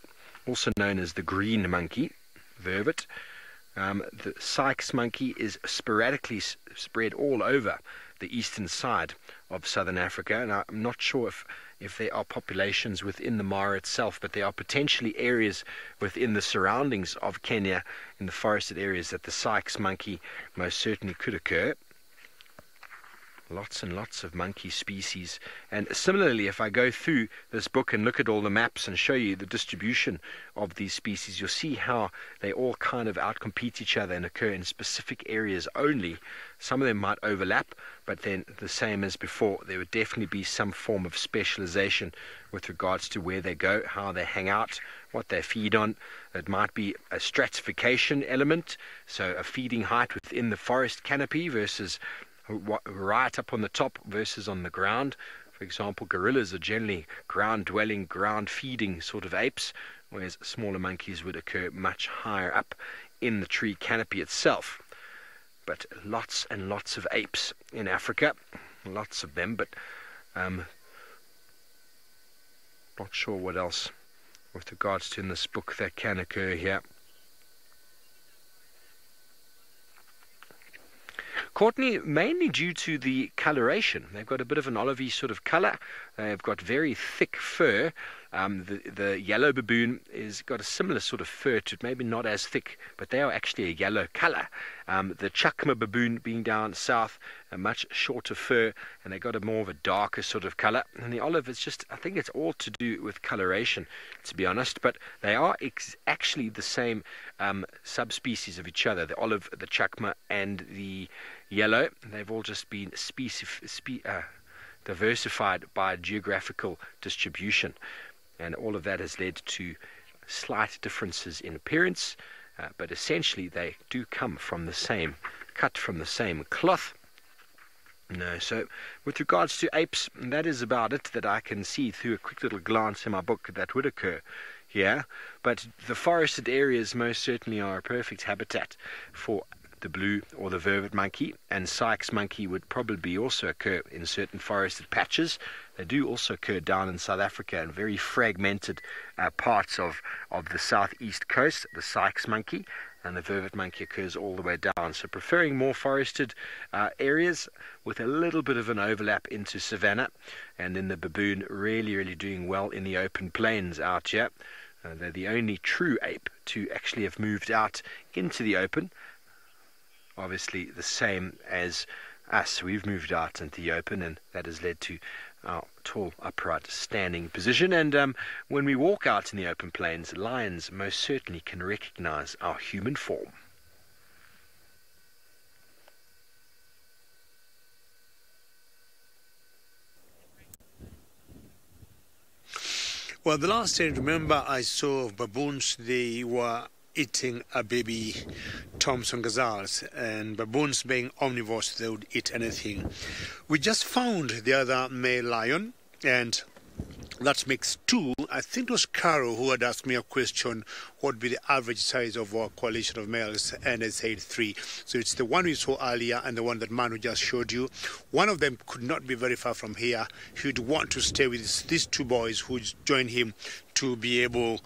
Also known as the green monkey, vervet. The Sykes monkey is sporadically spread all over the eastern side of southern Africa, and I'm not sure if there are populations within the Mara itself, but there are potentially areas within the surroundings of Kenya in the forested areas that the Sykes monkey most certainly could occur. Lots and lots of monkey species. And similarly, if I go through this book and look at all the maps and show you the distribution of these species, you'll see how they all kind of outcompete each other and occur in specific areas only. Some of them might overlap, but then the same as before, there would definitely be some form of specialization with regards to where they go, how they hang out, what they feed on. It might be a stratification element, so a feeding height within the forest canopy versus right up on the top versus on the ground. For example, gorillas are generally ground-dwelling, ground-feeding sort of apes, whereas smaller monkeys would occur much higher up in the tree canopy itself. But lots and lots of apes in Africa, lots of them, but not sure what else with regards to in this book that can occur here. Courtney, mainly due to the coloration. They've got a bit of an olivey sort of colour. They've got very thick fur, The yellow baboon is got a similar sort of fur to it, maybe not as thick, but they are actually a yellow color. The chakma baboon being down south, a much shorter fur, and they got a more of a darker sort of color. And the olive is just, I think it's all to do with coloration, to be honest, but they are actually the same subspecies of each other, the olive, the chakma, and the yellow. They've all just been diversified by geographical distribution, and all of that has led to slight differences in appearance, but essentially they do come from the same, cut from the same cloth. No, so with regards to apes, that is about it that I can see through a quick little glance in my book that would occur here. But the forested areas most certainly are a perfect habitat for the blue or the vervet monkey, and Sykes monkey would probably also occur in certain forested patches. They do also occur down in South Africa in very fragmented parts of the southeast coast, the Sykes monkey, and the vervet monkey occurs all the way down. So preferring more forested areas with a little bit of an overlap into savanna, and then the baboon really doing well in the open plains out here. They're the only true ape to actually have moved out into the open. Obviously the same as us, we've moved out into the open, and that has led to our tall, upright, standing position. And when we walk out in the open plains, lions most certainly can recognize our human form. Well, the last time, remember, I saw baboons. They were eating a baby Thompson gazelles, and baboons being omnivores, they would eat anything. We just found the other male lion, and that makes two. I think it was Caro who had asked me a question, what would be the average size of our coalition of males, and I said 3. So it's the one we saw earlier and the one that Manu just showed you. One of them could not be very far from here. He would want to stay with these 2 boys who would join him to be able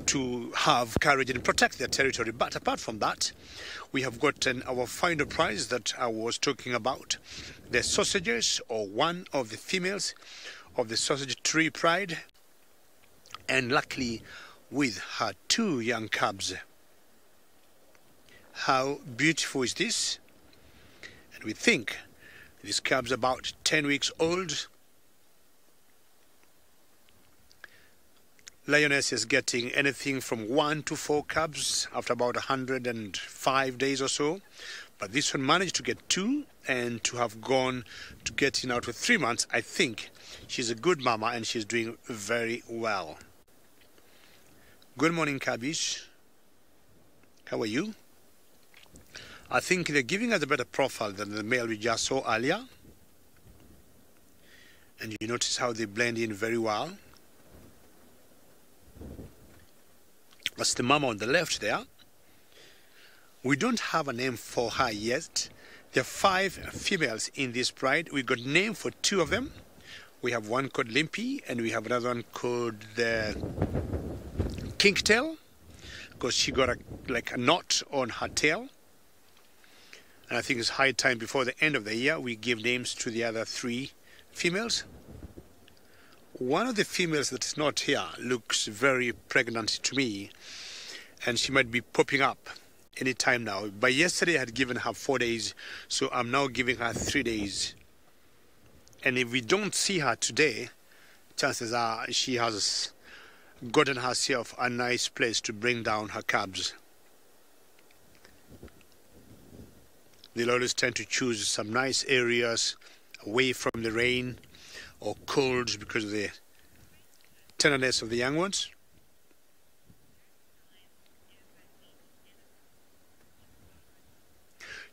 to have courage and protect their territory. But apart from that, we have gotten our final prize that I was talking about. The sausages, or one of the females of the sausage tree pride, and luckily with her 2 young cubs. How beautiful is this? And we think these cubs are about 10 weeks old. Lioness is getting anything from 1 to 4 cubs after about 105 days or so. But this one managed to get 2, and to have gone to getting out with 3 months, I think she's a good mama and she's doing very well. Good morning, Cabbage. How are you? I think they're giving us a better profile than the male we just saw earlier. And you notice how they blend in very well. That's the mama on the left there. We don't have a name for her yet. There are 5 females in this pride. We got name for 2 of them. We have one called Limpy, and we have another one called the Kinktail, because she got like a knot on her tail. And I think it's high time before the end of the year we give names to the other 3 females. One of the females that is not here looks very pregnant to me, and she might be popping up any time now. By yesterday I had given her 4 days, so I'm now giving her 3 days. And if we don't see her today, chances are she has gotten herself a nice place to bring down her cubs. They'll always tend to choose some nice areas away from the rain or cold because of the tenderness of the young ones.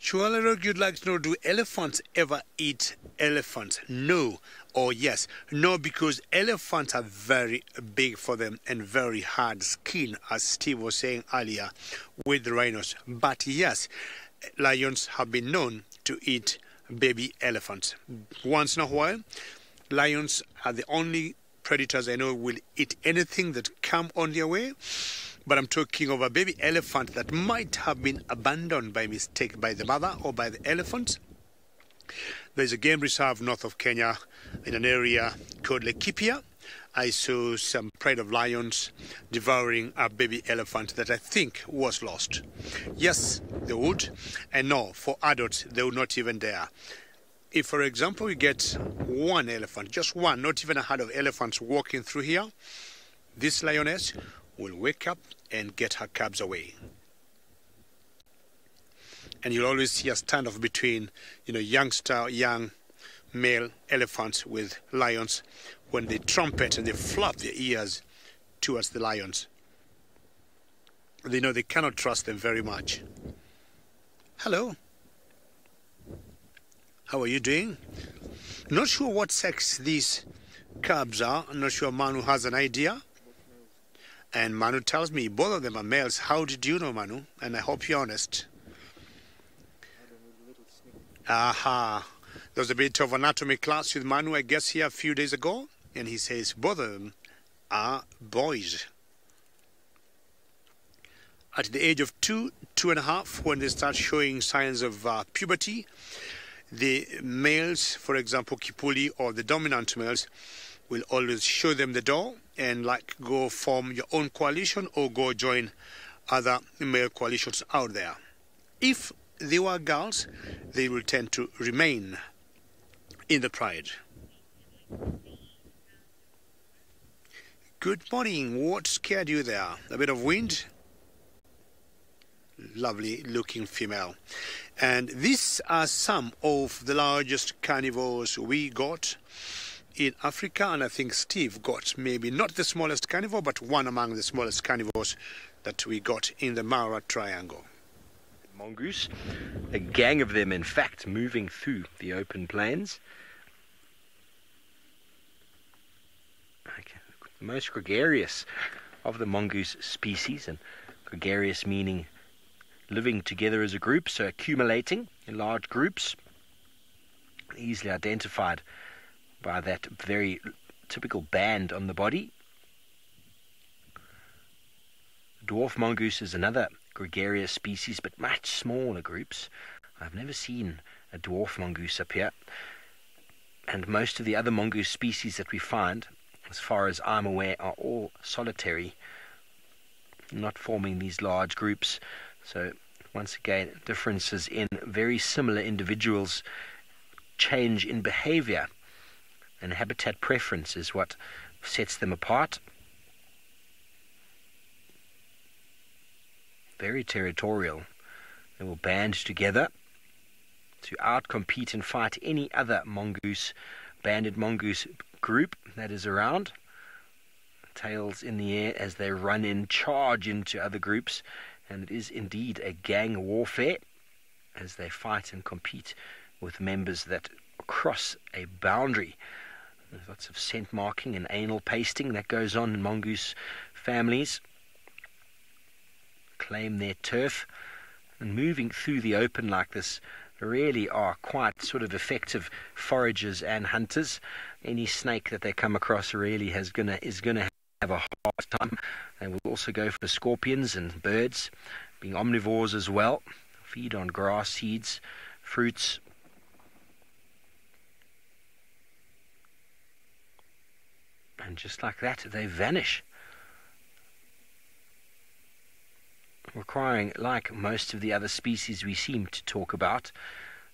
Shualarok, you'd like to know, do elephants ever eat elephants? No or yes. No, because elephants are very big for them and very hard skin, as Steve was saying earlier with the rhinos. But yes, lions have been known to eat baby elephants. Once in a while, lions are the only predators I know will eat anything that come on their way. But I'm talking of a baby elephant that might have been abandoned by mistake by the mother or by the elephant. There's a game reserve north of Kenya in an area called Laikipia, I saw some pride of lions devouring a baby elephant that I think was lost. Yes, they would, and no, for adults, they would not even dare. If, for example, we get one elephant, just one, not even a herd of elephants walking through here, this lioness will wake up and get her cubs away. And you'll always see a standoff between, young male elephants with lions when they trumpet and they flap their ears towards the lions. They know they cannot trust them very much. Hello. How are you doing? Not sure what sex these cubs are. I'm not sure Manu has an idea. And Manu tells me both of them are males. How did you know, Manu? And I hope you're honest. Aha. There was a bit of anatomy class with Manu, I guess, here a few days ago. And he says both of them are boys. At the age of 2.5, when they start showing signs of puberty, the males, for example, Kipuli or the dominant males, will always show them the door and go form your own coalition or go join other male coalitions out there. If they were girls, they will tend to remain in the pride. Good morning. What scared you there? A bit of wind? Lovely looking female. And these are some of the largest carnivores we got in Africa, and I think Steve got maybe not the smallest carnivore, but one among the smallest carnivores that we got in the Mara Triangle. Mongoose, a gang of them in fact moving through the open plains. Okay. The most gregarious of the mongoose species, and gregarious meaning living together as a group, so accumulating in large groups, easily identified by that very typical band on the body. Dwarf mongoose is another gregarious species, but much smaller groups. I've never seen a dwarf mongoose up here, and most of the other mongoose species that we find, as far as I'm aware, are all solitary, not forming these large groups. So once again, differences in very similar individuals, change in behavior and habitat preference is what sets them apart. Very territorial. They will band together to outcompete and fight any other banded mongoose group that is around. Tails in the air as they charge into other groups, and it is indeed a gang warfare as they fight and compete with members that cross a boundary. There's lots of scent marking and anal pasting that goes on in mongoose families. Claim their turf, and moving through the open like this really are quite sort of effective foragers and hunters. Any snake that they come across really is gonna have a hard time. They will also go for scorpions and birds, being omnivores as well. Feed on grass, seeds, fruits. And just like that, they vanish, requiring, like most of the other species we seem to talk about,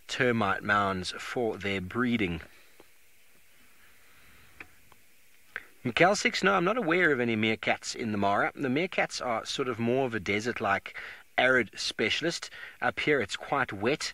termite mounds for their breeding. Mikhail 6, no, I'm not aware of any meerkats in the Mara. The meerkats are sort of more of a desert-like arid specialist. Up here it's quite wet,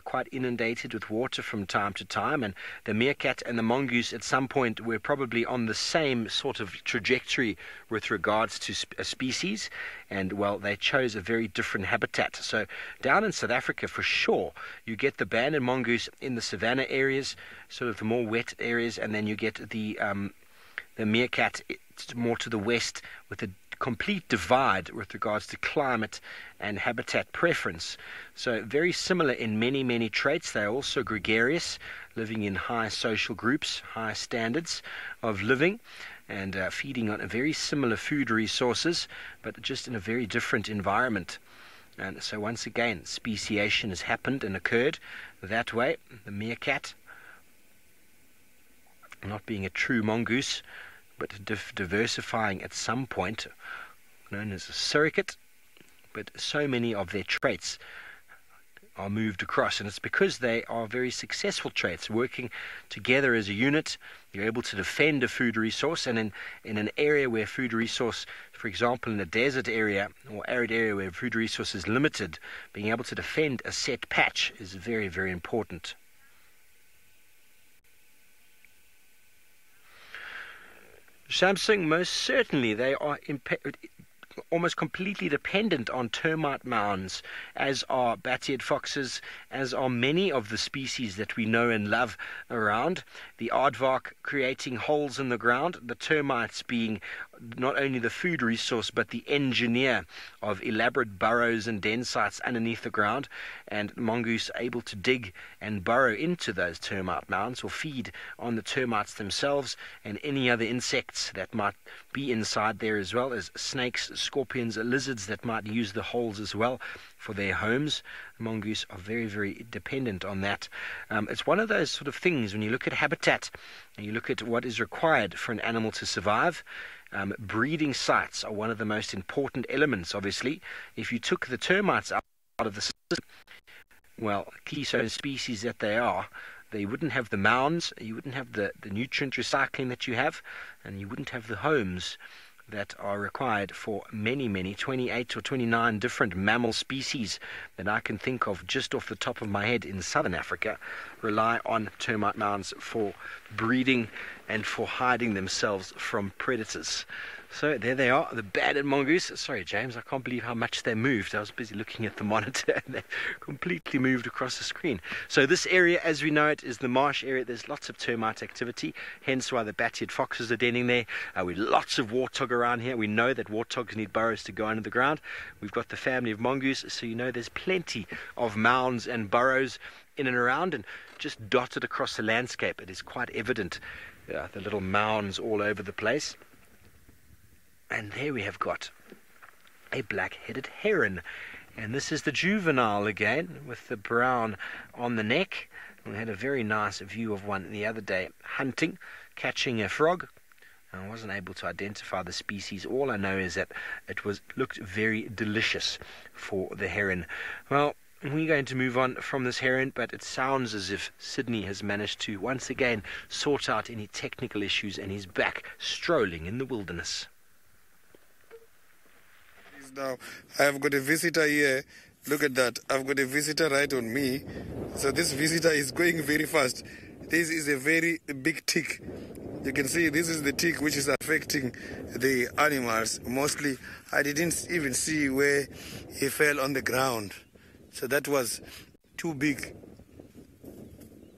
quite inundated with water from time to time, and the meerkat and the mongoose at some point were probably on the same sort of trajectory with regards to a species, and well, they chose a very different habitat. So down in South Africa for sure you get the banded mongoose in the savanna areas, sort of the more wet areas, and then you get the meerkat more to the west, with a complete divide with regards to climate and habitat preference. So very similar in many traits. They are also gregarious, living in high social groups, high standards of living, and feeding on very similar food resources, but just in a very different environment. And so once again, speciation has happened and occurred that way. The meerkat, not being a true mongoose, but diversifying at some point, known as a surrogate, but so many of their traits are moved across, and it's because they are very successful traits. Working together as a unit, you're able to defend a food resource, and in an area where food resource, for example in a desert area or arid area where food resource is limited, being able to defend a set patch is very, very important. Samsung, most certainly they are almost completely dependent on termite mounds, as are bat-eared foxes, as are many of the species that we know and love around. The aardvark creating holes in the ground, the termites being not only the food resource but the engineer of elaborate burrows and den sites underneath the ground, and mongoose able to dig and burrow into those termite mounds or feed on the termites themselves and any other insects that might be inside there, as well as snakes, scorpions, lizards that might use the holes as well for their homes. Mongoose are very, very dependent on that. It's one of those sort of things when you look at habitat and you look at what is required for an animal to survive. Breeding sites are one of the most important elements, obviously. If you took the termites out of the system, well, keystone species that they are, they wouldn't have the mounds, you wouldn't have the nutrient recycling that you have, and you wouldn't have the homes that are required for many, 28 or 29 different mammal species that I can think of just off the top of my head in southern Africa, rely on termite mounds for breeding and for hiding themselves from predators. So there they are, the banded mongoose. Sorry, James, I can't believe how much they moved. I was busy looking at the monitor and they completely moved across the screen. So this area, as we know it, is the marsh area. There's lots of termite activity, hence why the bat-eared foxes are denning there. With lots of warthog around here. We know that warthogs need burrows to go under the ground. We've got the family of mongoose, so you know there's plenty of mounds and burrows in and around, and just dotted across the landscape. It is quite evident, the little mounds all over the place. And there we have got a black-headed heron. And this is the juvenile again, with the brown on the neck. We had a very nice view of one the other day hunting, catching a frog. I wasn't able to identify the species. All I know is that it looked very delicious for the heron. Well, we're going to move on from this heron, but it sounds as if Sydney has managed to once again sort out any technical issues and he's back strolling in the wilderness. Now, I've got a visitor here. Look at that. I've got a visitor right on me. So this visitor is going very fast. This is a very big tick. You can see this is the tick which is affecting the animals. Mostly, I didn't even see where he fell on the ground. So that was too big.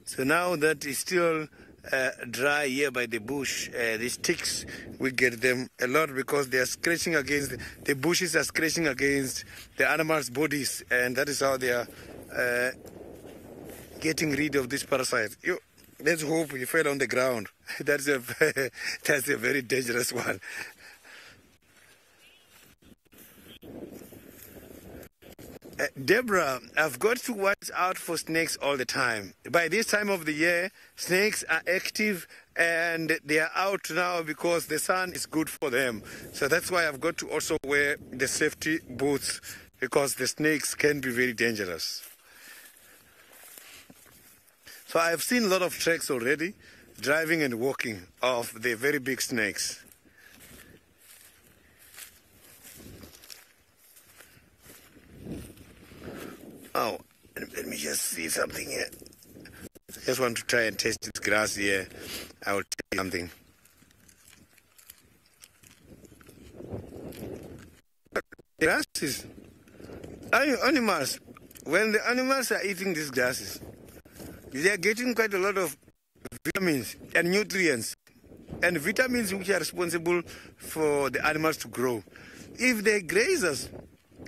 So now that is still dry here by the bush, these ticks, we get them a lot because they are scratching against, the bushes are scratching against the animals' bodies, and that is how they are getting rid of this parasite. Let's hope he fell on the ground. That's a very dangerous one. Deborah, I've got to watch out for snakes all the time. By this time of the year, snakes are active and they are out now because the sun is good for them. So that's why I've got to also wear the safety boots, because the snakes can be very dangerous. So I've seen a lot of tracks already, driving and walking, of the very big snakes. Oh, let me just see something here. I just want to try and taste this grass here. I will tell you something. Grasses. Animals. When the animals are eating these grasses, they are getting quite a lot of vitamins and nutrients. And vitamins which are responsible for the animals to grow. If the grazers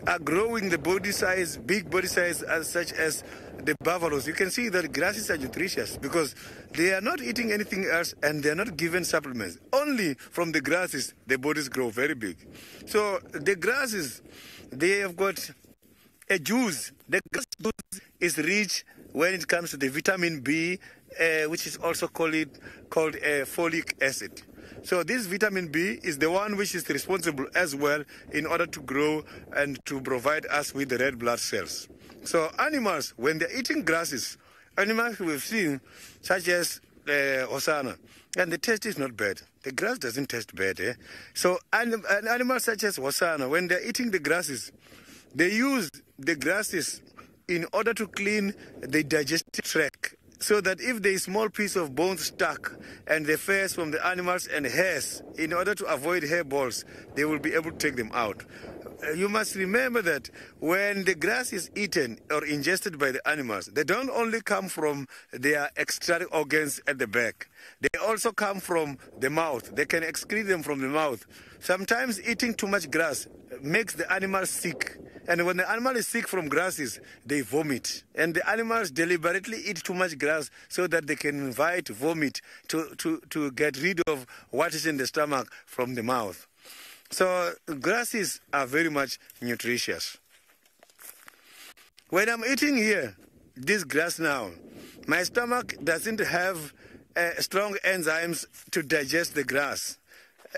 are growing the body size, big body size, as such as the buffaloes, you can see that grasses are nutritious because they are not eating anything else and they are not given supplements. Only from the grasses, the bodies grow very big. So the grasses, they have got a juice. The grass juice is rich when it comes to the vitamin B, which is also called folic acid. So this vitamin B is the one which is responsible as well in order to grow and to provide us with the red blood cells. So animals, when they're eating grasses, animals we've seen, such as Hosanna, and the taste is not bad. The grass doesn't taste bad. So animals such as Hosanna, when they're eating the grasses, they use the grasses in order to clean the digestive tract, so that if there is small piece of bone stuck and the fairs from the animals and hairs, in order to avoid hair balls, they will be able to take them out. You must remember that when the grass is eaten or ingested by the animals, they don't only come from their external organs at the back. They also come from the mouth. They can excrete them from the mouth. Sometimes eating too much grass makes the animal sick. And when the animal is sick from grasses, they vomit. And the animals deliberately eat too much grass so that they can invite vomit to get rid of what is in the stomach from the mouth. So grasses are very much nutritious. When I'm eating here, this grass now, my stomach doesn't have strong enzymes to digest the grass.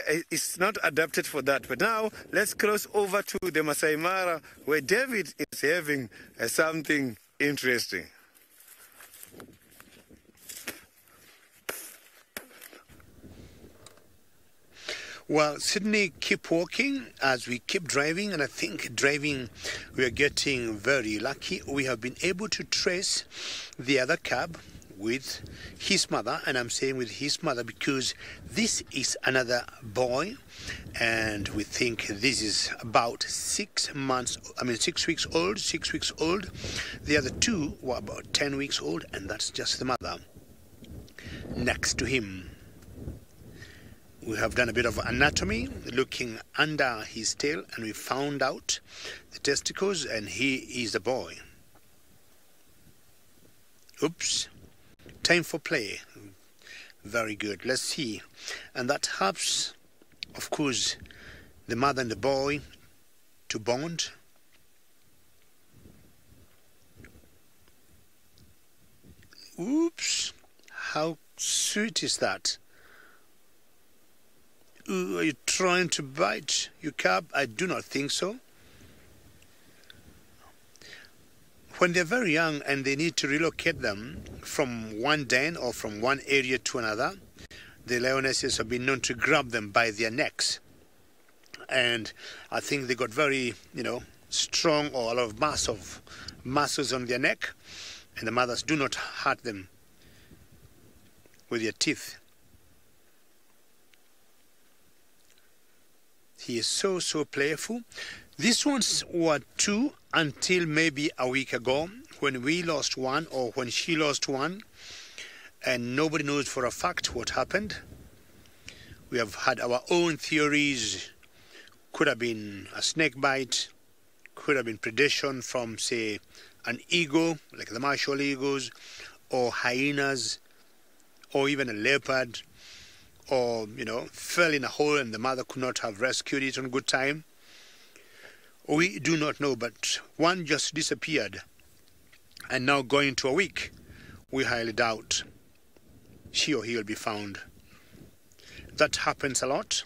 It's not adapted for that. But now let's cross over to the Masai Mara, where David is having something interesting. Well, Sydney, keep walking as we keep driving, and I think driving we are getting very lucky. We have been able to trace the other cab with his mother, and I'm saying with his mother because this is another boy, and we think this is about 6 weeks old. The other two were about 10 weeks old, and that's just the mother next to him. We have done a bit of anatomy, looking under his tail, and we found out the testicles, and he is the boy. Oops. Time for play. Very good. Let's see. And that helps, of course, the mother and the boy to bond. Oops. How sweet is that? Ooh, are you trying to bite your cub? I do not think so. When they're very young and they need to relocate them from one den or from one area to another, the lionesses have been known to grab them by their necks. And I think they got very, strong, or a lot of muscles on their neck, and the mothers do not hurt them with their teeth. He is so playful. These ones were two until maybe a week ago, when we lost one, or when she lost one, and nobody knows for a fact what happened. We have had our own theories. Could have been a snake bite, could have been predation from, say, an eagle, like the martial eagles, or hyenas, or even a leopard, or, fell in a hole and the mother could not have rescued it on good time. We do not know, but one just disappeared. And now going to a week, we highly doubt she or he will be found. That happens a lot.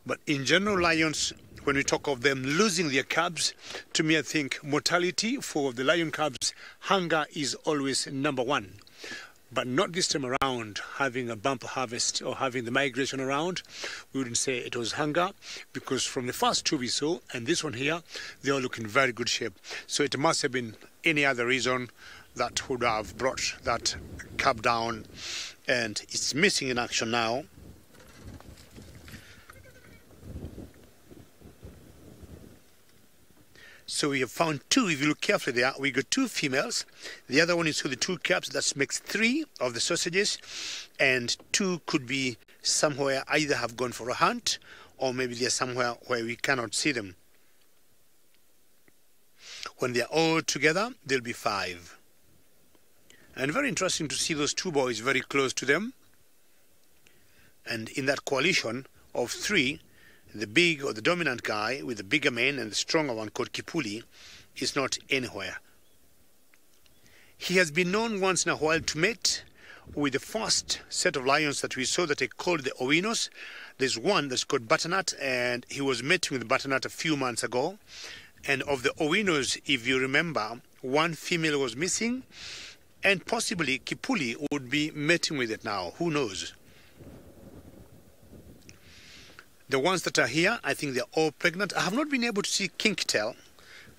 But in general, lions, when we talk of them losing their cubs, to me I think mortality for the lion cubs, hunger is always number one. But not this time around, having a bumper harvest or having the migration around. We wouldn't say it was hunger, because from the first two we saw, and this one here, they all look in very good shape. So it must have been any other reason that would have brought that cub down, and it's missing in action now. So we have found two. If you look carefully there, we got two females. The other one is with the two cubs. That makes 3 of the sausages. And 2 could be somewhere, either have gone for a hunt, or maybe they're somewhere where we cannot see them. When they're all together, there'll be 5. And very interesting to see those 2 boys very close to them. And in that coalition of 3, the big or the dominant guy with the bigger mane and the stronger one called Kipuli is not anywhere. He has been known once in a while to mate with the first set of lions that we saw that are called the Owinos. There's one that's called Butternut, and he was mating with Butternut a few months ago. And of the Owinos, if you remember, one female was missing, and possibly Kipuli would be mating with it now. Who knows? The ones that are here, I think they're all pregnant. I have not been able to see Kinktail.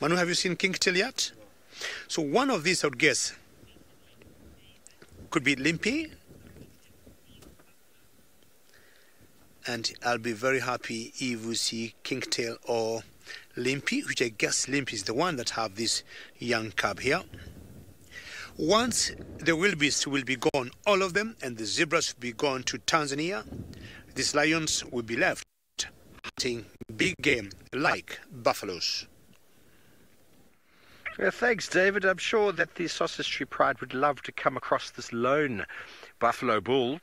Manu, have you seen Kinktail yet? So one of these, I would guess, could be Limpy. And I'll be very happy if we see Kinktail or Limpy, which I guess Limpy is the one that have this young cub here. Once the wildebeest will be gone, all of them, and the zebras will be gone to Tanzania, these lions will be left hunting big game like buffaloes. Well, thanks, David. I'm sure that the Sausage Tree Pride would love to come across this lone buffalo bull.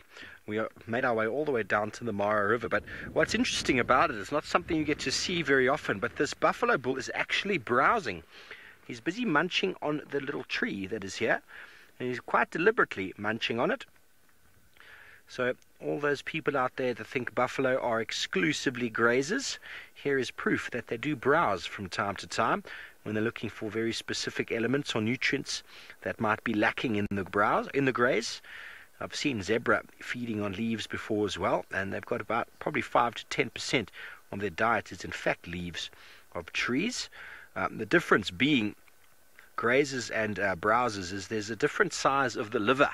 We made our way all the way down to the Mara River, but what's interesting about it is not something you get to see very often, but this buffalo bull is actually browsing. He's busy munching on the little tree that is here, and he's quite deliberately munching on it. So all those people out there that think buffalo are exclusively grazers, here is proof that they do browse from time to time when they're looking for very specific elements or nutrients that might be lacking in the graze. I've seen zebra feeding on leaves before as well, and they've got about probably 5 to 10% of their diet is in fact leaves of trees. The difference being grazers and browsers is there's a different size of the liver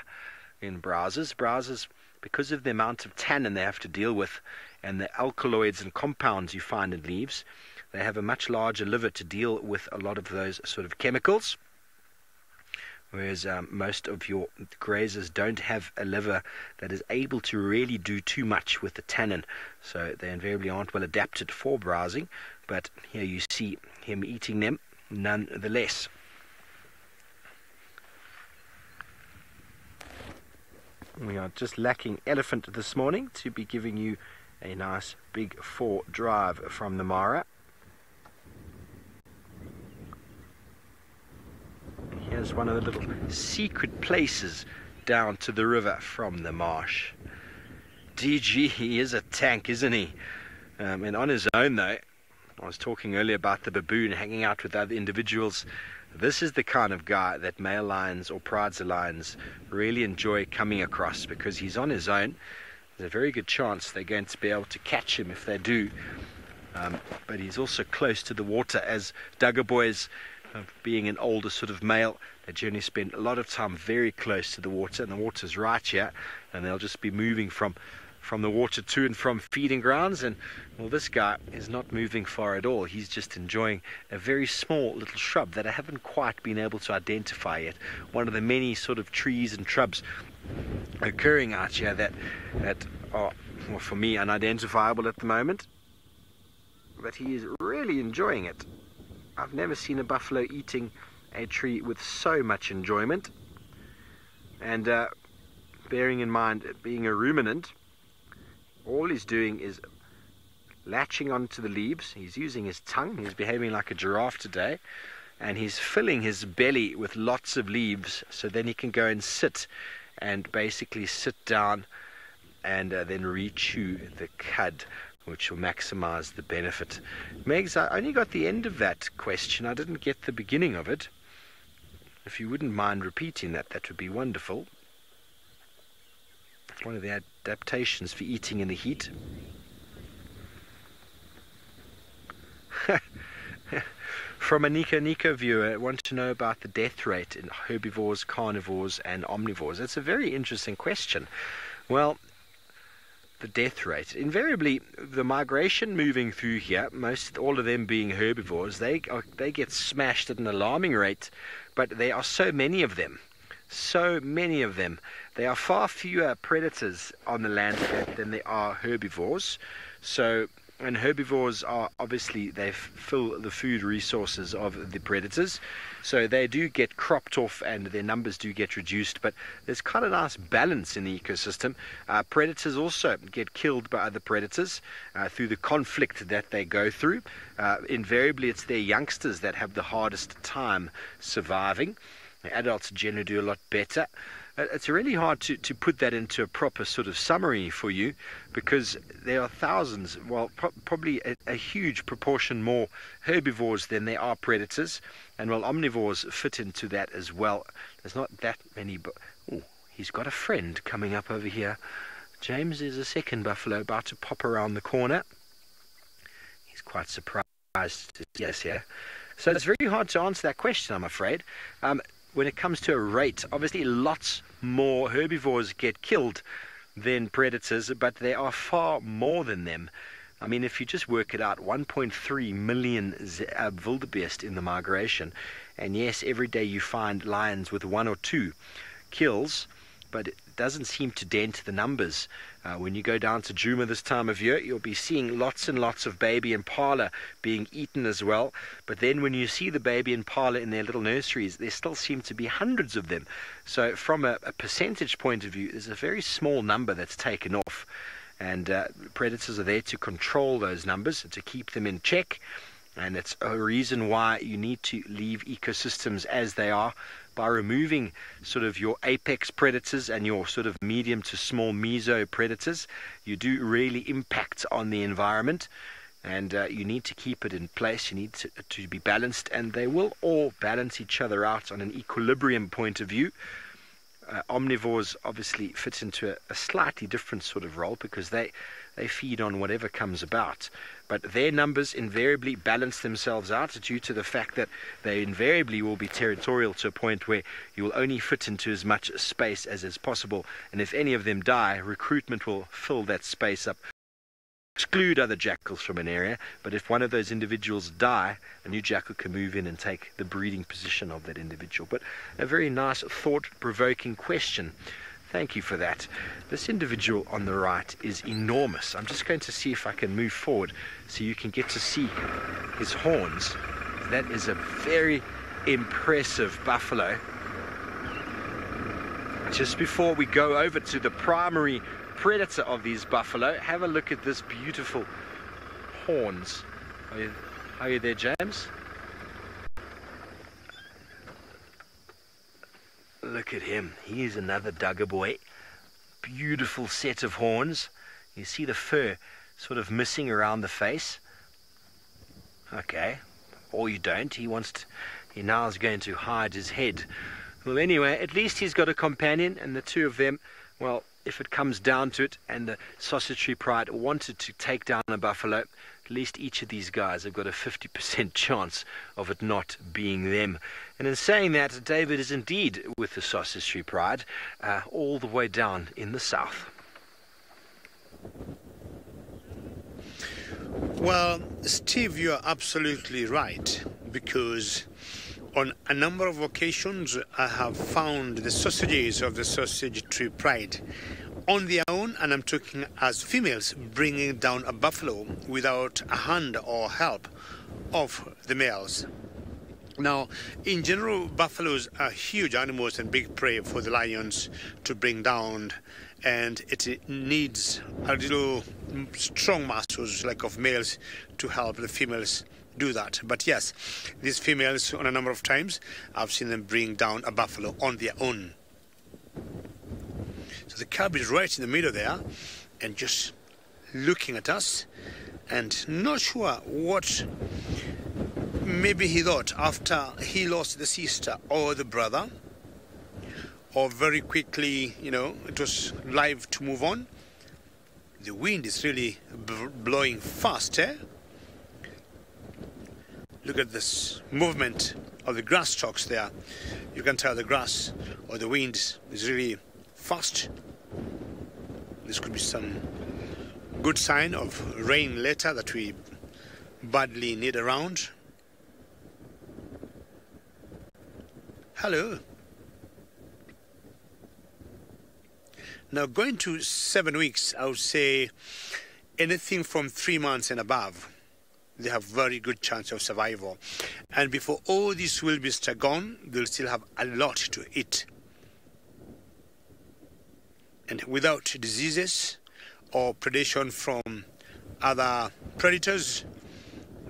in browsers. Browsers, because of the amount of tannin they have to deal with and the alkaloids and compounds you find in leaves, they have a much larger liver to deal with a lot of those sort of chemicals. Whereas most of your grazers don't have a liver that is able to really do too much with the tannin. So they invariably aren't well adapted for browsing. But here you see him eating them nonetheless. We are just lacking elephant this morning to be giving you a nice big 4 drive from the Mara. Here's one of the little secret places down to the river from the marsh. DG, he is a tank, isn't he? And on his own though, I was talking earlier about the baboon hanging out with other individuals. This is the kind of guy that male lions or prides lions really enjoy coming across, because he's on his own. There's a very good chance they're going to be able to catch him if they do. But he's also close to the water, as Duggar boys, being an older sort of male, they generally spend a lot of time very close to the water, and the water's right here, and they'll just be moving from the water to and from feeding grounds. And well, this guy is not moving far at all. He's just enjoying a very small little shrub that I haven't quite been able to identify yet. One of the many sort of trees and shrubs occurring out here that are, well, for me, unidentifiable at the moment. But he is really enjoying it. I've never seen a buffalo eating a tree with so much enjoyment. And bearing in mind, being a ruminant, all he's doing is latching onto the leaves. He's using his tongue. He's behaving like a giraffe today. And he's filling his belly with lots of leaves, so then he can go and sit and basically sit down and then re-chew the cud, which will maximize the benefit. Megs, I only got the end of that question. I didn't get the beginning of it. If you wouldn't mind repeating that, that would be wonderful. One of the adaptations for eating in the heat. From a Niconico viewer, I want to know about the death rate in herbivores, carnivores and omnivores. It's a very interesting question. Well, the death rate. Invariably, the migration moving through here, all of them being herbivores, they get smashed at an alarming rate, but there are so many of them. So many of them. There are far fewer predators on the landscape than there are herbivores. And herbivores are obviously, they fill the food resources of the predators. So they do get cropped off and their numbers do get reduced. But there's quite a nice balance in the ecosystem. Predators also get killed by other predators through the conflict that they go through. Invariably, it's their youngsters that have the hardest time surviving. The adults generally do a lot better. It's really hard to put that into a proper sort of summary for you, because there are thousands, well, probably a huge proportion more herbivores than there are predators, and well, omnivores fit into that as well. There's not that many, but oh, he's got a friend coming up over here. James, is a second buffalo about to pop around the corner. He's quite surprised to see us here. So it's very hard to answer that question, I'm afraid. When it comes to a rate, obviously lots more herbivores get killed than predators, but there are far more than them. I mean, if you just work it out, 1.3 million wildebeest in the migration, and yes, every day you find lions with 1 or 2 kills, but it doesn't seem to dent the numbers. When you go down to Djuma this time of year, you'll be seeing lots and lots of baby impala being eaten as well. But then when you see the baby impala in their little nurseries, there still seem to be hundreds of them. So from a percentage point of view, there's a very small number that's taken off. And predators are there to control those numbers, to keep them in check. And it's a reason why you need to leave ecosystems as they are, by removing sort of your apex predators and your sort of medium to small meso predators. You do really impact on the environment, and you need to keep it in place. You need to be balanced, and they will all balance each other out on an equilibrium point of view. Omnivores obviously fit into a slightly different sort of role, because they feed on whatever comes about. But their numbers invariably balance themselves out due to the fact that they invariably will be territorial to a point where you will only fit into as much space as is possible. And if any of them die, recruitment will fill that space up, exclude other jackals from an area. But if one of those individuals die, a new jackal can move in and take the breeding position of that individual. But a very nice, thought-provoking question. Thank you for that. This individual on the right is enormous. I'm just going to see if I can move forward so you can get to see his horns. That is a very impressive buffalo. Just before we go over to the primary predator of these buffalo, have a look at this beautiful horns. Are you there, James? Look at him. He is another Duggar boy. Beautiful set of horns. You see the fur sort of missing around the face. Okay. Or you don't. He now is going to hide his head. Well, anyway, at least he's got a companion, and the two of them, well, if it comes down to it, and the Sausage Tree Pride wanted to take down a buffalo, at least each of these guys have got a 50% chance of it not being them. And in saying that, David is indeed with the Sausage Tree Pride, all the way down in the south. Well, Steve, you are absolutely right, because on a number of occasions I have found the sausages of the Sausage Tree Pride on their own, and I'm talking as females, bringing down a buffalo without a hand or help of the males. Now, in general, buffaloes are huge animals and big prey for the lions to bring down, and it needs a little strong muscles like of males to help the females do that. But yes, these females, on a number of times, I've seen them bring down a buffalo on their own. So the cub is right in the middle there and just looking at us, and not sure what maybe he thought after he lost the sister or the brother, or very quickly, you know, it was live to move on. The wind is really blowing fast, eh? Look at this movement of the grass stalks there. You can tell the grass or the wind is really fast. This could be some good sign of rain later that we badly need around. Hello. Now, going to 7 weeks, I would say anything from 3 months and above, they have very good chance of survival. And before all these wildebeest are gone, they'll still have a lot to eat. And without diseases or predation from other predators,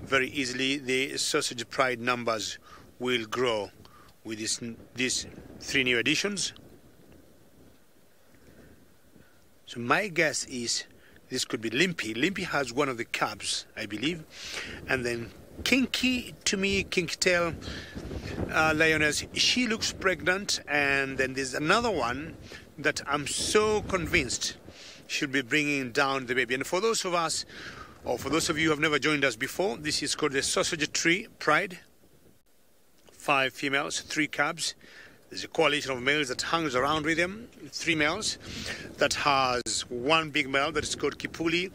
very easily the Sausage Pride numbers will grow with these 3 new additions. So my guess is this could be Limpy. Limpy has one of the cubs, I believe. And then Kinky, to me, Kinky Tail Lioness, she looks pregnant. And then there's another one that I'm so convinced she'll be bringing down the baby. And for those of us, or for those of you who have never joined us before, this is called the Sausage Tree Pride. 5 females, 3 cubs. There's a coalition of males that hangs around with them, 3 males, that has 1 big male that is called Kipuli,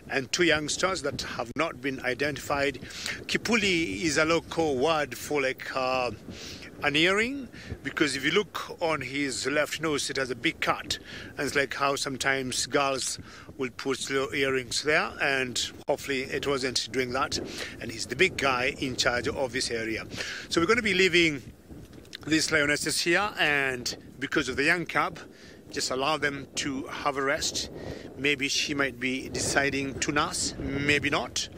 and 2 youngsters that have not been identified. Kipuli is a local word for like an earring, because if you look on his left nose, it has a big cut, and it's like how sometimes girls will put little earrings there, and hopefully it wasn't doing that, and he's the big guy in charge of this area. So we're going to be leaving these lionesses here, and because of the young cub, just allow them to have a rest. Maybe she might be deciding to nurse, maybe not.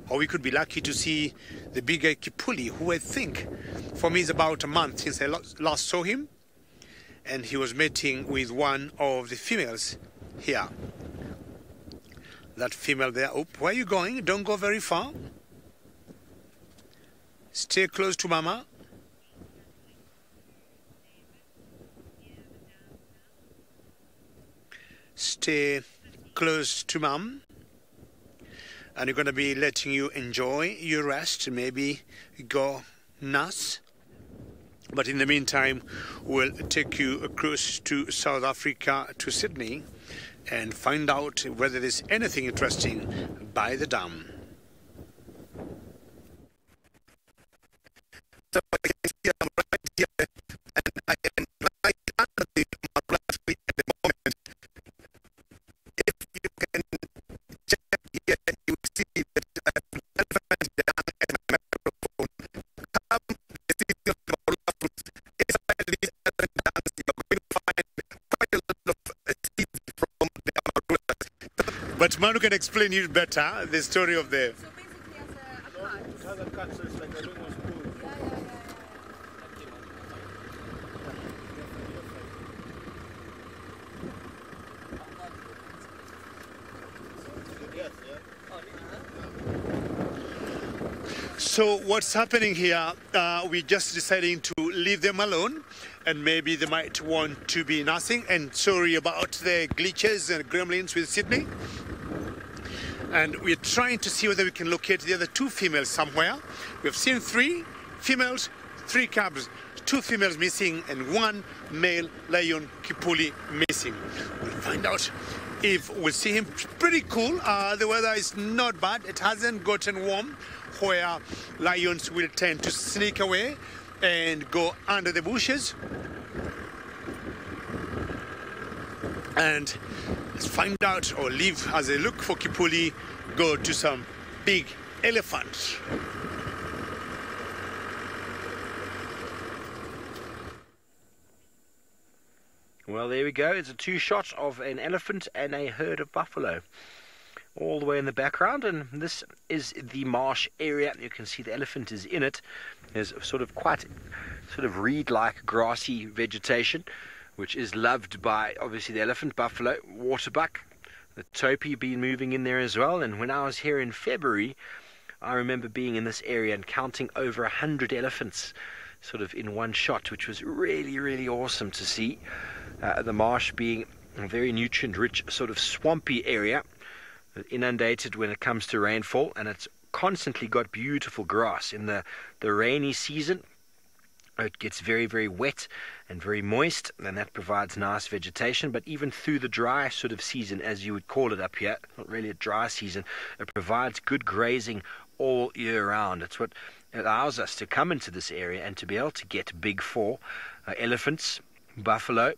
Or we could be lucky to see the big guy Kipuli, who I think for me is about a month since I last saw him, and he was mating with one of the females here. That female there. Oh, where are you going? Don't go very far. Stay close to Mama. Stay close to Mom. And we're going to be letting you enjoy your rest, maybe go nurse. But in the meantime, we'll take you across to South Africa, to Sydney, and find out whether there's anything interesting by the dam. So I can see I'm right here, and I am right under the tree at the moment. If you can check here, you will see that I have an elephant down and a microphone. Come the city of the Malafus. Inside these elephant dams, you're going to find quite a lot of seeds from the Amarulas. But Manu can explain you better the story of the... So basically as a cut. So it's like a little spoon. So what's happening here, we're just deciding to leave them alone, and maybe they might want to be nursing, and sorry about the glitches and gremlins with Sydney. And we're trying to see whether we can locate the other 2 females somewhere. We've seen 3 females, 3 cubs, 2 females missing, and 1 male lion Kipuli missing. We'll find out if we'll see him. Pretty cool. The weather is not bad. It hasn't gotten warm, where lions will tend to sneak away and go under the bushes. And let's find out, or leave as a look for Kipuli, go to some big elephants. Well, there we go. It's a 2-shot of an elephant and a herd of buffalo all the way in the background, and this is the marsh area. You can see the elephant is in it. There's sort of quite sort of reed-like grassy vegetation, which is loved by obviously the elephant, buffalo, waterbuck, the topi been moving in there as well. And when I was here in February, I remember being in this area and counting over 100 elephants sort of in one shot, which was really, really awesome to see. The marsh being a very nutrient-rich sort of swampy area, inundated when it comes to rainfall, and it's constantly got beautiful grass. In the rainy season, it gets very, very wet and very moist, and that provides nice vegetation. But even through the dry sort of season, as you would call it up here, not really a dry season, it provides good grazing all year round. It's what allows us to come into this area and to be able to get big 4 elephants, buffalo.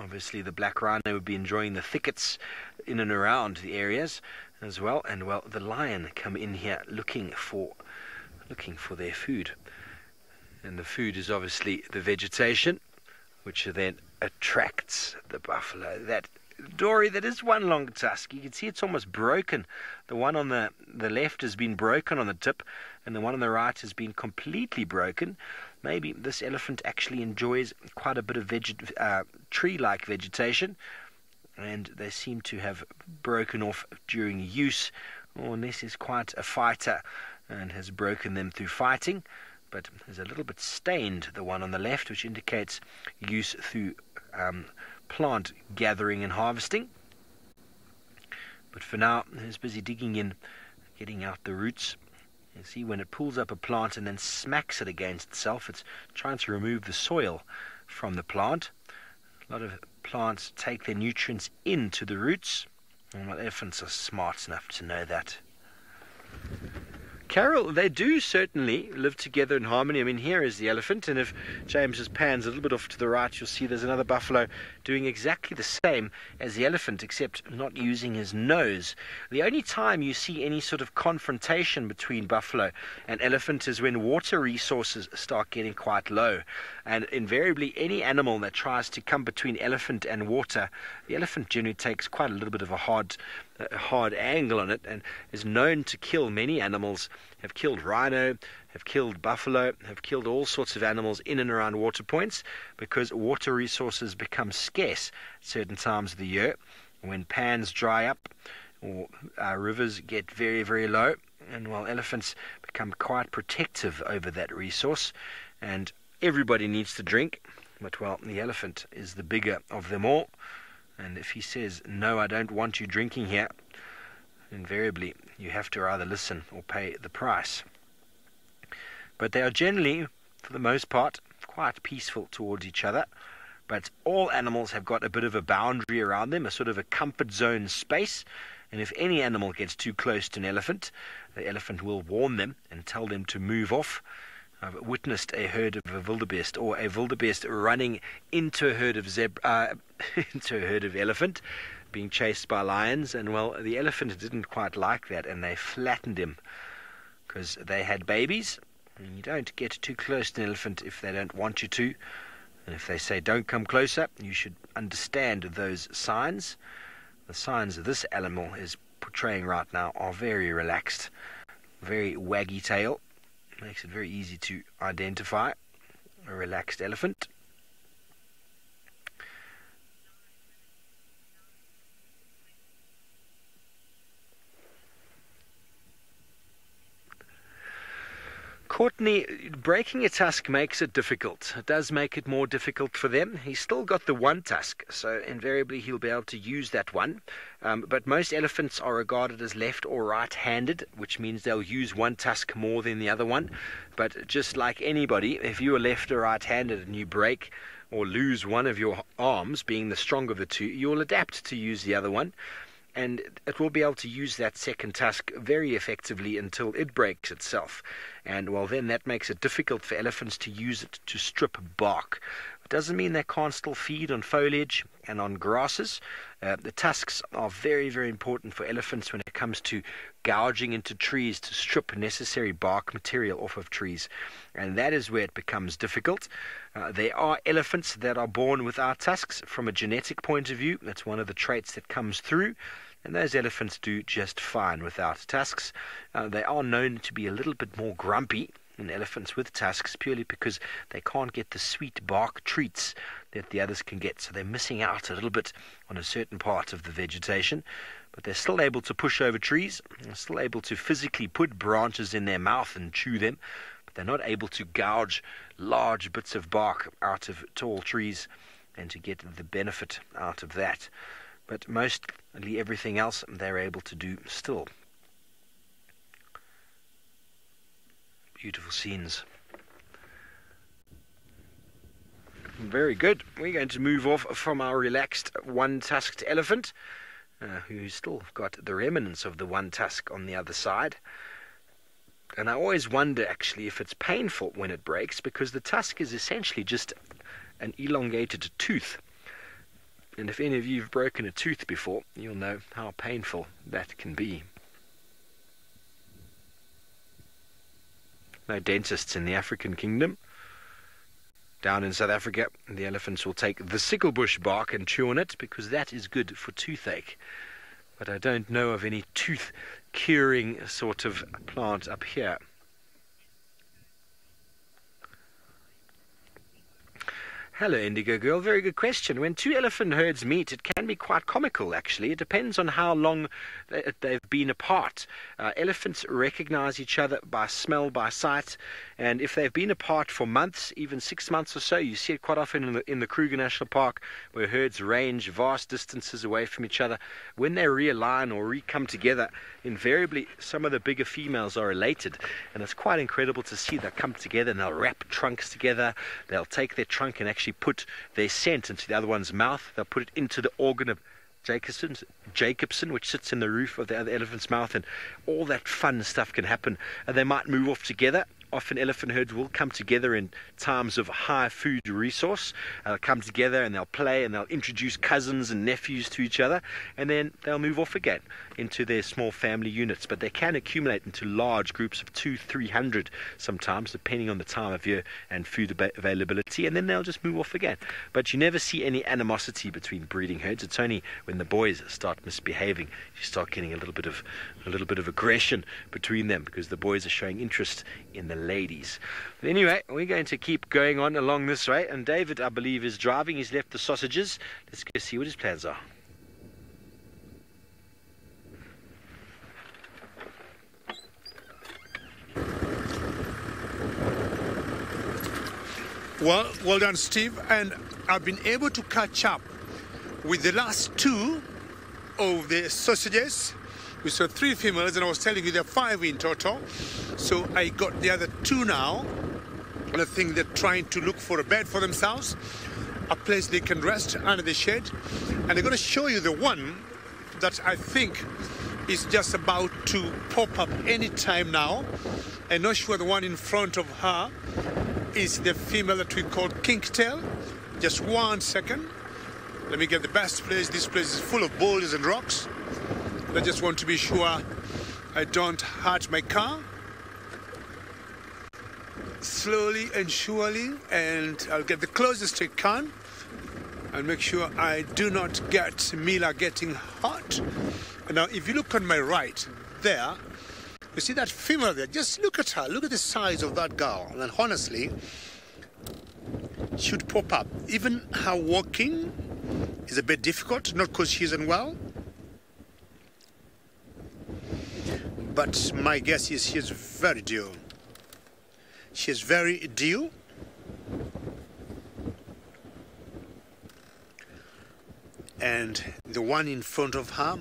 Obviously, the black rhino would be enjoying the thickets in and around the areas as well, and well, the lion come in here looking for their food, and the food is obviously the vegetation, which then attracts the buffalo. That Dory, that is one long tusk. You can see it's almost broken. The one on the left has been broken on the tip, and the one on the right has been completely broken. Maybe this elephant actually enjoys quite a bit of tree-like vegetation, and they seem to have broken off during use, or unless he's quite a fighter and has broken them through fighting. But there's a little bit stained, the one on the left, which indicates use through plant gathering and harvesting. But for now, he's busy digging in, getting out the roots. You see, when it pulls up a plant and then smacks it against itself, it's trying to remove the soil from the plant. A lot of plants take their nutrients into the roots, and elephants are smart enough to know that. Carol, they do certainly live together in harmony. I mean, here is the elephant, and if James just pans a little bit off to the right, you'll see there's another buffalo doing exactly the same as the elephant, except not using his nose. The only time you see any sort of confrontation between buffalo and elephant is when water resources start getting quite low. And invariably, any animal that tries to come between elephant and water, the elephant generally takes quite a little bit of a hard angle on it, and is known to kill many animals. Have killed rhino, have killed buffalo, have killed all sorts of animals in and around water points, because water resources become scarce at certain times of the year, when pans dry up or rivers get very, very low. And while elephants become quite protective over that resource, and everybody needs to drink, but well, the elephant is the bigger of them all, and if he says, "No, I don't want you drinking here," invariably you have to either listen or pay the price. But they are generally, for the most part, quite peaceful towards each other. But all animals have got a bit of a boundary around them, a sort of a comfort zone space. And if any animal gets too close to an elephant, the elephant will warn them and tell them to move off. I've witnessed a herd of a wildebeest, or a wildebeest running into a herd of into a herd of elephant, being chased by lions, and well, the elephant didn't quite like that, and they flattened him because they had babies, and you don't get too close to an elephant if they don't want you to, and if they say don't come closer, you should understand those signs. The signs this animal is portraying right now are very relaxed, very waggy tail, makes it very easy to identify a relaxed elephant. Courtney, breaking a tusk makes it difficult. It does make it more difficult for them. He's still got the one tusk, so invariably he'll be able to use that one. But most elephants are regarded as left or right-handed, which means they'll use one tusk more than the other one. But just like anybody, if you are left or right-handed and you break or lose one of your arms, being the stronger of the two, you'll adapt to use the other one. And it will be able to use that second tusk very effectively until it breaks itself. And well, then that makes it difficult for elephants to use it to strip bark. It doesn't mean they can't still feed on foliage and on grasses. The tusks are very, very important for elephants when it comes to gouging into trees to strip necessary bark material off of trees. And that is where it becomes difficult. There are elephants that are born without tusks from a genetic point of view. That's one of the traits that comes through. And those elephants do just fine without tusks. They are known to be a little bit more grumpy than elephants with tusks, purely because they can't get the sweet bark treats that the others can get. So they're missing out a little bit on a certain part of the vegetation. But they're still able to push over trees. They're still able to physically put branches in their mouth and chew them. But they're not able to gouge large bits of bark out of tall trees and to get the benefit out of that. But mostly everything else they're able to do still. Beautiful scenes. Very good. We're going to move off from our relaxed one-tusked elephant, who's still got the remnants of the one tusk on the other side. And I always wonder, actually, if it's painful when it breaks, because the tusk is essentially just an elongated tooth. And if any of you have broken a tooth before, you'll know how painful that can be. No dentists in the African kingdom. Down in South Africa, the elephants will take the sicklebush bark and chew on it because that is good for toothache. But I don't know of any tooth-curing sort of plant up here. Hello, Indigo Girl. Very good question. When two elephant herds meet, it can be quite comical, actually. It depends on how long they've been apart. Elephants recognize each other by smell, by sight, and if they've been apart for months, even 6 months or so, you see it quite often in the Kruger National Park, where herds range vast distances away from each other. When they realign or come together, invariably some of the bigger females are elated, and it's quite incredible to see. They'll come together and they'll wrap trunks together. They'll take their trunk and actually put their scent into the other one's mouth. They'll put it into the organ of Jacobson, which sits in the roof of the other elephant's mouth, and all that fun stuff can happen. And they might move off together. Often elephant herds will come together in times of high food resource. They'll come together and they'll play and they'll introduce cousins and nephews to each other, and then they'll move off again into their small family units. But they can accumulate into large groups of 200-300 sometimes, depending on the time of year and food availability, and then they'll just move off again. But you never see any animosity between breeding herds. It's only when the boys start misbehaving you start getting a little bit of aggression between them, because the boys are showing interest in the ladies. But anyway, we're going to keep going on along this way, and David, I believe, is driving. He's left the sausages. Let's go see what his plans are. Well done, Steve. And I've been able to catch up with the last two of the sausages. We saw 3 females, and I was telling you there are 5 in total. So I got the other 2 now. And I think they're trying to look for a bed for themselves, a place they can rest under the shade. And I'm going to show you the one that I think is just about to pop up any time now. I'm not sure the one in front of her is the female that we call kinktail. Just 1 second. Let me get the best place. This place is full of boulders and rocks. I just want to be sure I don't hurt my car. Slowly and surely, and I'll get the closest I can and make sure I do not get Mila getting hot. And now if you look on my right there, you see that female there? Just look at her. Look at the size of that girl. And honestly, should pop up. Even her walking is a bit difficult, not because she's unwell, but my guess is she's very due. She's very due. And the one in front of her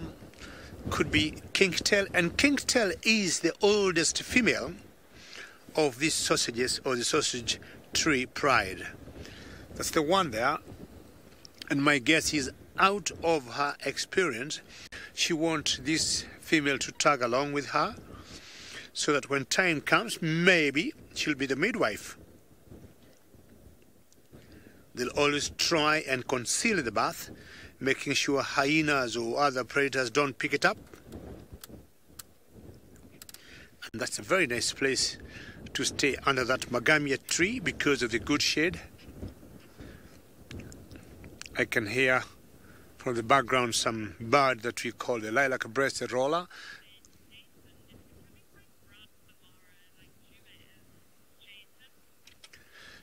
could be kinktail, and kinktail is the oldest female of these sausages, or the sausage tree pride. That's the one there, and my guess is, out of her experience, she wants this female to tag along with her, so that when time comes, maybe she'll be the midwife. They'll always try and conceal the bath, making sure hyenas or other predators don't pick it up. And that's a very nice place to stay under that magamia tree because of the good shade. I can hear from the background some bird that we call the lilac-breasted roller.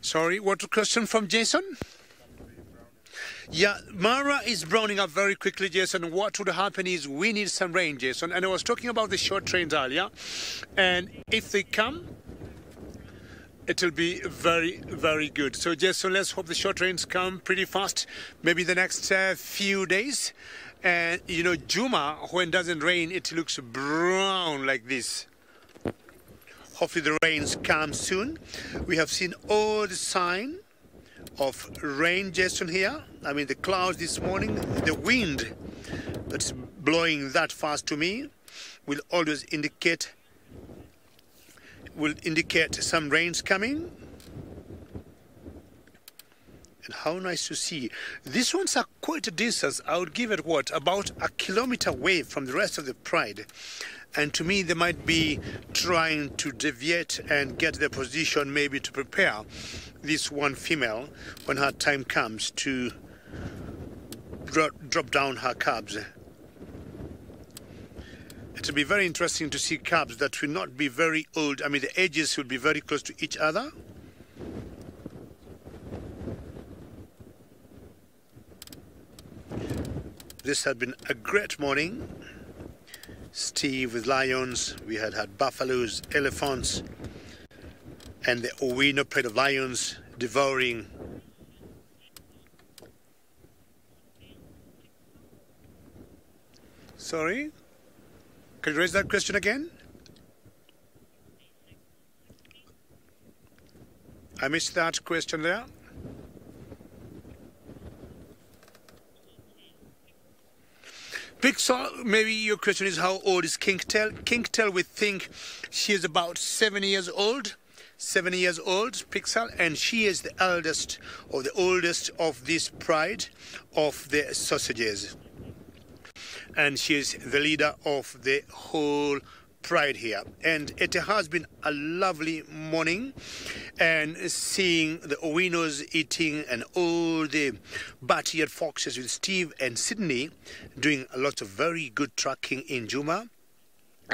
Sorry, what a question from Jason? Yeah, Mara is browning up very quickly, Jason. What would happen is we need some rain, Jason. And I was talking about the short trains earlier. And if they come, it'll be very, very good. So, Jason, let's hope the short trains come pretty fast. Maybe the next few days. And, you know, Juma, when it doesn't rain, it looks brown like this. Hopefully the rains come soon. We have seen all the sign of rain, Jason, here. I mean, the clouds this morning, the wind that's blowing that fast to me will always indicate some rains coming. And how nice to see. These ones are quite a distance. I would give it, what, about a kilometer away from the rest of the pride. And to me, they might be trying to deviate and get their position, maybe to prepare this one female when her time comes to drop down her cubs. It will be very interesting to see cubs that will not be very old. I mean, the ages will be very close to each other. This had been a great morning. Steve with lions, we had buffaloes, elephants, and the Owino pride of lions devouring. Sorry? Can you raise that question again? I missed that question there. Pixel, maybe your question is how old is Kinktail? Kinktail, we think she is about 7 years old. 7 years old, Pixel, and she is the eldest or the oldest of this pride of the sausages. And she is the leader of the whole pride here. And it has been a lovely morning, and seeing the Owinos eating and all the bat-eared foxes with Steve and Sydney doing a lot of very good tracking in Juma.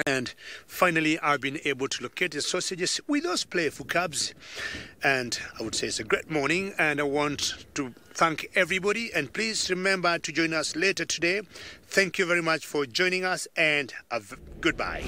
And finally, I've been able to locate the sausages with those playful cubs. And I would say it's a great morning, and I want to thank everybody. And please remember to join us later today. Thank you very much for joining us, and goodbye.